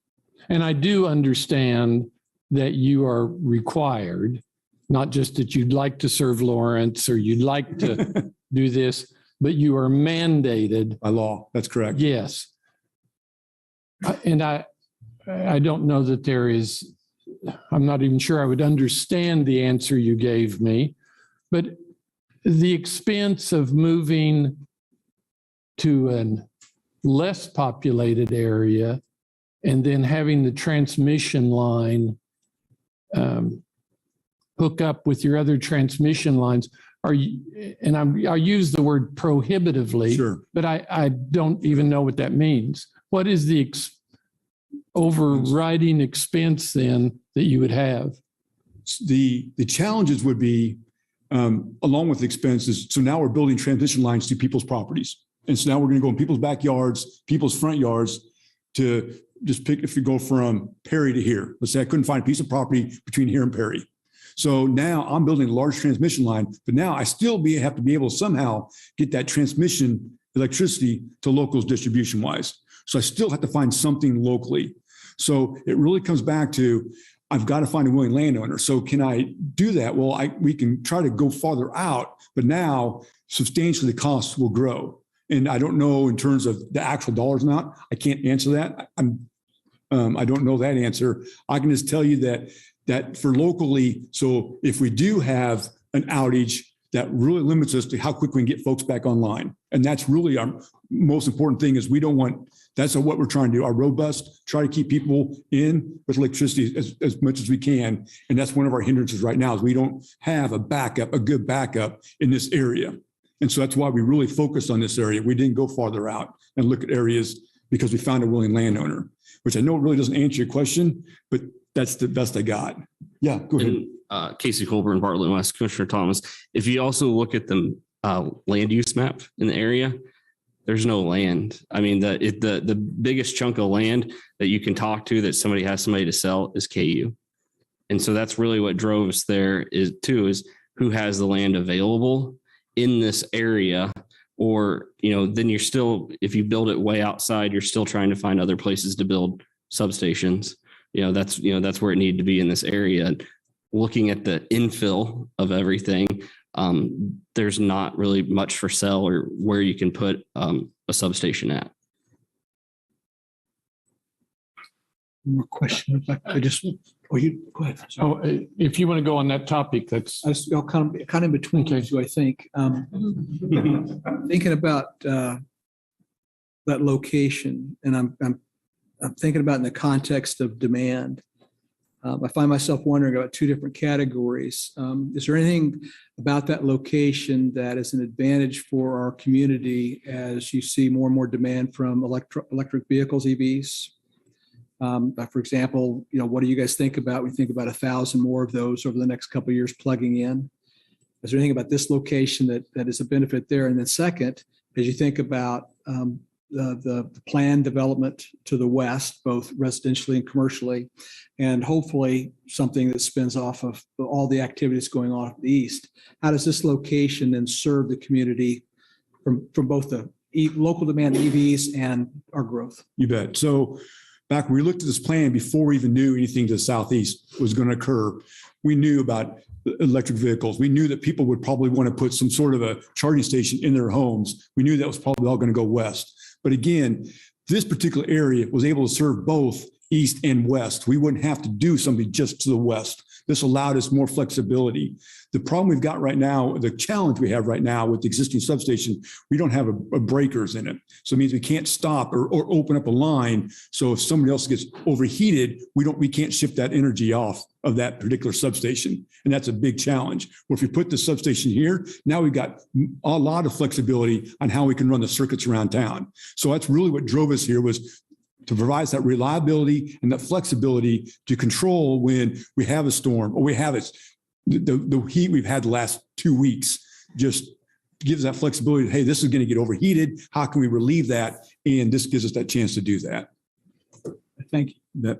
And I do understand that you are required, not just that you'd like to serve Lawrence or you'd like to do this, but you are mandated by law. That's correct. Yes. And I don't know that there is, I'm not even sure I would understand the answer you gave me, but the expense of moving to a less populated area and then having the transmission line hook up with your other transmission lines, I use the word prohibitively, sure, but I don't even know what that means. What is the overriding expense then that you would have? The challenges would be, along with expenses, so now we're building transmission lines to people's properties. And so now we're going to go in people's backyards, people's front yards to just pick, if you go from Perry to here, let's say I couldn't find a piece of property between here and Perry. So now I'm building a large transmission line, but now I still have to be able to somehow get that transmission electricity to locals distribution wise. So I still have to find something locally. So it really comes back to, I've got to find a willing landowner. So can I do that? Well, we can try to go farther out, but now substantially the costs will grow. And I don't know in terms of the actual dollars amount. I can't answer that. I don't know that answer. I can just tell you that for locally, so if we do have an outage, that really limits us to how quick we can get folks back online. And that's really our most important thing is we don't want, that's what we're trying to do, our robust, try to keep people in with electricity as much as we can. And that's one of our hindrances right now is we don't have a good backup in this area. And so that's why we really focused on this area. We didn't go farther out and look at areas because we found a willing landowner, which I know really doesn't answer your question, but that's the best I got. Yeah, go ahead. Casey Colburn, Bartlett West, Commissioner Thomas. If you also look at the land use map in the area, there's no land. I mean, the biggest chunk of land that you can talk to that somebody to sell is KU. And so that's really what drove us there is who has the land available in this area. Or, then you're still, if you build it way outside, you're still trying to find other places to build substations. That's where it needed to be in this area. Looking at the infill of everything, there's not really much for sale or where you can put a substation at. One more question, if I could just Oh, you, go ahead. Oh, if you want to go on that topic, that's. I'll kind of in between the two, I think. Thinking about that location, and I'm thinking about in the context of demand. I find myself wondering about two different categories. Is there anything about that location that is an advantage for our community as you see more and more demand from electric vehicles, EVs? For example, what do you guys think about? We think about 1,000 more of those over the next couple of years plugging in. Is there anything about this location that is a benefit there? And then second, as you think about the planned development to the west, both residentially and commercially, and hopefully something that spins off of all the activities going on at the east, how does this location then serve the community from both the local demand EVs and our growth? You bet. So back when we looked at this plan, before we even knew anything to the southeast was going to occur, we knew about electric vehicles. We knew that people would probably want to put some sort of a charging station in their homes. We knew that was probably all going to go west. But again, this particular area was able to serve both east and west. We wouldn't have to do something just to the west. This allowed us more flexibility. The problem we've got right now, the challenge we have right now with the existing substation, we don't have a breakers in it. So it means we can't stop or open up a line. So if somebody else gets overheated, we can't shift that energy off of that particular substation. And that's a big challenge. Well, if we put the substation here, now we've got a lot of flexibility on how we can run the circuits around town. So that's really what drove us here, was to provide that reliability and that flexibility to control when we have a storm or we have the heat we've had the last 2 weeks. Just gives that flexibility. Hey, this is going to get overheated. How can we relieve that? And this gives us that chance to do that. Thank you.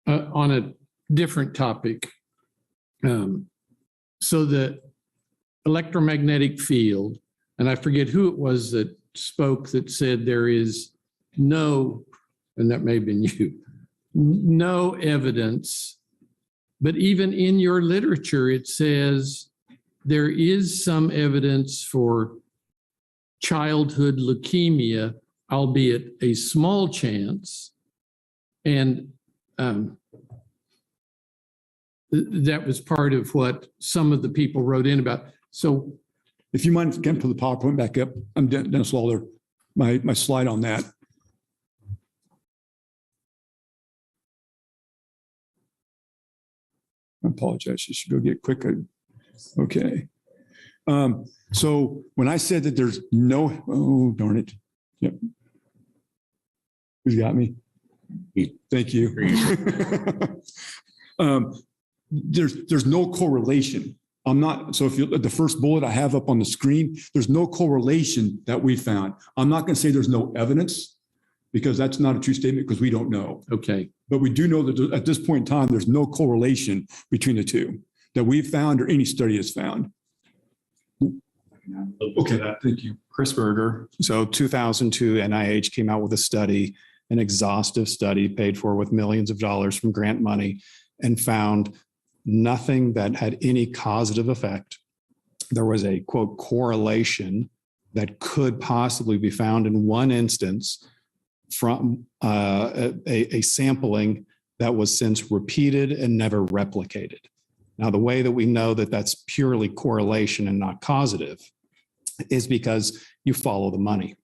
On a different topic. So the electromagnetic field, and I forget who it was that spoke that said there is no, and that may have been you, no evidence, but even in your literature, it says there is some evidence for childhood leukemia, albeit a small chance. And that was part of what some of the people wrote in about. So if you mind, can put the PowerPoint back up. I'm Dennis Lawler, my slide on that. I apologize. You should go get quick. Okay. So when I said that there's no, oh, darn it. Yep. Who's got me? Thank you. There's no correlation. I'm not, so if you the first bullet I have up on the screen, there's no correlation that we found. I'm not going to say there's no evidence, because that's not a true statement, because we don't know. Okay. But we do know that at this point in time, there's no correlation between the two that we've found or any study has found. Okay, thank you. Chris Berger. So 2002, NIH came out with a study, an exhaustive study paid for with millions of dollars from grant money, and found nothing that had any causative effect. There was a, quote, correlation that could possibly be found in one instance from a sampling that was since repeated and never replicated. Now, the way that we know that that's purely correlation and not causative is because you follow the money.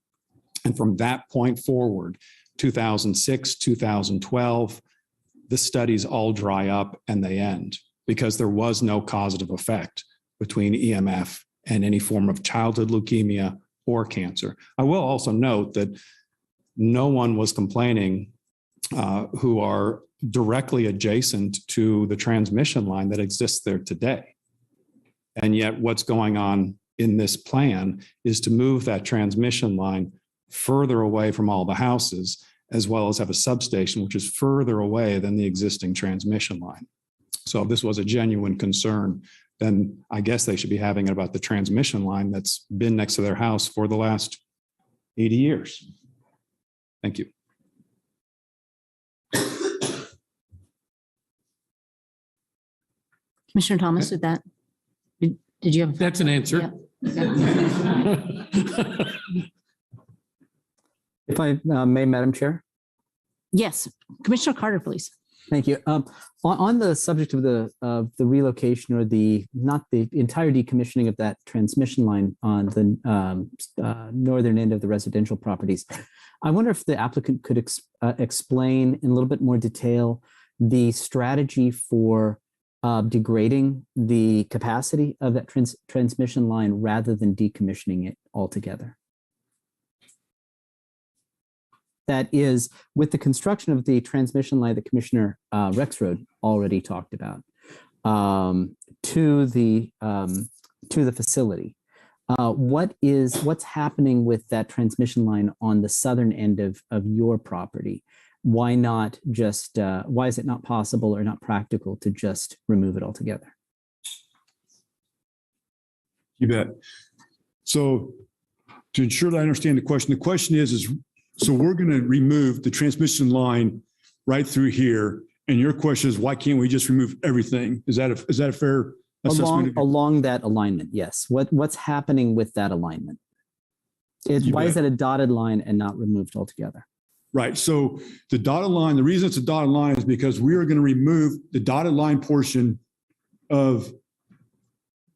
And from that point forward, 2006, 2012, the studies all dry up and they end because there was no causative effect between EMF and any form of childhood leukemia or cancer. I will also note that no one was complaining who are directly adjacent to the transmission line that exists there today. And yet what's going on in this plan is to move that transmission line further away from all the houses, as well as have a substation, which is further away than the existing transmission line. So if this was a genuine concern, then I guess they should be having it about the transmission line that's been next to their house for the last 80 years. Thank you. Commissioner Thomas, did you have? That's an answer. Yeah. If I may, Madam Chair? Yes, Commissioner Carter, please. Thank you. On the subject of the relocation or not the entire decommissioning of that transmission line on the northern end of the residential properties, I wonder if the applicant could explain in a little bit more detail the strategy for degrading the capacity of that transmission line rather than decommissioning it altogether. That is, with the construction of the transmission line that Commissioner Rexroad already talked about to the facility. What's happening with that transmission line on the southern end of your property? Why not just? Why is it not possible or not practical to just remove it altogether? You bet. So, to ensure that I understand the question is. So we're going to remove the transmission line right through here. And your question is, why can't we just remove everything? Is that a fair assessment? Along that alignment, yes. What's happening with that alignment? Why is it a dotted line and not removed altogether? Right. So the dotted line, the reason it's a dotted line is because we are going to remove the dotted line portion of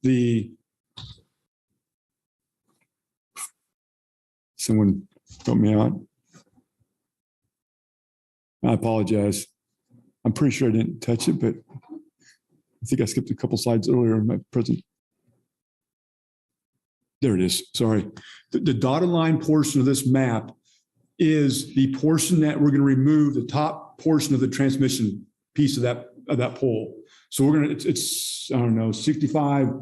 the. Someone help me out. I apologize. I'm pretty sure I didn't touch it, but I think I skipped a couple slides earlier in my present. There it is. Sorry. The dotted line portion of this map is the portion that we're going to remove the top portion of the transmission piece of that pole. So we're going to, it's I don't know, 65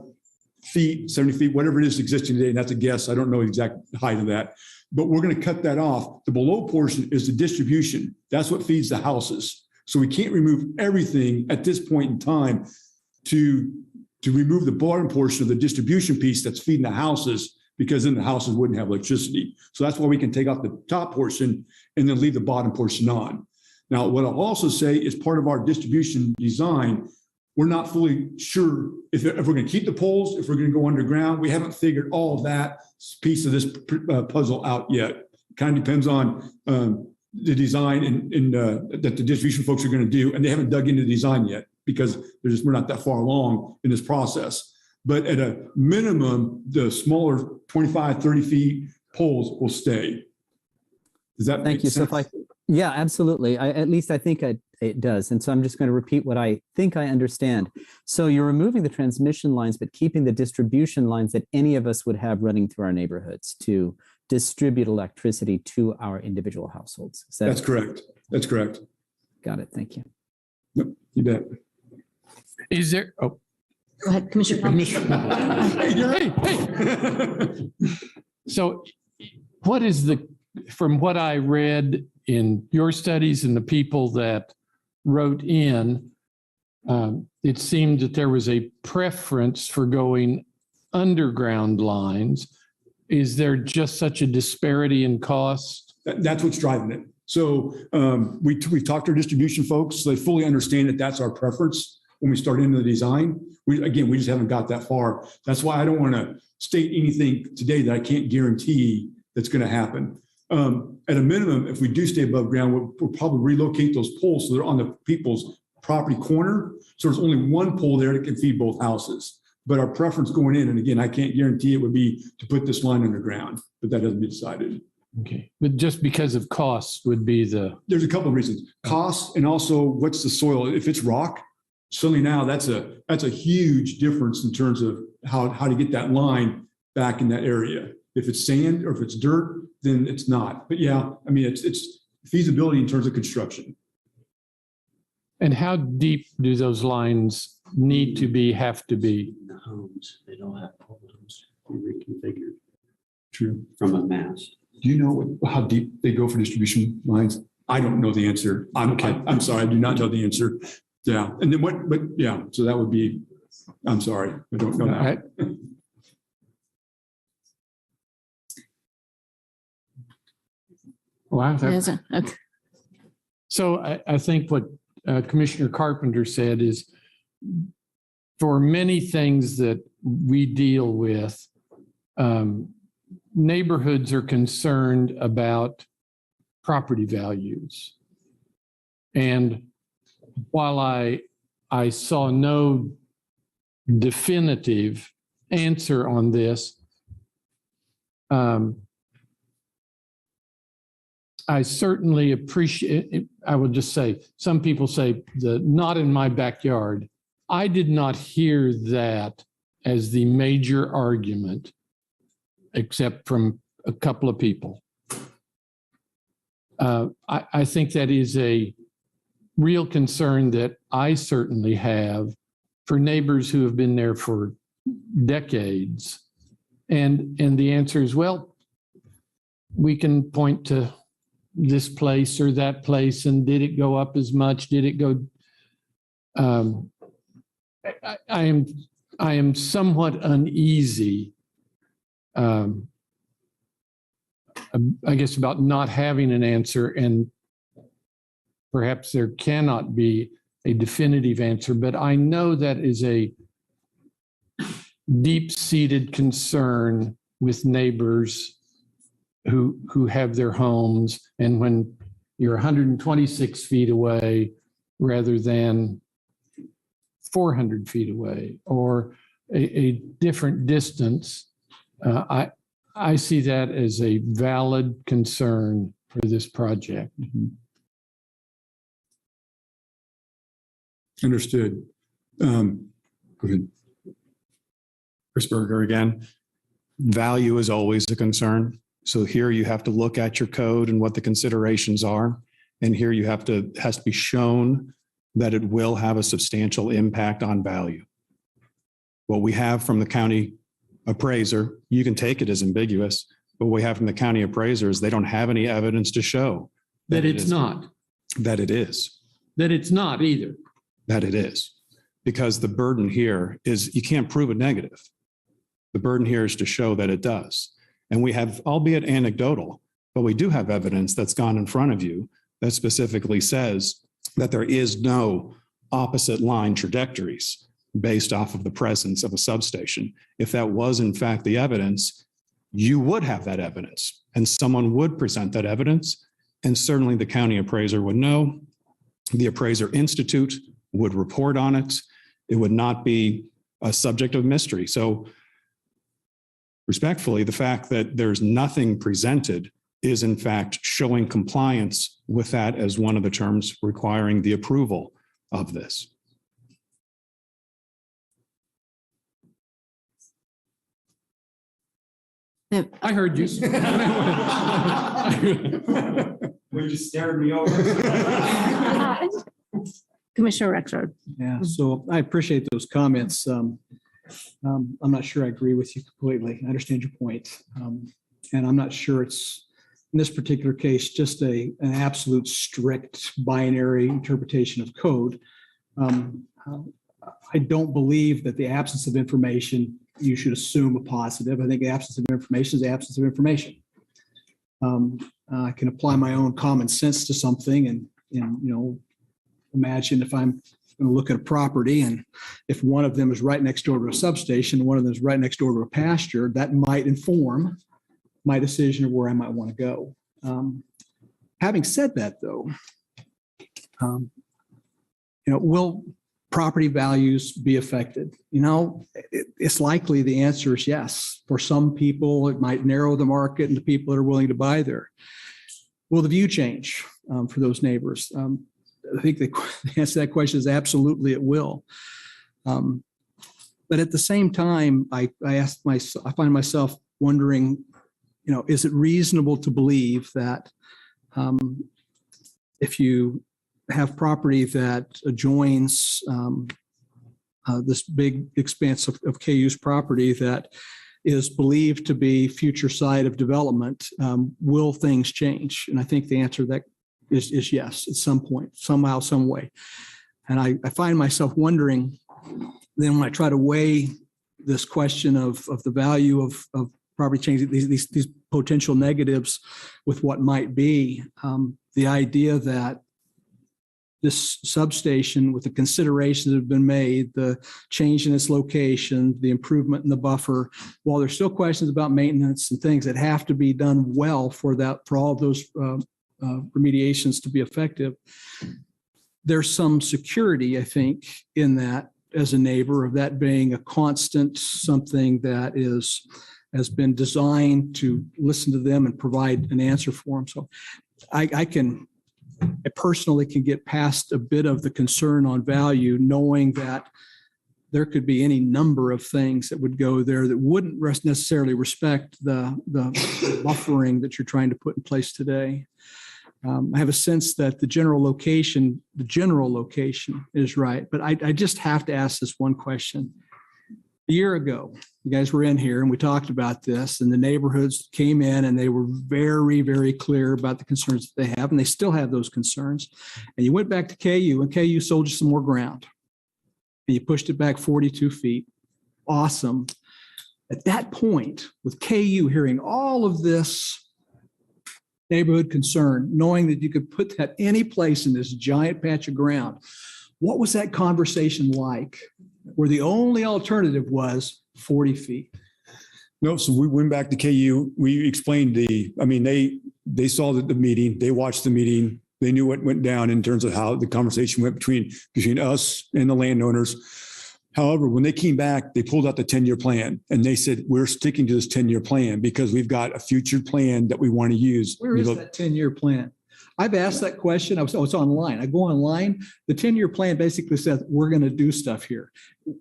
feet, 70 feet, whatever it is existing today. And that's a guess. I don't know the exact height of that. But we're going to cut that off. The below portion is the distribution. That's what feeds the houses. So we can't remove everything at this point in time to remove the bottom portion of the distribution piece that's feeding the houses, because then the houses wouldn't have electricity. So that's why we can take off the top portion and then leave the bottom portion on. Now, what I'll also say is part of our distribution design, we're not fully sure if we're going to keep the poles, if we're going to go underground. We haven't figured all of that piece of this puzzle out yet. It kind of depends on the design and that the distribution folks are going to do, and they haven't dug into the design yet because we're not that far along in this process. But at a minimum, the smaller 25, 30 feet poles will stay. Does that make sense? So yeah, absolutely. At least I think it does. And so I'm just going to repeat what I think I understand. So you're removing the transmission lines, but keeping the distribution lines that any of us would have running through our neighborhoods to distribute electricity to our individual households. That's correct. That's correct. Got it. Thank you. Yep, you bet. Is there, Go ahead, Commissioner. Hey. So what is from what I read in your studies and the people that wrote in, it seemed that there was a preference for going underground lines. Is there just such a disparity in cost? That's what's driving it. So we've talked to our distribution folks. So they fully understand that that's our preference when we start into the design. We just haven't got that far. That's why I don't want to state anything today that I can't guarantee that's going to happen. At a minimum, if we do stay above ground, we'll probably relocate those poles so they're on the people's property corner. So there's only one pole there that can feed both houses. But our preference going in, and again, I can't guarantee it, would be to put this line underground, but that hasn't been decided. Okay, but just because of costs would be There's a couple of reasons. Costs, and also what's the soil? If it's rock, suddenly now that's a huge difference in terms of how to get that line back in that area. If it's sand or if it's dirt, then it's not. But yeah, I mean, it's feasibility in terms of construction. And how deep do those lines have to be? The homes, they don't have homes reconfigured. True. From a mast. Do you know how deep they go for distribution lines? I don't know the answer. I'm sorry, I do not know the answer. Yeah, and then but yeah, so that would be, I'm sorry, I don't know that. Wow. Okay. So I think what Commissioner Carpenter said is, for many things that we deal with, neighborhoods are concerned about property values. And while I saw no definitive answer on this, I certainly appreciate, I would just say, some people say not in my backyard. I did not hear that as the major argument, except from a couple of people. I think that is a real concern that I certainly have for neighbors who have been there for decades. And the answer is, well, we can point to this place or that place, and did it go up as much? Did it go? I am somewhat uneasy, I guess, about not having an answer, and perhaps there cannot be a definitive answer, but I know that is a deep-seated concern with neighbors who have their homes, and when you're 126 feet away rather than 400 feet away or a different distance, I see that as a valid concern for this project. Understood. Go ahead. Chris Berger again. Value is always a concern. So here you have to look at your code and what the considerations are. And here you has to be shown that it will have a substantial impact on value. What we have from the county appraiser, you can take it as ambiguous, but what we have from the county appraiser is they don't have any evidence to show That it's not. That it is. That it's not either. That it is. Because the burden here is you can't prove a negative. The burden here is to show that it does. And we have, albeit anecdotal, but we do have evidence that's gone in front of you that specifically says that there is no opposite line trajectories based off of the presence of a substation. If that was in fact the evidence, you would have that evidence and someone would present that evidence, and certainly the county appraiser would know. The Appraiser Institute would report on it. It would not be a subject of mystery. So respectfully, the fact that there's nothing presented is in fact showing compliance with that as one of the terms requiring the approval of this. I heard you. When you stared me over. Commissioner Rexroad. Yeah, so I appreciate those comments. I'm not sure I agree with you completely. I understand your point. And I'm not sure it's, in this particular case, just an absolute strict binary interpretation of code. I don't believe that the absence of information, you should assume a positive. I think the absence of information is the absence of information. I can apply my own common sense to something and imagine if I'm going to look at a property and if one of them is right next door to a substation, one of them is right next door to a pasture, that might inform my decision of where I might want to go. Having said that, though, will property values be affected? It's likely the answer is yes. For some people, it might narrow the market into people that are willing to buy there. Will the view change for those neighbors? I think the answer to that question is absolutely it will. But at the same time, I find myself wondering, is it reasonable to believe that if you have property that adjoins this big expanse of KU's property that is believed to be future site of development, will things change? And I think the answer to that is yes, at some point, somehow, some way. And I find myself wondering, then when I try to weigh this question of the value of property change, these potential negatives with what might be, the idea that this substation, with the considerations that have been made, the change in its location, the improvement in the buffer, while there's still questions about maintenance and things that have to be done well for all of those remediations to be effective, there's some security, I think, in that as a neighbor, of that being a constant, something that has been designed to listen to them and provide an answer for them. So I personally can get past a bit of the concern on value, knowing that there could be any number of things that would go there that wouldn't necessarily respect the buffering that you're trying to put in place today. I have a sense that the general location is right, but I just have to ask this one question. A year ago, you guys were in here and we talked about this, and the neighborhoods came in and they were very, very clear about the concerns that they have, and they still have those concerns. And you went back to KU, and KU sold you some more ground, and you pushed it back 42 feet. Awesome. At that point, with KU hearing all of this neighborhood concern, knowing that you could put that any place in this giant patch of ground, what was that conversation like, where the only alternative was 40 feet? No, so we went back to KU. We explained they saw the meeting, they watched the meeting, they knew what went down in terms of how the conversation went between us and the landowners. However, when they came back, they pulled out the 10-year plan and they said, we're sticking to this 10-year plan because we've got a future plan that we want to use. Where is that 10-year plan? I've asked that question. I was online. I go online. The 10-year plan basically says we're going to do stuff here.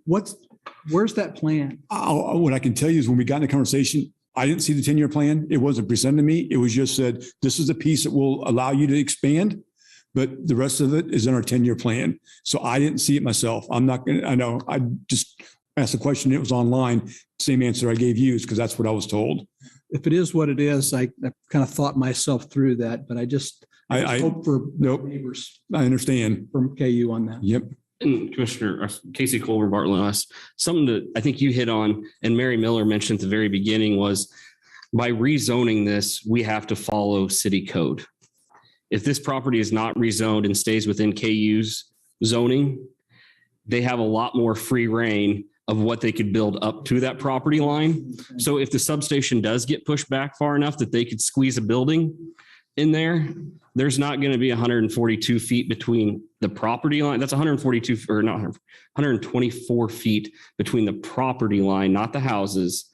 Where's that plan? What I can tell you is when we got in the conversation, I didn't see the 10-year plan. It wasn't presented to me. It was just said, this is a piece that will allow you to expand, but the rest of it is in our 10-year plan. So I didn't see it myself. I know. I just asked the question. It was online. Same answer I gave you is because that's what I was told. If it is what it is, I kind of thought myself through that, but I hope for neighbors. I understand. From KU on that. Yep. And Commissioner Casey Colbert Bartlett asked something that I think you hit on, and Mary Miller mentioned at the very beginning, was by rezoning this, we have to follow city code. If this property is not rezoned and stays within KU's zoning, they have a lot more free reign of what they could build up to that property line. So if the substation does get pushed back far enough that they could squeeze a building in there, there's not going to be 142 feet between the property line. That's 124 feet between the property line, not the houses,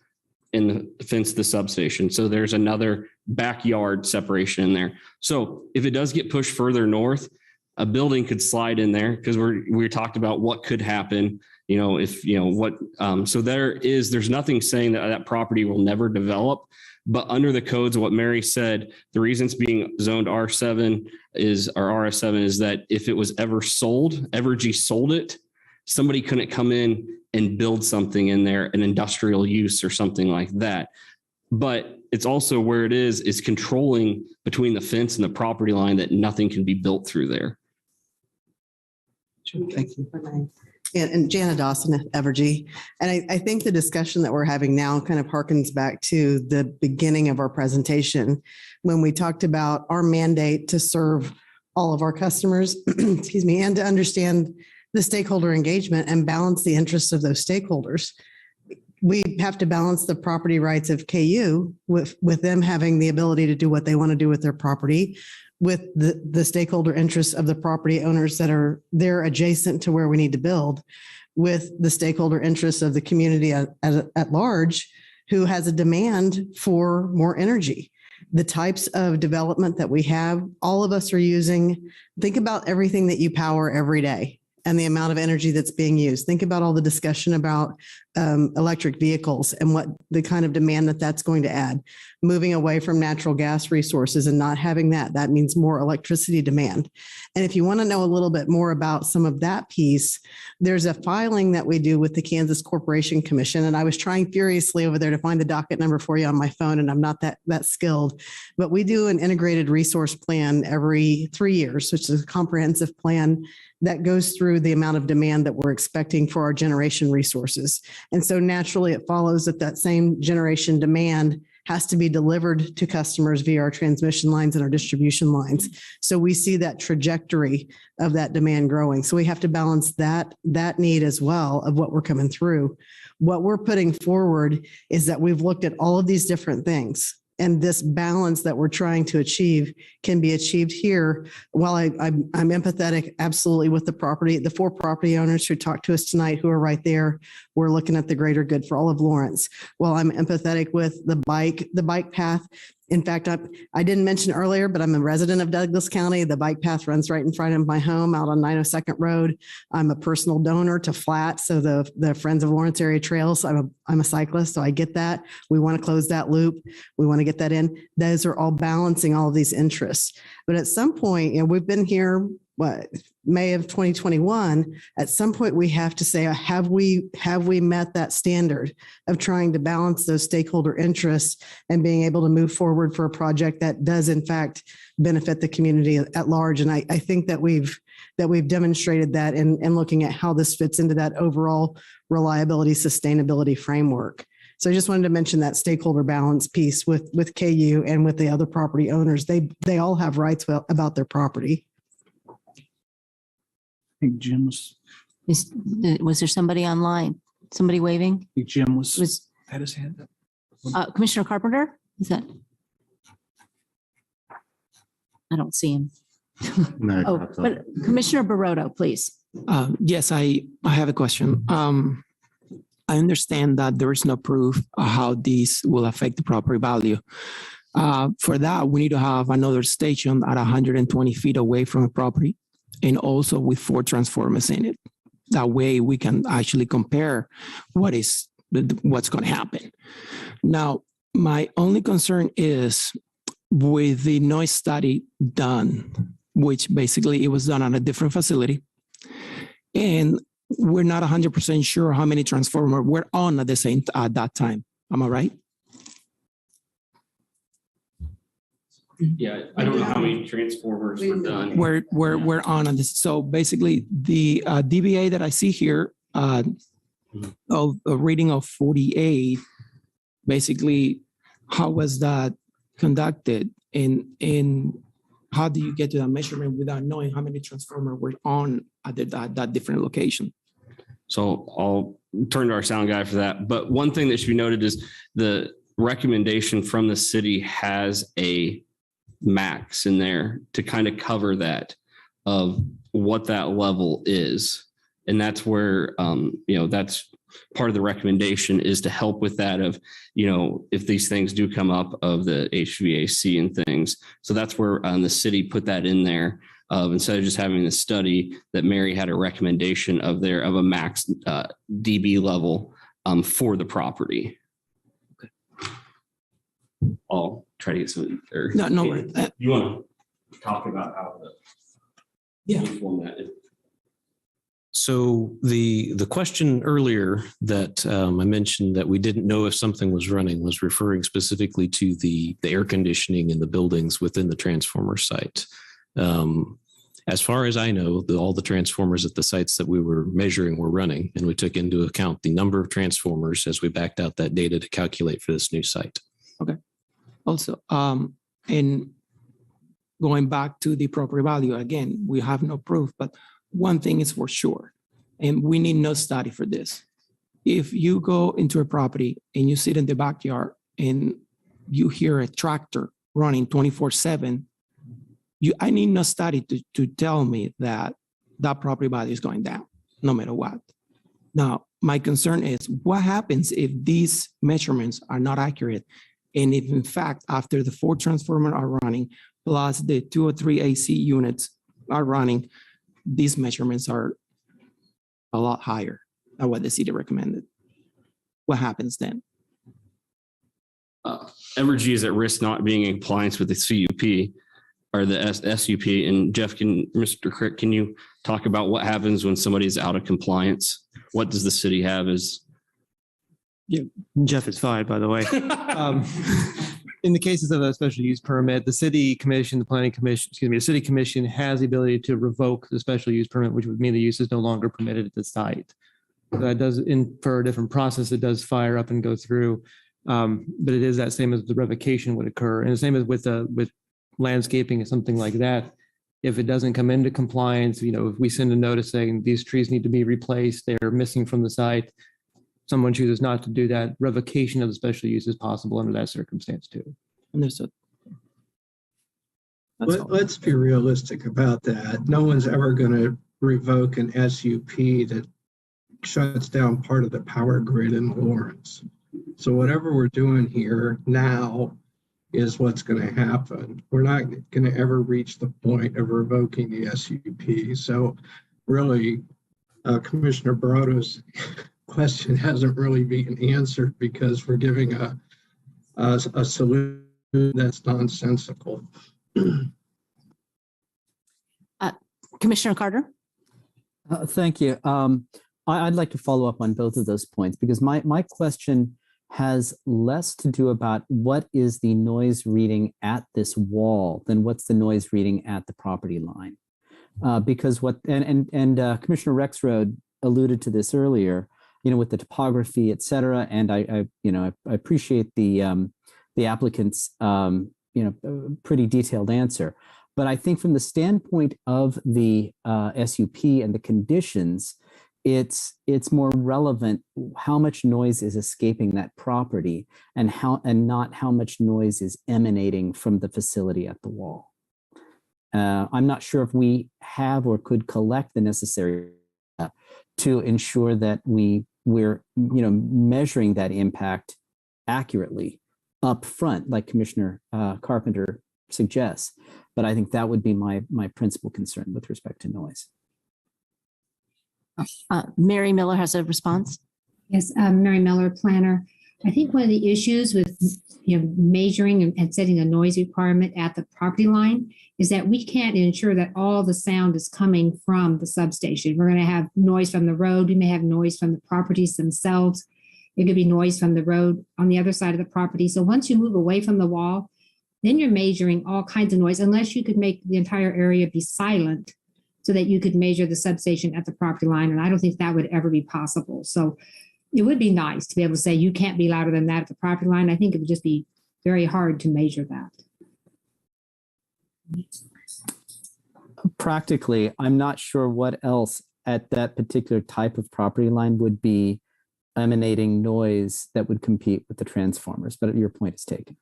and the fence of the substation. So there's another backyard separation in there. So if it does get pushed further north, a building could slide in there, because we talked about what could happen, so there's nothing saying that property will never develop. But under the codes of what Mary said, the reason it's being zoned R7 or RS7 is that if it was ever sold, Evergy sold it, somebody couldn't come in and build something in there, an industrial use or something like that. But it's also where it is controlling between the fence and the property line that nothing can be built through there. Thank you. And Jana Dawson at Evergy. And I think the discussion that we're having now kind of harkens back to the beginning of our presentation when we talked about our mandate to serve all of our customers, excuse me, and to understand the stakeholder engagement and balance the interests of those stakeholders. We have to balance the property rights of KU with them having the ability to do what they want to do with their property, with the stakeholder interests of the property owners that are there adjacent to where we need to build, with the stakeholder interests of the community at large, who has a demand for more energy. The types of development that we have, all of us are using. Think about everything that you power every day and the amount of energy that's being used. Think about all the discussion about electric vehicles and what the kind of demand that's going to add. Moving away from natural gas resources and not having that means more electricity demand. And if you want to know a little bit more about some of that piece, there's a filing that we do with the Kansas Corporation Commission. And I was trying furiously over there to find the docket number for you on my phone, and I'm not that skilled, but we do an integrated resource plan every 3 years, which is a comprehensive plan that goes through the amount of demand that we're expecting for our generation resources. And so naturally it follows that same generation demand has to be delivered to customers via our transmission lines and our distribution lines. So we see that trajectory of that demand growing. So we have to balance that need as well of what we're coming through. What we're putting forward is that we've looked at all of these different things. and this balance that we're trying to achieve can be achieved here. While I'm empathetic absolutely with the 4 property owners who talked to us tonight who are right there, we're looking at the greater good for all of Lawrence. While I'm empathetic with the bike path. In fact, I didn't mention earlier, but I'm a resident of Douglas County. The bike path runs right in front of my home out on 902nd Road. I'm a personal donor to FLAT, so the Friends of Lawrence Area Trails. I'm a cyclist, so I get that. We want to close that loop. We want to get that in. Those are all balancing all of these interests. But at some point, we've been here, May of 2021, at some point we have to say, have we met that standard of trying to balance those stakeholder interests and being able to move forward for a project that does in fact benefit the community at large? And I think that we've demonstrated that in looking at how this fits into that overall reliability, sustainability framework. So I just wanted to mention that stakeholder balance piece with KU and with the other property owners. They all have rights about their property. I think Jim Was there somebody online? Somebody waving? I think Jim had his hand up. Commissioner Carpenter? Is that? I don't see him. No, But Commissioner Baroto, please. Yes, I have a question. I understand that there is no proof of how this will affect the property value. For that, we need to have another station at 120 feet away from a property and also with 4 transformers in it. That way we can actually compare what's going to happen. Now, my only concern is with the noise study done, which basically it was done on a different facility. And we're not 100% sure how many transformers were on at that time. Am I right? Yeah, I don't know how many transformers were done. We're on this. So basically, the DBA that I see here of a rating of 48, basically, how was that conducted, and how do you get to that measurement without knowing how many transformers were on at that different location? So I'll turn to our sound guy for that. But one thing that should be noted is the recommendation from the city has a max in there to kind of cover that of what that level is. And that's where, that's part of the recommendation is to help with that of, if these things do come up of the HVAC and things. So that's where the city put that in there of, instead of just having the study, that Mary had a recommendation of a max dB level for the property. I'll try to get some. No. You want to talk about how that is? So the question earlier that I mentioned that we didn't know if something was running was referring specifically to the air conditioning in the buildings within the transformer site. As far as I know, all the transformers at the sites that we were measuring were running, and we took into account the number of transformers as we backed out that data to calculate for this new site. Okay. Also, in going back to the property value, again, we have no proof, but one thing is for sure, and we need no study for this. If you go into a property and you sit in the backyard and you hear a tractor running 24/7, I need no study to tell me that property value is going down, no matter what. Now, my concern is what happens if these measurements are not accurate, and if in fact, after the 4 transformers are running, plus the 2 or 3 AC units are running, these measurements are a lot higher than what the city recommended. What happens then? Evergy is at risk not being in compliance with the CUP or the SUP. And Jeff, Mr. Crick, can you talk about what happens when somebody's out of compliance? What does the city have as? Yeah, Jeff is fine, by the way. In the cases of a special use permit, the city commission has the ability to revoke the special use permit, which would mean the use is no longer permitted at the site. So that does, for a different process, it does fire up and go through. But it is that same as the revocation would occur. And the same as with landscaping and something like that. If it doesn't come into compliance, if we send a notice saying these trees need to be replaced, they're missing from the site, someone chooses not to do that, revocation of the special use is possible under that circumstance too. Understood. That's all. Let's be realistic about that. No one's ever going to revoke an SUP that shuts down part of the power grid in Lawrence. So whatever we're doing here now is what's going to happen. We're not going to ever reach the point of revoking the SUP. So really, Commissioner Baroto's question hasn't really been answered because we're giving a solution that's nonsensical. Commissioner Carter? Thank you. I'd like to follow up on both of those points because my question has less to do about what is the noise reading at this wall than what's the noise reading at the property line. Because what Commissioner Rexroad alluded to this earlier, with the topography, et cetera, and I appreciate the applicant's pretty detailed answer. But I think from the standpoint of the SUP and the conditions, it's more relevant how much noise is escaping that property and not how much noise is emanating from the facility at the wall. I'm not sure if we have or could collect the necessary to ensure that we're measuring that impact accurately up front, like Commissioner Carpenter suggests. But I think that would be my principal concern with respect to noise. Mary Miller has a response. Yes, Mary Miller, planner. I think one of the issues with measuring and setting a noise requirement at the property line is that we can't ensure that all the sound is coming from the substation. We're going to have noise from the road. We may have noise from the properties themselves. It could be noise from the road on the other side of the property. So once you move away from the wall, then you're measuring all kinds of noise, unless you could make the entire area be silent so that you could measure the substation at the property line. And I don't think that would ever be possible. So it would be nice to be able to say you can't be louder than that at the property line. I think it would just be very hard to measure that. Practically, I'm not sure what else at that particular type of property line would be emanating noise that would compete with the transformers, but your point is taken.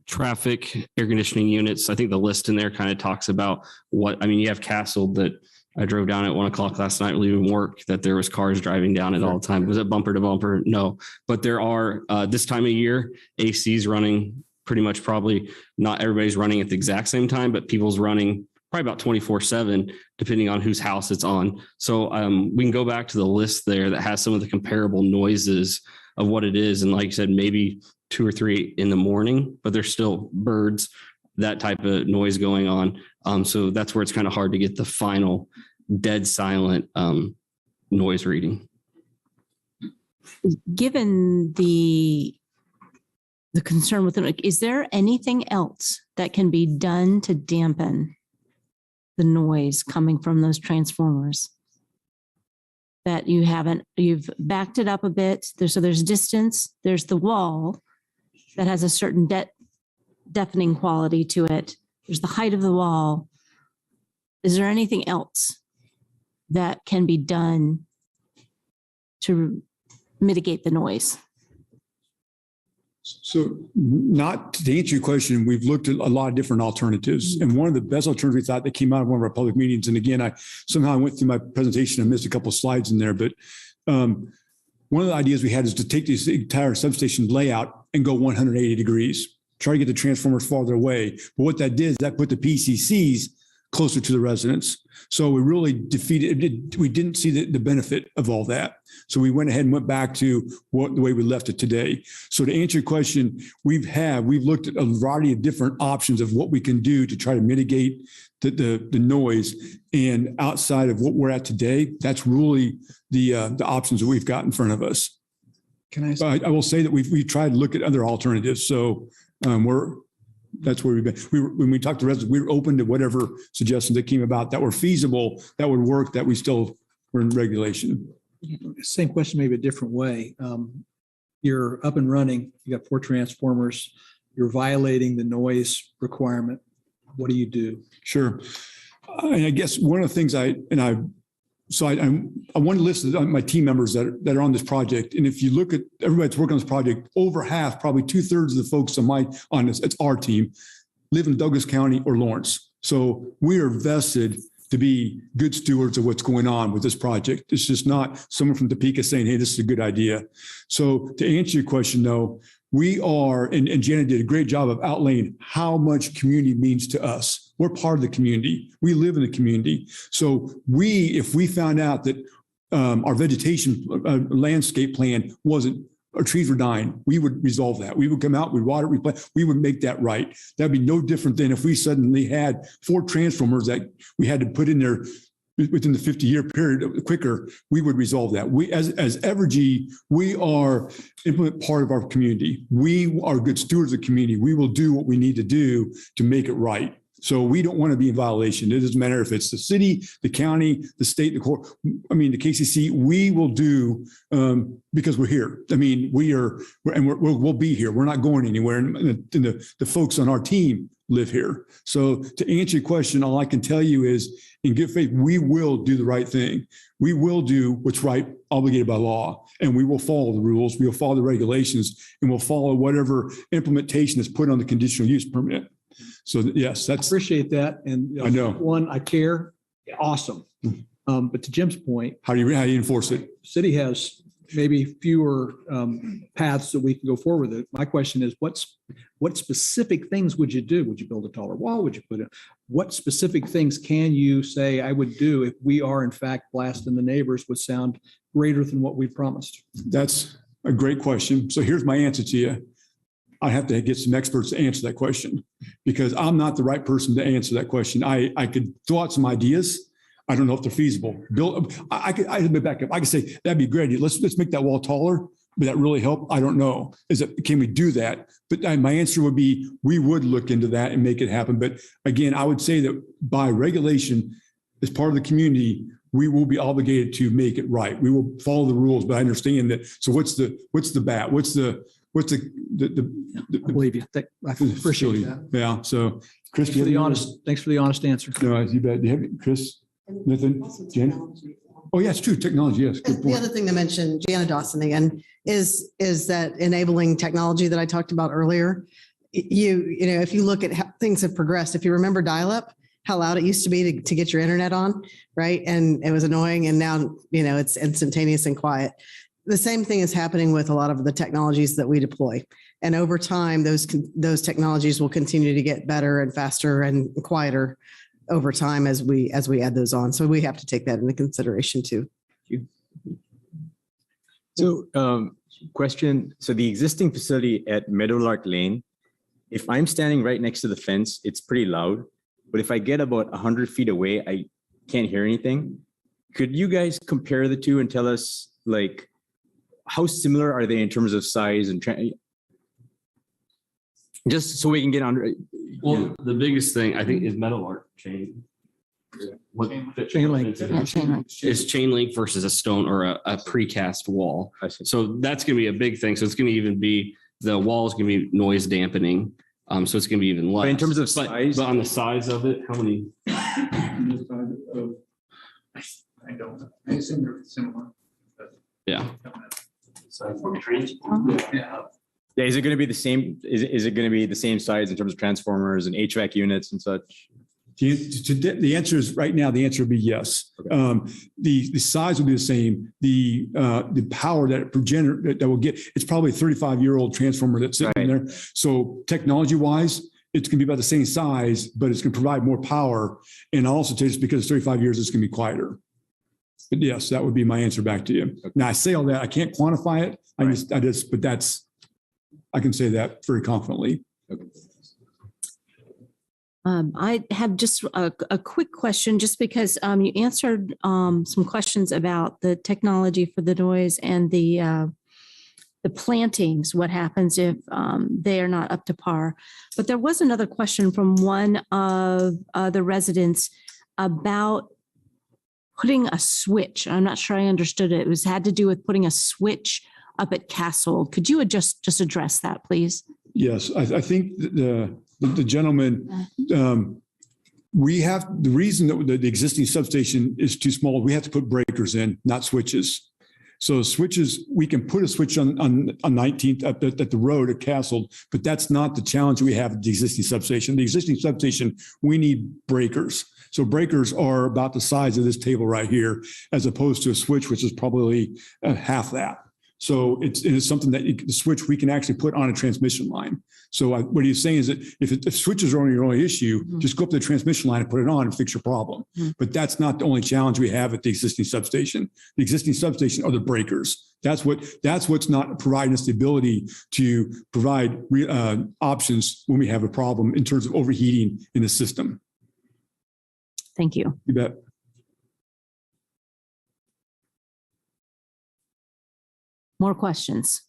Traffic, air conditioning units. I think the list in there kind of talks about you have Castle that I drove down at 1 o'clock last night leaving work, that there was cars driving down it all the time. Was it bumper to bumper? No, but there are this time of year, AC's running pretty much, probably not everybody's running at the exact same time, but people's running probably about 24/7, depending on whose house it's on. So we can go back to the list there that has some of the comparable noises of what it is. And like you said, maybe 2 or 3 in the morning, but there's still birds, that type of noise going on. So that's where it's kind of hard to get the final dead silent noise reading. Given the concern with it, is there anything else that can be done to dampen the noise coming from those transformers that you've backed it up a bit? There's distance, there's the wall that has a certain deafening quality to it. There's the height of the wall. Is there anything else that can be done to mitigate the noise? So not to answer your question, we've looked at a lot of different alternatives. And one of the best alternatives we thought that came out of one of our public meetings, and again, I somehow went through my presentation and missed a couple of slides in there, but one of the ideas we had is to take this entire substation layout and go 180 degrees, try to get the transformers farther away. But what that did is that put the PCCs closer to the residents. So we really we didn't see the benefit of all that. So we went ahead and went back to the way we left it today. So to answer your question, we've looked at a variety of different options of what we can do to try to mitigate the noise. And outside of what we're at today, that's really the options that we've got in front of us. I will say that we've tried to look at other alternatives. So that's where we've been. When we talked to residents, we were open to whatever suggestions that came about that were feasible, that would work, that we still were in regulation. Same question, maybe a different way. You're up and running, you got 4 transformers, you're violating the noise requirement. What do you do? Sure. And I guess one of the things I so I want to list my team members that are on this project. And if you look at everybody that's working on this project, over half, probably 2/3 of the folks on this, it's our team, live in Douglas County or Lawrence. So we are vested to be good stewards of what's going on with this project. It's just not someone from Topeka saying, hey, this is a good idea. So to answer your question, though, we are, and Janet did a great job of outlaying how much community means to us. We're part of the community. We live in the community. So if we found out that our vegetation landscape plan wasn't, our trees were dying, we would resolve that. We would come out, we'd water, we would make that right. That'd be no different than if we suddenly had 4 transformers that we had to put in there within the 50-year period quicker, we would resolve that. We, as Evergy, we are implement part of our community. We are good stewards of the community. We will do what we need to do to make it right. So we don't want to be in violation. It doesn't matter if it's the city, the county, the state, the court, the KCC, we will do because we're here. I mean, we'll be here. We're not going anywhere. And the folks on our team live here. So to answer your question, all I can tell you is in good faith, we will do the right thing. We will do what's right, obligated by law, and we will follow the rules. We will follow the regulations, and we'll follow whatever implementation is put on the conditional use permit. So yes, that's. Appreciate that. And I know. One, I care. Awesome. But to Jim's point, how do you enforce it? City has maybe fewer paths that we can go forward with it. My question is, what specific things would you do? Would you build a taller wall? Would you put in? What specific things can you say I would do if we are in fact blasting the neighbors with sound greater than what we promised? That's a great question. So here's my answer to you. I have to get some experts to answer that question because I'm not the right person to answer that question. I could throw out some ideas. I don't know if they're feasible. I could back up. I could say that'd be great. Let's make that wall taller. Would that really help? I don't know. Can we do that? But my answer would be we would look into that and make it happen. But again, I would say that by regulation, as part of the community, we will be obligated to make it right. We will follow the rules. But I understand that. So what's the bat? What's the I believe you. I appreciate that. Yeah. So Chris, thanks for the honest answer. No, you bet. Do you have Chris? Nathan? Jen? Oh, yeah, it's true. Technology. Yes. Good point. The other thing to mention, Jana Dawson again, is that enabling technology that I talked about earlier. You know, if you look at how things have progressed, if you remember dial-up, how loud it used to be to get your internet on, right? And it was annoying. And now, you know, it's instantaneous and quiet. The same thing is happening with a lot of the technologies that we deploy. And over time, those technologies will continue to get better and faster and quieter over time as we add those on. So we have to take that into consideration too. So question, so the existing facility at Meadowlark Lane, if I'm standing right next to the fence, it's pretty loud. But if I get about 100 feet away, I can't hear anything. Could you guys compare the two and tell us like, how similar are they in terms of size and just so we can get under? Well, the biggest thing I think is Meadowlark chain. What chain link? Is chain link versus a stone or a precast wall. So that's going to be a big thing. So it's going to even be the wall is going to be noise dampening. So it's going to be even less. But in terms of size, but on the size of it, how many? I don't know. I assume they're similar. Yeah. Yeah, is it going to be the same? Is it going to be the same size in terms of transformers and HVAC units and such? The answer is right now. The answer would be yes. Okay. The size will be the same. The power that that will get, it's probably a 35-year-old transformer that's sitting in there. So technology wise, it's going to be about the same size, but it's going to provide more power. And also just because it's 35 years, it's going to be quieter. But yes, that would be my answer back to you. Okay. Now I say all that, I can't quantify it. But I can say that very confidently. Okay. I have just a quick question, just because you answered some questions about the technology for the noise and the plantings, what happens if they are not up to par. But there was another question from one of the residents about putting a switch. I'm not sure I understood it. It had to do with putting a switch up at Castle. Could you just address that, please? Yes, I think the gentleman the reason that the existing substation is too small, we have to put breakers in, not switches. So switches, we can put a switch on 19th at the road at Castle, but that's not the challenge we have at the existing substation. The existing substation, we need breakers. So breakers are about the size of this table right here, as opposed to a switch, which is probably half that. So it is something that the switch we can actually put on a transmission line. So what he's saying is that if switches are only your only issue, just go up to the transmission line and put it on and fix your problem. But that's not the only challenge we have at the existing substation. The existing substation are the breakers. That's what's not providing us the ability to provide options when we have a problem in terms of overheating in the system. Thank you. You bet. More questions?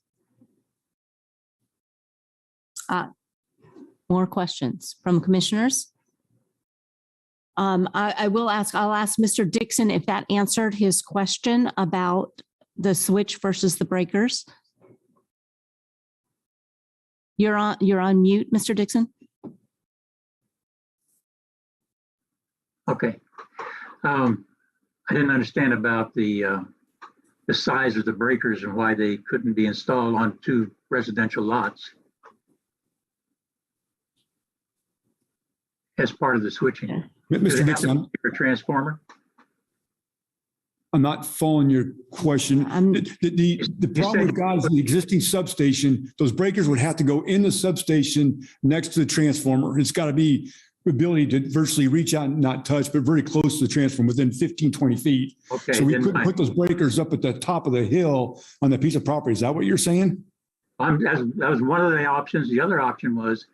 More questions from commissioners? I'll ask Mr. Dixon if that answered his question about the switch versus the breakers. You're on mute, Mr. Dixon. Okay. I didn't understand about the size of the breakers and why they couldn't be installed on 2 residential lots as part of the switching. Mr. Dixon, a transformer. I'm not following your question. The problem we've got is the existing substation, those breakers would have to go in the substation next to the transformer. It's got to be the ability to virtually reach out and not touch, but very close to the transformer within 15, 20 feet. Okay, so we couldn't put those breakers up at the top of the hill on that piece of property. Is that what you're saying? That was one of the options. The other option was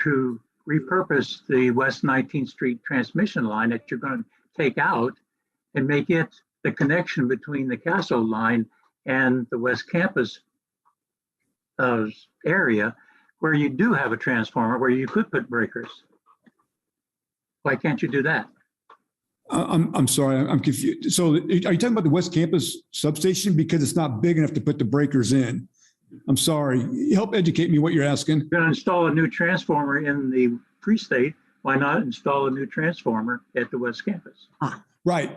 to repurpose the West 19th Street transmission line that you're going to take out and make it the connection between the Castle line and the West Campus area, where you do have a transformer where you could put breakers. Why can't you do that? I'm sorry, I'm confused. So are you talking about the West Campus substation? Because it's not big enough to put the breakers in. I'm sorry. Help educate me what you're asking. You're going to install a new transformer in the Free State. Why not install a new transformer at the West Campus? Right.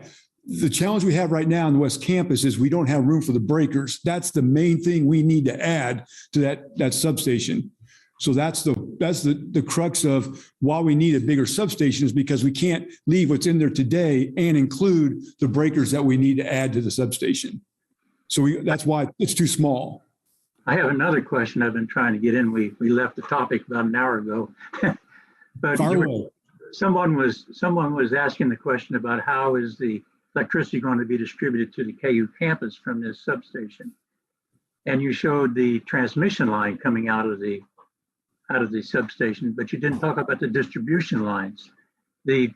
The challenge we have right now in the West Campus is we don't have room for the breakers. That's the main thing we need to add to that substation. So that's the crux of why we need a bigger substation, is because we can't leave what's in there today and include the breakers that we need to add to the substation. So that's why it's too small. I have another question I've been trying to get in. We left the topic about an hour ago. But someone was asking the question about how is the electricity going to be distributed to the KU campus from this substation. And you showed the transmission line coming out of the substation, but you didn't talk about the distribution lines. The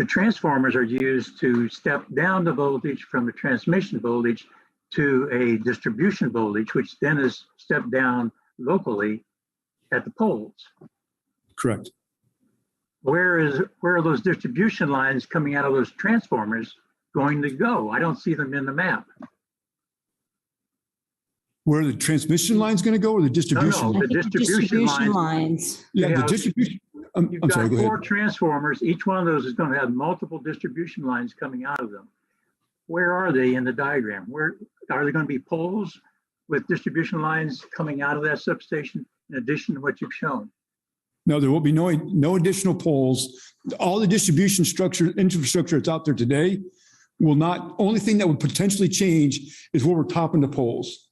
transformers are used to step down the voltage from the transmission voltage to a distribution voltage, which then is stepped down locally at the poles. Correct. Where are those distribution lines coming out of those transformers going to go? I don't see them in the map. Where the transmission line's going to go, or the distribution? No, the distribution lines. Yeah, the distribution. You've I'm sorry, got go 4 ahead. transformers. Each one of those is going to have multiple distribution lines coming out of them. Where are they in the diagram? Where are they going to be poles with distribution lines coming out of that substation in addition to what you've shown? No, there will be no additional poles. All the distribution infrastructure that's out there today will not. Only thing that would potentially change is where we're topping the poles.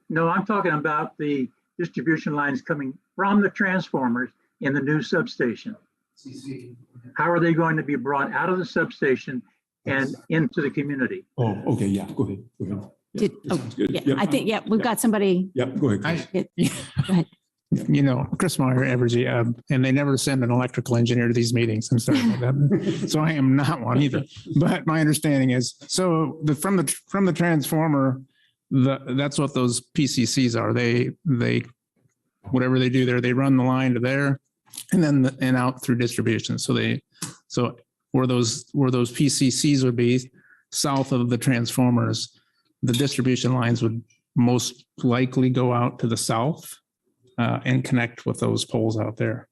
No, I'm talking about the distribution lines coming from the transformers in the new substation. How are they going to be brought out of the substation and into the community? Oh, okay, yeah, go ahead. I think, we've got somebody. Yep, go ahead. Go ahead. You know, Chris Meyer, Evergy, and they never send an electrical engineer to these meetings. I'm sorry about that. So I am not one either. But my understanding is, so from the transformer, that's what those PCCs are. They whatever they do there, they run the line to there, and then out through distribution. So where those PCCs would be south of the transformers, the distribution lines would most likely go out to the south and connect with those poles out there.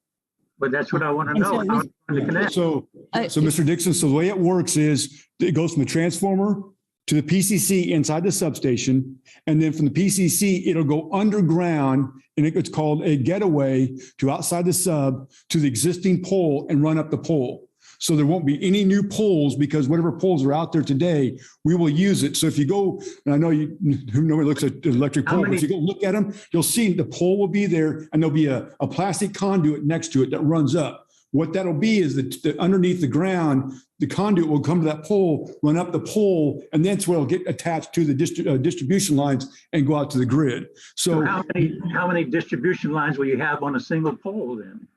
But that's what I want to And know. so How it's going to connect. So Mr. Dixon, so the way it works is it goes from the transformer to the PCC inside the substation. And then from the PCC, it'll go underground and it's called a getaway to outside the sub to the existing pole and run up the pole. So there won't be any new poles because whatever poles are out there today, we will use it. So if you go, and I know nobody looks at the electric pole, but if you go look at them, you'll see the pole will be there and there'll be a plastic conduit next to it that runs up. What that'll be is that underneath the ground, the conduit will come to that pole, run up the pole, and that's where it'll get attached to the distribution lines and go out to the grid. So how many distribution lines will you have on a single pole then?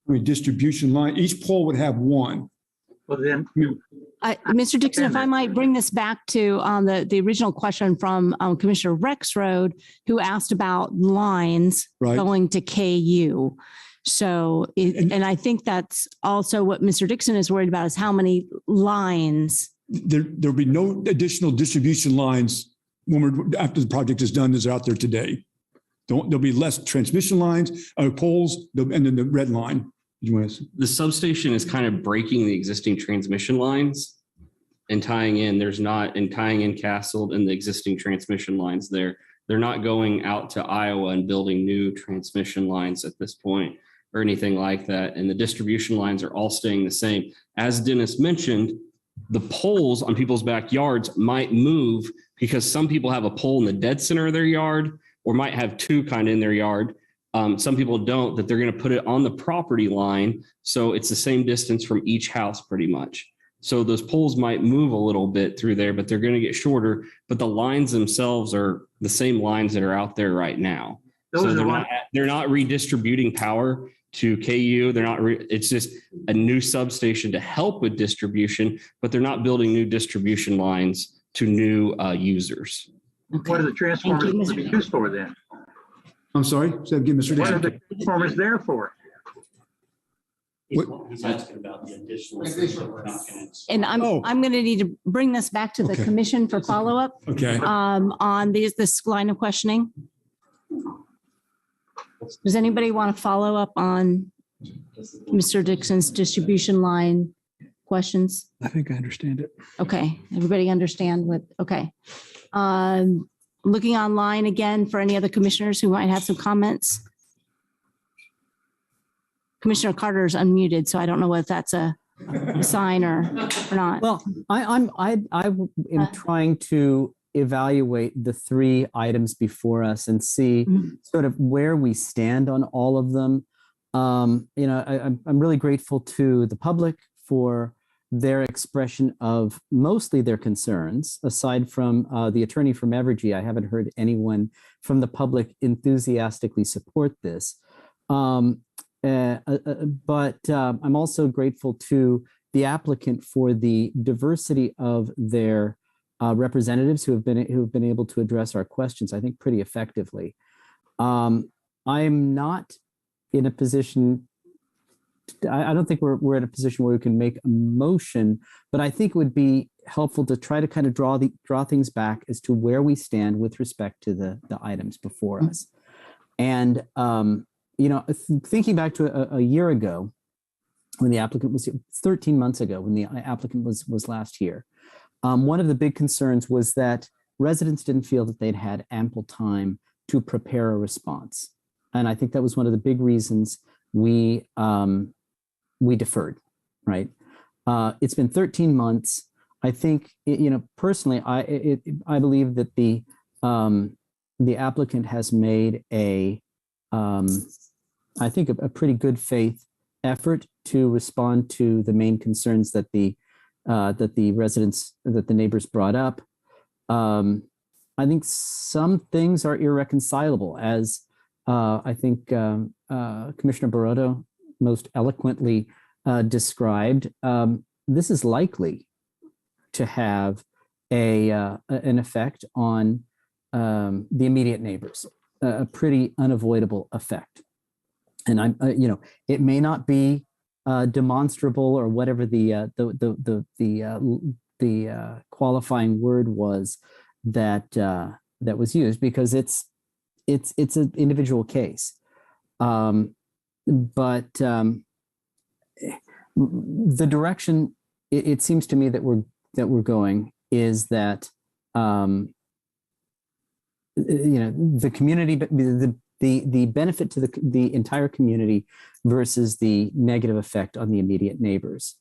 I mean, distribution line, each pole would have one. Well, then. Mr. Dixon, if I might bring this back to the original question from Commissioner Rexroad, who asked about lines going to KU. So, and I think that's also what Mr. Dixon is worried about is how many lines. There'll be no additional distribution lines after the project is done as out there today. There'll be less transmission lines, poles, and then the red line. The substation is kind of breaking the existing transmission lines and tying in. Tying in Castle and the existing transmission lines there. They're not going out to Iowa and building new transmission lines at this point or anything like that. And the distribution lines are all staying the same. As Dennis mentioned, the poles on people's backyards might move because some people have a pole in the dead center of their yard or might have two kind of in their yard. Some people don't, that they're going to put it on the property line. So it's the same distance from each house pretty much. So those poles might move a little bit through there, but they're going to get shorter. But the lines themselves are the same lines that are out there right now. So they're not redistributing power to KU. It's just a new substation to help with distribution, but they're not building new distribution lines to new users. Okay. What are the transformers to be used for then? I'm sorry, say again, Mr. Dixon. What are the transformers there for? He's asking about the additional. And I'm going to need to bring this back to the commission for follow-up. Okay. On this line of questioning. Does anybody want to follow up on Mr. Dixon's distribution line questions? I think I understand it. Okay, everybody understand what, okay. Looking online again for any other commissioners who might have some comments. Commissioner Carter is unmuted, so I don't know if that's a sign or not. Well, I am trying to evaluate the three items before us and see sort of where we stand on all of them. I'm really grateful to the public for their expression of mostly their concerns. Aside from the attorney from Evergy, I haven't heard anyone from the public enthusiastically support this. But I'm also grateful to the applicant for the diversity of their representatives who have been able to address our questions, I think, pretty effectively. I am not in a position. I don't think we're in a position where we can make a motion, but I think it would be helpful to try to kind of draw things back as to where we stand with respect to the items before us. And thinking back to a year ago, when the applicant was 13 months ago, when the applicant was last here, one of the big concerns was that residents didn't feel that they'd had ample time to prepare a response, and I think that was one of the big reasons we deferred. Right? It's been 13 months. I think personally, I believe that the applicant has made a pretty good faith effort to respond to the main concerns that the neighbors brought up. I think some things are irreconcilable, as I think Commissioner Barotto most eloquently described. This is likely to have an effect on the immediate neighbors, a pretty unavoidable effect. And it may not be demonstrable or whatever the qualifying word was that was used, because it's an individual case. but the direction it seems to me that we're going is that the community, the benefit to the entire community versus the negative effect on the immediate neighbors.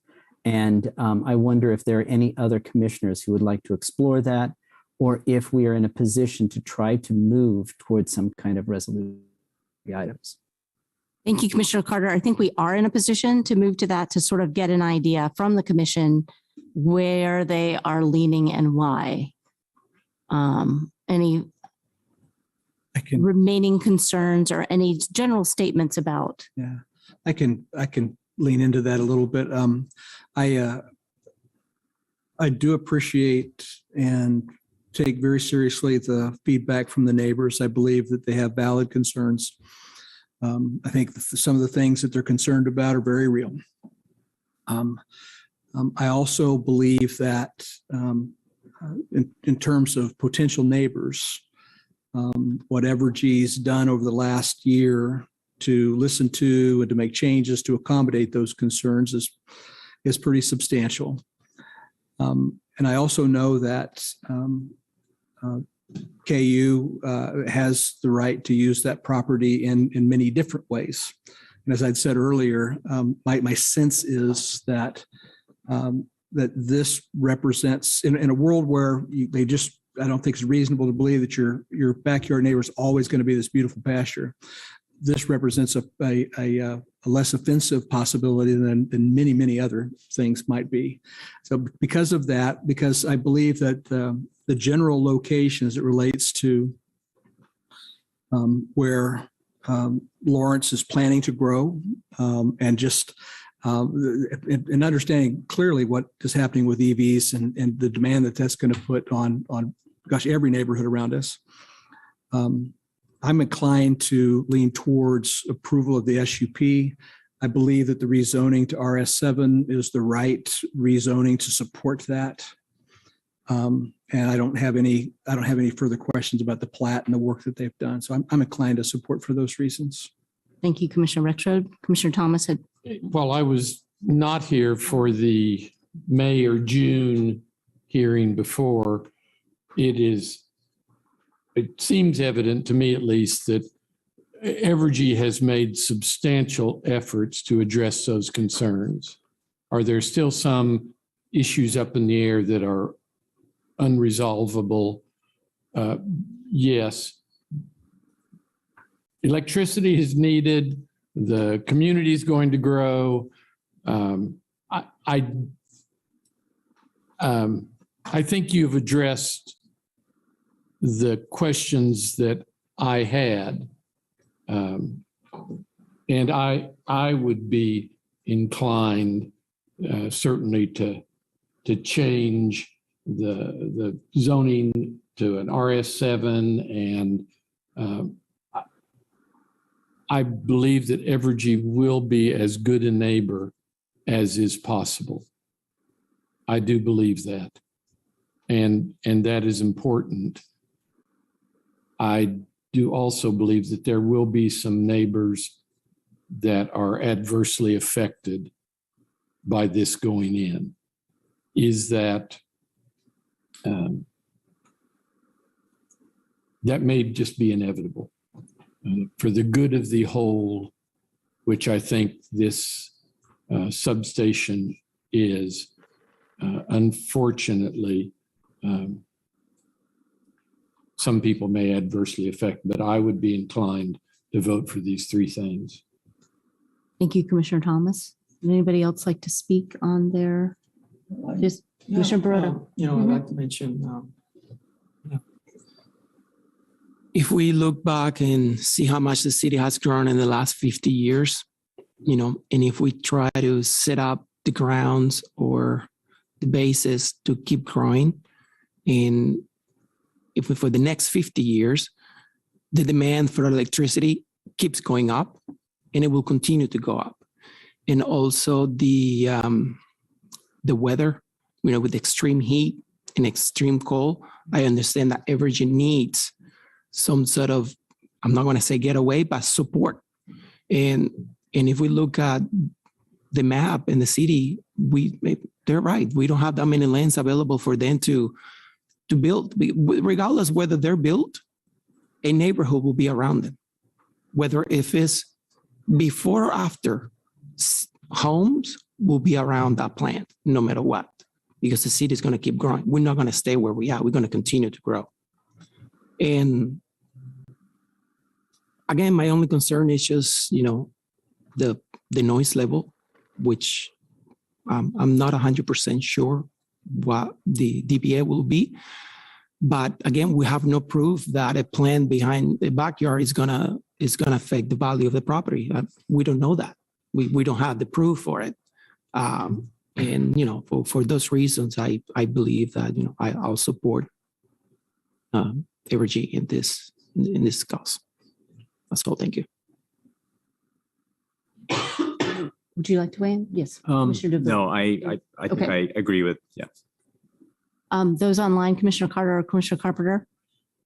And I wonder if there are any other commissioners who would like to explore that, or if we are in a position to try to move towards some kind of resolution items. Thank you, Commissioner Carter. I think we are in a position to move to that, to sort of get an idea from the commission where they are leaning and why. Any remaining concerns or any general statements about? Yeah, I can lean into that a little bit. I do appreciate and take very seriously the feedback from the neighbors. I believe that they have valid concerns. I think some of the things that they're concerned about are very real. I also believe that in terms of potential neighbors, what Evergy's done over the last year to listen to and to make changes to accommodate those concerns is pretty substantial. And I also know that KU has the right to use that property in many different ways. And as I'd said earlier, my sense is that that this represents, in a world where I don't think it's reasonable to believe that your backyard neighbor is always going to be this beautiful pasture. This represents a less offensive possibility than many, many other things might be. So because of that, because I believe that the general location as it relates to where Lawrence is planning to grow, and just and understanding clearly what is happening with EVs and the demand that's going to put on every neighborhood around us. I'm inclined to lean towards approval of the SUP. I believe that the rezoning to RS7 is the right rezoning to support that. And I don't have any further questions about the plat and the work that they've done. So I'm inclined to support for those reasons. Thank you, Commissioner Rexroad. Commissioner Thomas had. Well, I was not here for the May or June hearing before. It seems evident to me, at least, that Evergy has made substantial efforts to address those concerns. Are there still some issues up in the air that are unresolvable? Yes. Electricity is needed. The community is going to grow. I think you've addressed the questions that I had. And I would be inclined certainly to change the zoning to an RS7, and I believe that Evergy will be as good a neighbor as is possible. I do believe that. And that is important. I do also believe that there will be some neighbors that are adversely affected by this going in. Is that that may just be inevitable. For the good of the whole, which I think this substation is, unfortunately, some people may adversely affect, but I would be inclined to vote for these three things. Thank you, Commissioner Thomas. Would anybody else like to speak on their? Just Commissioner Baroda. I'd like to mention, if we look back and see how much the city has grown in the last 50 years, and if we try to set up the grounds or the basis to keep growing, and if for the next 50 years, the demand for electricity keeps going up, and it will continue to go up. And also the weather, with extreme heat and extreme cold, I understand that Evergy needs some sort of, I'm not going to say getaway, but support. And And if we look at the map in the city, they're right. We don't have that many lands available for them to build. Regardless whether they're built, a neighborhood will be around them. Whether if it's before or after, homes will be around that plant no matter what, because the city is going to keep growing. We're not going to stay where we are. We're going to continue to grow. And again, my only concern is just, the noise level, which I'm not 100% sure what the DPA will be. But again, we have no proof that a plant behind the backyard is gonna affect the value of the property. We don't know that. We don't have the proof for it. And for those reasons, I believe that I'll support Evergy in this cause. That's all. Thank you. Would you like to weigh in? Yes. Commissioner DeVille. No, I think Okay. I agree with, yeah. Those online, Commissioner Carter or Commissioner Carpenter?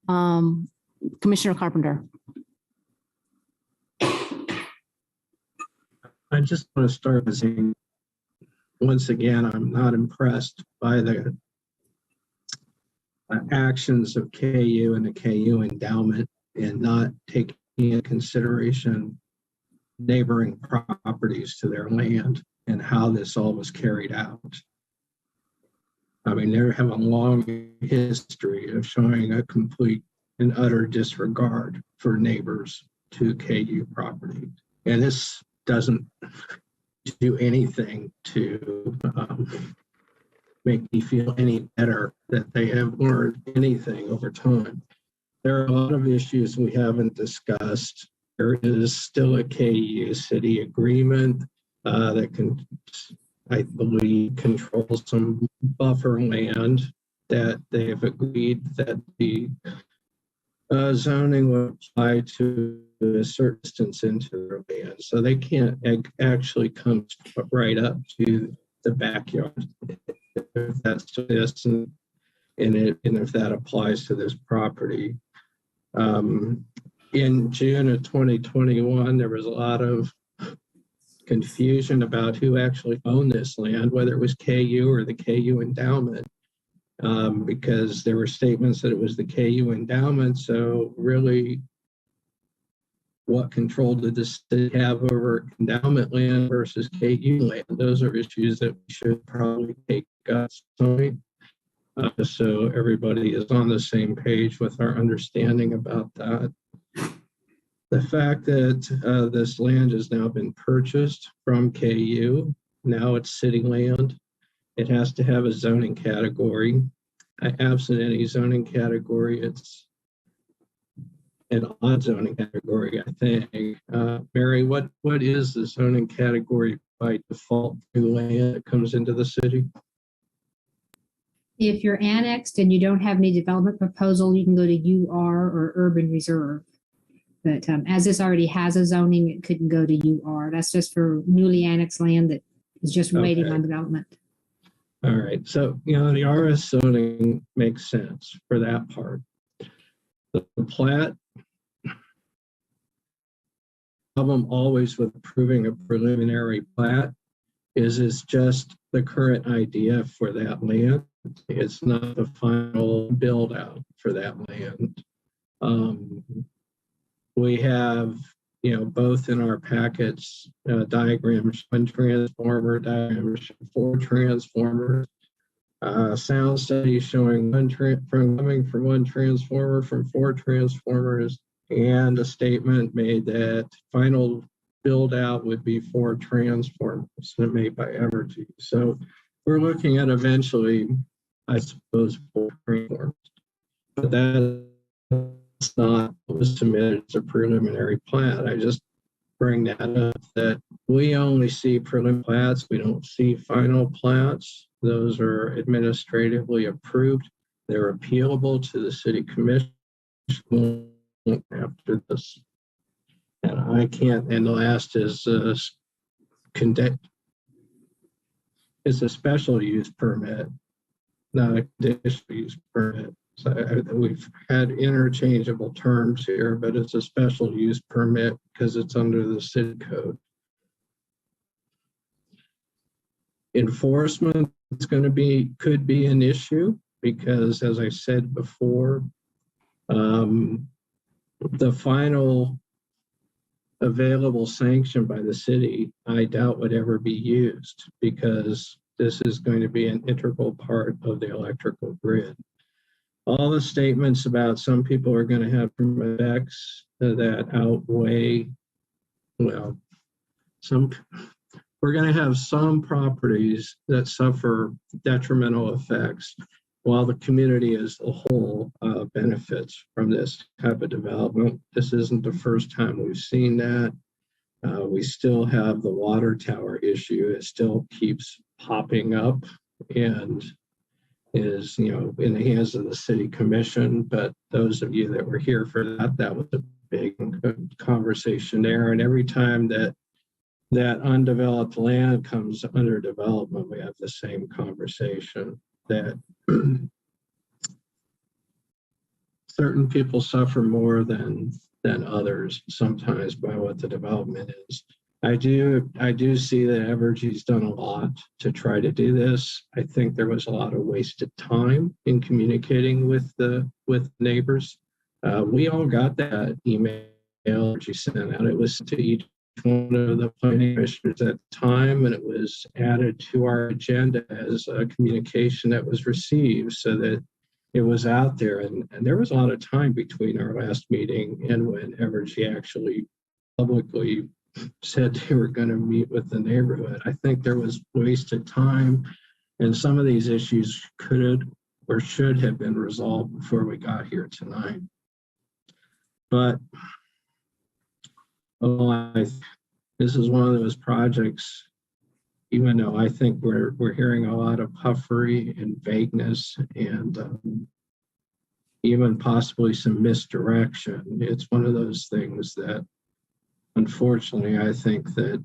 Commissioner Carpenter. I just want to start by saying, once again, I'm not impressed by the actions of KU and the KU endowment in not taking into consideration neighboring properties to their land and how this all was carried out. I mean, they have a long history of showing a complete and utter disregard for neighbors to KU property. And this doesn't do anything to make me feel any better that they have learned anything over time. There are a lot of issues we haven't discussed. There is still a KU city agreement that can, I believe, control some buffer land that they have agreed that the zoning will apply to a certain distance into their land. So they can't actually come right up to the backyard if that's this and if that applies to this property. In June of 2021, there was a lot of confusion about who actually owned this land, whether it was KU or the KU endowment, because there were statements that it was the KU endowment. So really, what control did the city have over endowment land versus KU land? Those are issues that we should probably take up so everybody is on the same page with our understanding about that. The fact that this land has now been purchased from KU, now it's city land. It has to have a zoning category. Absent any zoning category, it's an odd zoning category, I think. Mary, what is the zoning category by default for land that comes into the city? If you're annexed and you don't have any development proposal, you can go to UR or urban reserve. But as this already has a zoning, it couldn't go to UR. That's just for newly annexed land that is just waiting on development. All right. So, the RS zoning makes sense for that part. The plat problem always with approving a preliminary plat is it's just the current idea for that land. It's not the final build out for that land. We have, both in our packets, diagrams, one transformer, diagrams, 4 transformers, sound study showing coming from 1 transformer, from 4 transformers, and a statement made that final build out would be 4 transformers made by Evergy. So we're looking at eventually, I suppose, 4 transformers, but that's not what was submitted as a preliminary plat. I just bring that up that we only see preliminary plats. We don't see final plats. Those are administratively approved. They're appealable to the city commission after this. And I can't, and the last is it's a special use permit, not a conditional use permit. So we've had interchangeable terms here, but it's a special use permit because it's under the city code. Enforcement is could be an issue because, as I said before, the final available sanction by the city, I doubt would ever be used because this is going to be an integral part of the electrical grid. All the statements about some people are going to have effects that outweigh, well, we're going to have some properties that suffer detrimental effects while the community as a whole benefits from this type of development. This isn't the first time we've seen that. We still have the water tower issue. It still keeps popping up and is, in the hands of the city commission. But those of you that were here for that, that was a big conversation there. And every time that undeveloped land comes under development, we have the same conversation that certain people suffer more than others sometimes by what the development is. I do see that Evergy's done a lot to try to do this. I think there was a lot of wasted time in communicating with neighbors. We all got that email Evergy sent out. It was to each one of the planning commissioners at the time, and it was added to our agenda as a communication that was received so that it was out there. And there was a lot of time between our last meeting and when Evergy actually publicly said they were going to meet with the neighborhood. I think there was wasted time, and some of these issues could or should have been resolved before we got here tonight. But this is one of those projects, even though I think we're hearing a lot of puffery and vagueness and even possibly some misdirection. It's one of those things that, unfortunately, I think that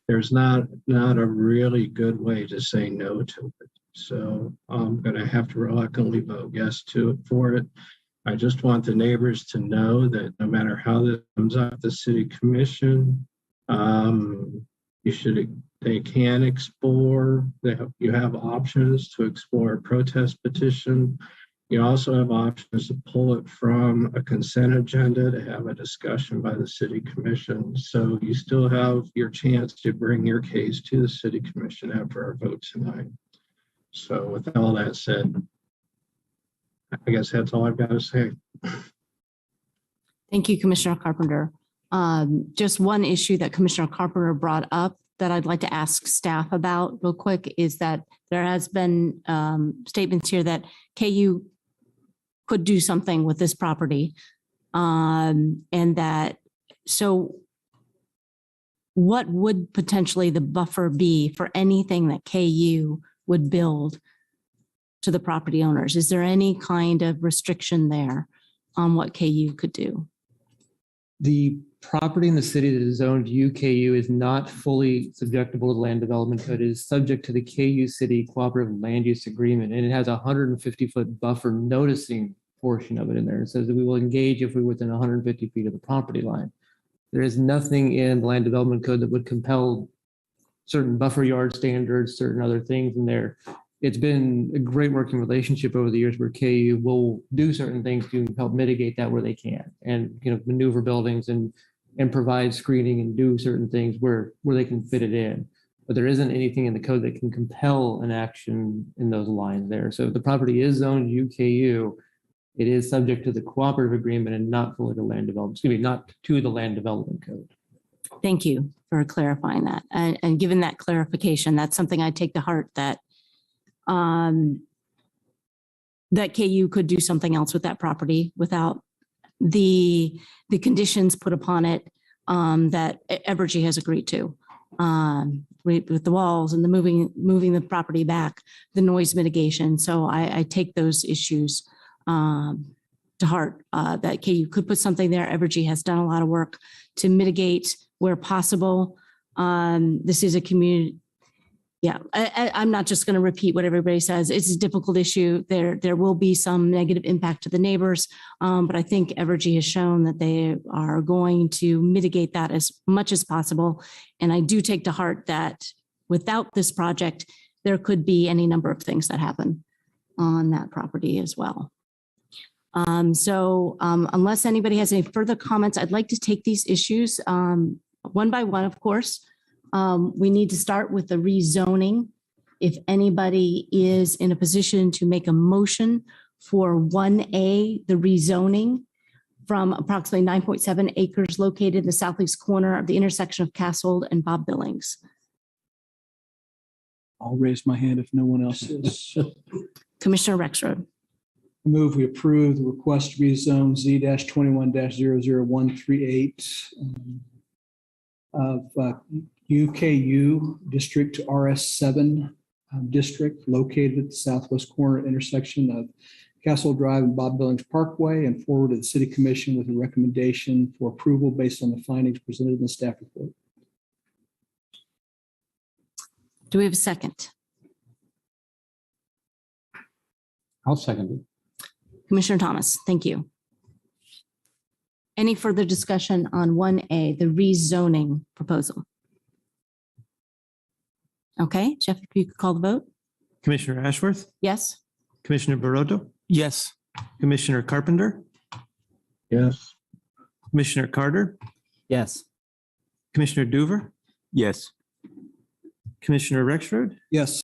there's not a really good way to say no to it. So I'm going to have to reluctantly vote yes for it. I just want the neighbors to know that no matter how this comes out, the city commission, they can explore. You have options to explore a protest petition. You also have options to pull it from a consent agenda to have a discussion by the city commission. So you still have your chance to bring your case to the city commission after our vote tonight. So with all that said, I guess that's all I've got to say. Thank you, Commissioner Carpenter. Just one issue that Commissioner Carpenter brought up that I'd like to ask staff about real quick is that there has been statements here that KU could do something with this property. And that, so what would potentially the buffer be for anything that KU would build to the property owners? Is there any kind of restriction there on what KU could do? The property in the city that is zoned UKU is not fully subjectable to the land development code. It is subject to the KU City Cooperative Land Use Agreement, and it has a 150-foot buffer noticing portion of it in there. It says that we will engage if we're within 150 feet of the property line. There is nothing in the land development code that would compel certain buffer yard standards, certain other things in there. It's been a great working relationship over the years where KU will do certain things to help mitigate that where they can, and maneuver buildings and provide screening and do certain things where they can fit it in. But there isn't anything in the code that can compel an action in those lines there. So if the property is zoned UKU, it is subject to the cooperative agreement and not fully the land development, not to the land development code. Thank you for clarifying that. And given that clarification, that's something I take to heart, that that KU could do something else with that property without the conditions put upon it that Evergy has agreed to, with the walls and the moving the property back, the noise mitigation. So I take those issues to heart, that KU could put something there. Evergy has done a lot of work to mitigate where possible. This is a community. Yeah, I'm not just going to repeat what everybody says. It's a difficult issue. There will be some negative impact to the neighbors, but I think Evergy has shown that they are going to mitigate that as much as possible. And I do take to heart that without this project, there could be any number of things that happen on that property as well. So unless anybody has any further comments, I'd like to take these issues one by one, of course. We need to start with the rezoning. If anybody is in a position to make a motion for 1A, the rezoning from approximately 9.7 acres located in the southeast corner of the intersection of Castle and Bob Billings. I'll raise my hand if no one else is. Commissioner Rexroad. I move we approve the request to rezone Z-21-00138 of UKU district to RS7 district located at the southwest corner intersection of Castle Drive and Bob Billings Parkway, and forward to the City Commission with a recommendation for approval based on the findings presented in the staff report. Do we have a second? I'll second it. Commissioner Thomas, thank you. Any further discussion on 1A, the rezoning proposal? Okay, Jeff, if you could call the vote. Commissioner Ashworth, Yes? Commissioner Barotto, Yes. Commissioner Carpenter, Yes. Commissioner Carter, Yes. Commissioner Doover, Yes. Commissioner Rexroad, Yes.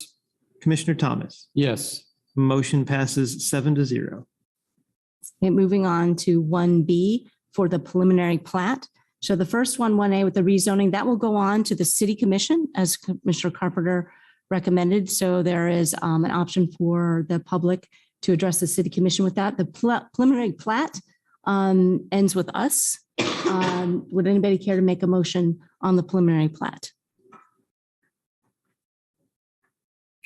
Commissioner Thomas. Yes. Motion passes 7-0. Okay, moving on to 1B for the preliminary plat. So the first one, 1A with the rezoning, that will go on to the City Commission as Commissioner Carpenter recommended. So there is an option for the public to address the City Commission with that. The preliminary plat ends with us. Would anybody care to make a motion on the preliminary plat?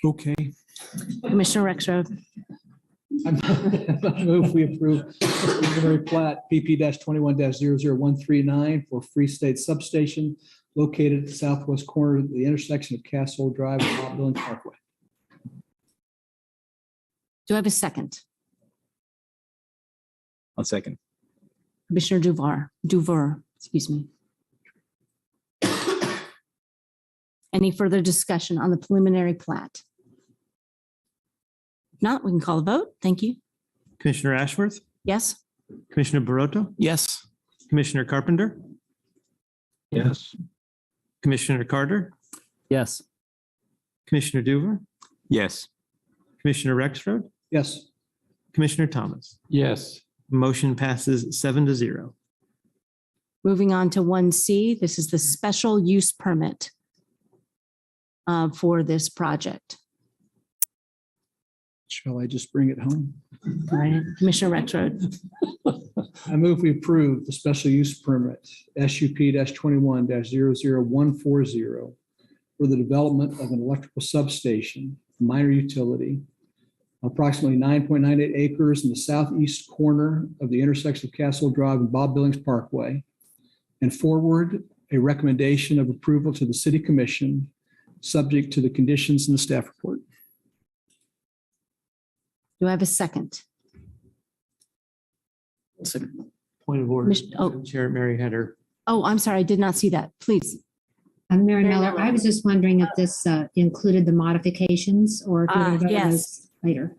Okay. Commissioner Rexroad. I move we approve preliminary plat PP-21-00139 for Free State Substation located at the southwest corner of the intersection of Castle Drive and Bob Billings Parkway. Do I have a second? I'll second. Commissioner Duver, excuse me. Any further discussion on the preliminary plat? If not, we can call a vote. Thank you. Commissioner Ashworth, Yes? Commissioner Barotto, Yes. Commissioner Carpenter, Yes. Commissioner Carter, Yes. Commissioner Doover, Yes. Commissioner Rexroad, Yes. Commissioner Thomas. Yes. Motion passes 7-0. Moving on to 1C, this is the special use permit for this project. Shall I just bring it home? All right, Commissioner Rexroad. I move we approve the special use permit SUP-21-00140 for the development of an electrical substation, minor utility, approximately 9.98 acres in the southeast corner of the intersection of Castle Drive and Bob Billings Parkway, and forward a recommendation of approval to the City Commission, subject to the conditions in the staff report. Do I have a second? Point of order. Oh. Chair Mary Header. Oh, I'm sorry, I did not see that. Please. Mary Miller, I was just wondering if this included the modifications or if you're going to vote on Yes. those later.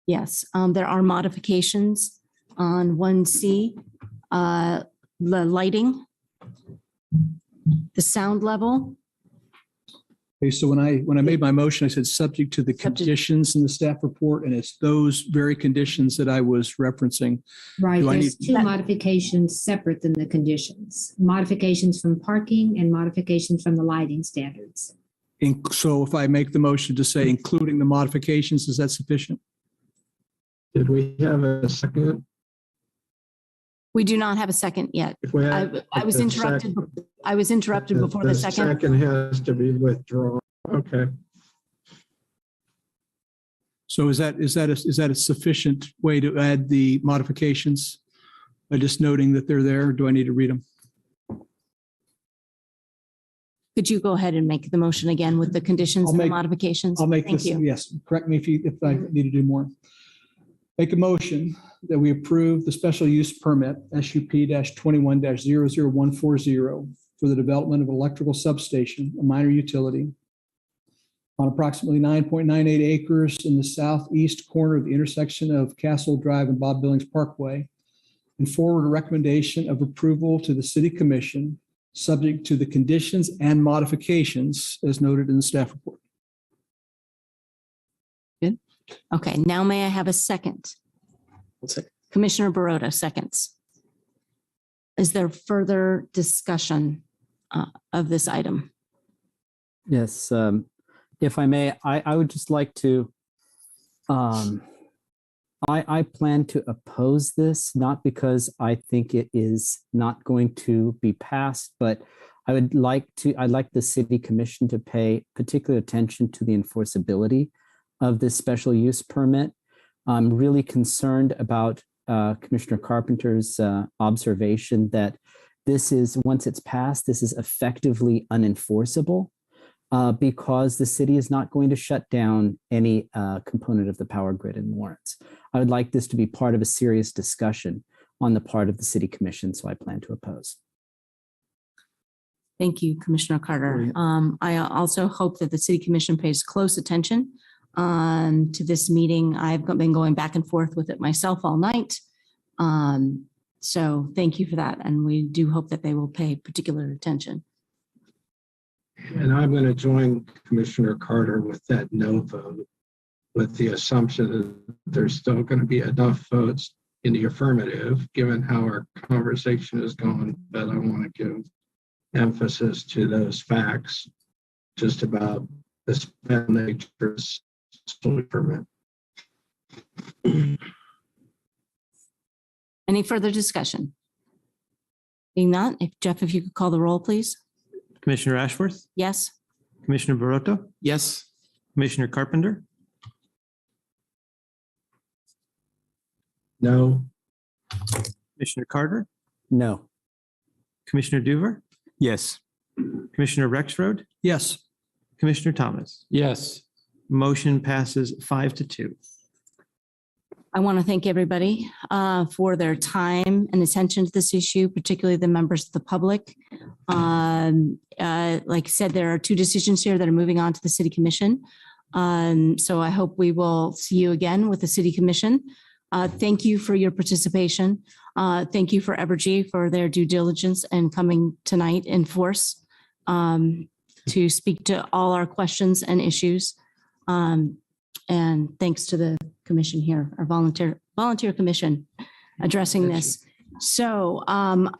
Yes, there are modifications on 1C. The lighting, the sound level. Okay, so when I made my motion, I said subject to the conditions in the staff report, and it's those very conditions that I was referencing. Right, Do I there's need- two modifications separate than the conditions. Modifications from parking and modifications from the lighting standards. So if I make the motion to say including the modifications, is that sufficient? Did we have a second? We do not have a second yet. If we had- I was the interrupted. I was interrupted before the second. Second has to be withdrawn. Okay. So is that a sufficient way to add the modifications? By just noting that they're there, or do I need to read them? Could you go ahead and make the motion again with the conditions and the modifications? I'll make Thank this, you. yes, correct me if I need to do more. Make a motion that we approve the special use permit SUP-21-00140 for the development of electrical substation, a minor utility, on approximately 9.98 acres in the southeast corner of the intersection of Castle Drive and Bob Billings Parkway, and forward a recommendation of approval to the City Commission, subject to the conditions and modifications as noted in the staff report. Good. Okay, now may I have a second? Commissioner Barota seconds. Is there further discussion of this item? Yes, if I may, I would just like to, I plan to oppose this, not because I think it is not going to be passed, but I'd like the City Commission to pay particular attention to the enforceability of this special use permit. I'm really concerned about Commissioner Carpenter's observation that this is, once it's passed, this is effectively unenforceable because the city is not going to shut down any component of the power grid in Lawrence. I would like this to be part of a serious discussion on the part of the City Commission, so I plan to oppose. Thank you, Commissioner Carter. I also hope that the City Commission pays close attention to this meeting. I've been going back and forth with it myself all night. So thank you for that. And we do hope that they will pay particular attention. And I'm going to join Commissioner Carter with that no vote, with the assumption that there's still going to be enough votes in the affirmative, given how our conversation is going. But I want to give emphasis to those facts just about the spend nature permit. Any further discussion? Being none, Jeff, if you could call the roll, please. Commissioner Ashworth, Yes. Commissioner Barota, Yes. Commissioner Carpenter, No. Commissioner Carter, No. Commissioner Duver, Yes. Commissioner Rexroad, Yes. Commissioner Thomas. Yes. Motion passes 5-2. I want to thank everybody for their time and attention to this issue, particularly the members of the public. Like I said, there are two decisions here that are moving on to the City Commission. So I hope we will see you again with the City Commission. Thank you for your participation. Thank you for Evergy for their due diligence and coming tonight in force to speak to all our questions and issues. And thanks to the commission here, our volunteer commission addressing this. So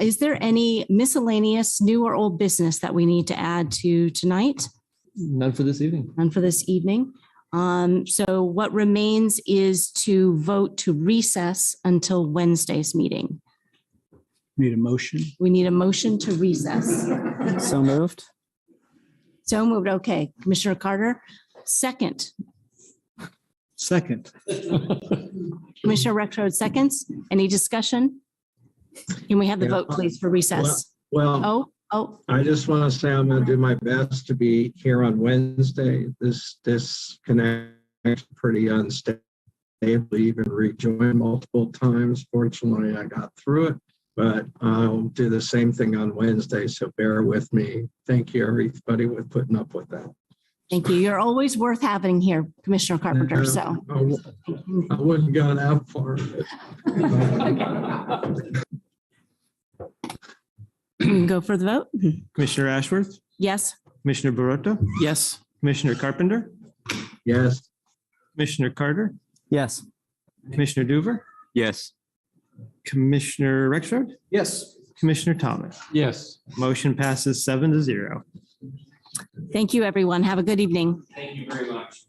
is there any miscellaneous new or old business that we need to add to tonight? None for this evening. None for this evening. So what remains is to vote to recess until Wednesday's meeting. Need a motion? We need a motion to recess. So moved. So moved. Okay. Commissioner Carter, second. Second. Commissioner Rexroad, seconds. Any discussion? Can we have the vote, please, for recess? Well, I just want to say I'm going to do my best to be here on Wednesday. This connection pretty unstable, even rejoined multiple times. Fortunately, I got through it, but I'll do the same thing on Wednesday. So bear with me. Thank you, everybody, with putting up with that. Thank you. You're always worth having here, Commissioner Carpenter. So I wouldn't go that far. Go for the vote. Commissioner Ashworth, Yes. Commissioner Barota, Yes. Commissioner Carpenter, Yes. Commissioner Carter, Yes. Commissioner Duver, Yes. Commissioner Rexroad, Yes. Commissioner Thomas. Yes. Motion passes 7-0. Thank you, everyone. Have a good evening. Thank you very much.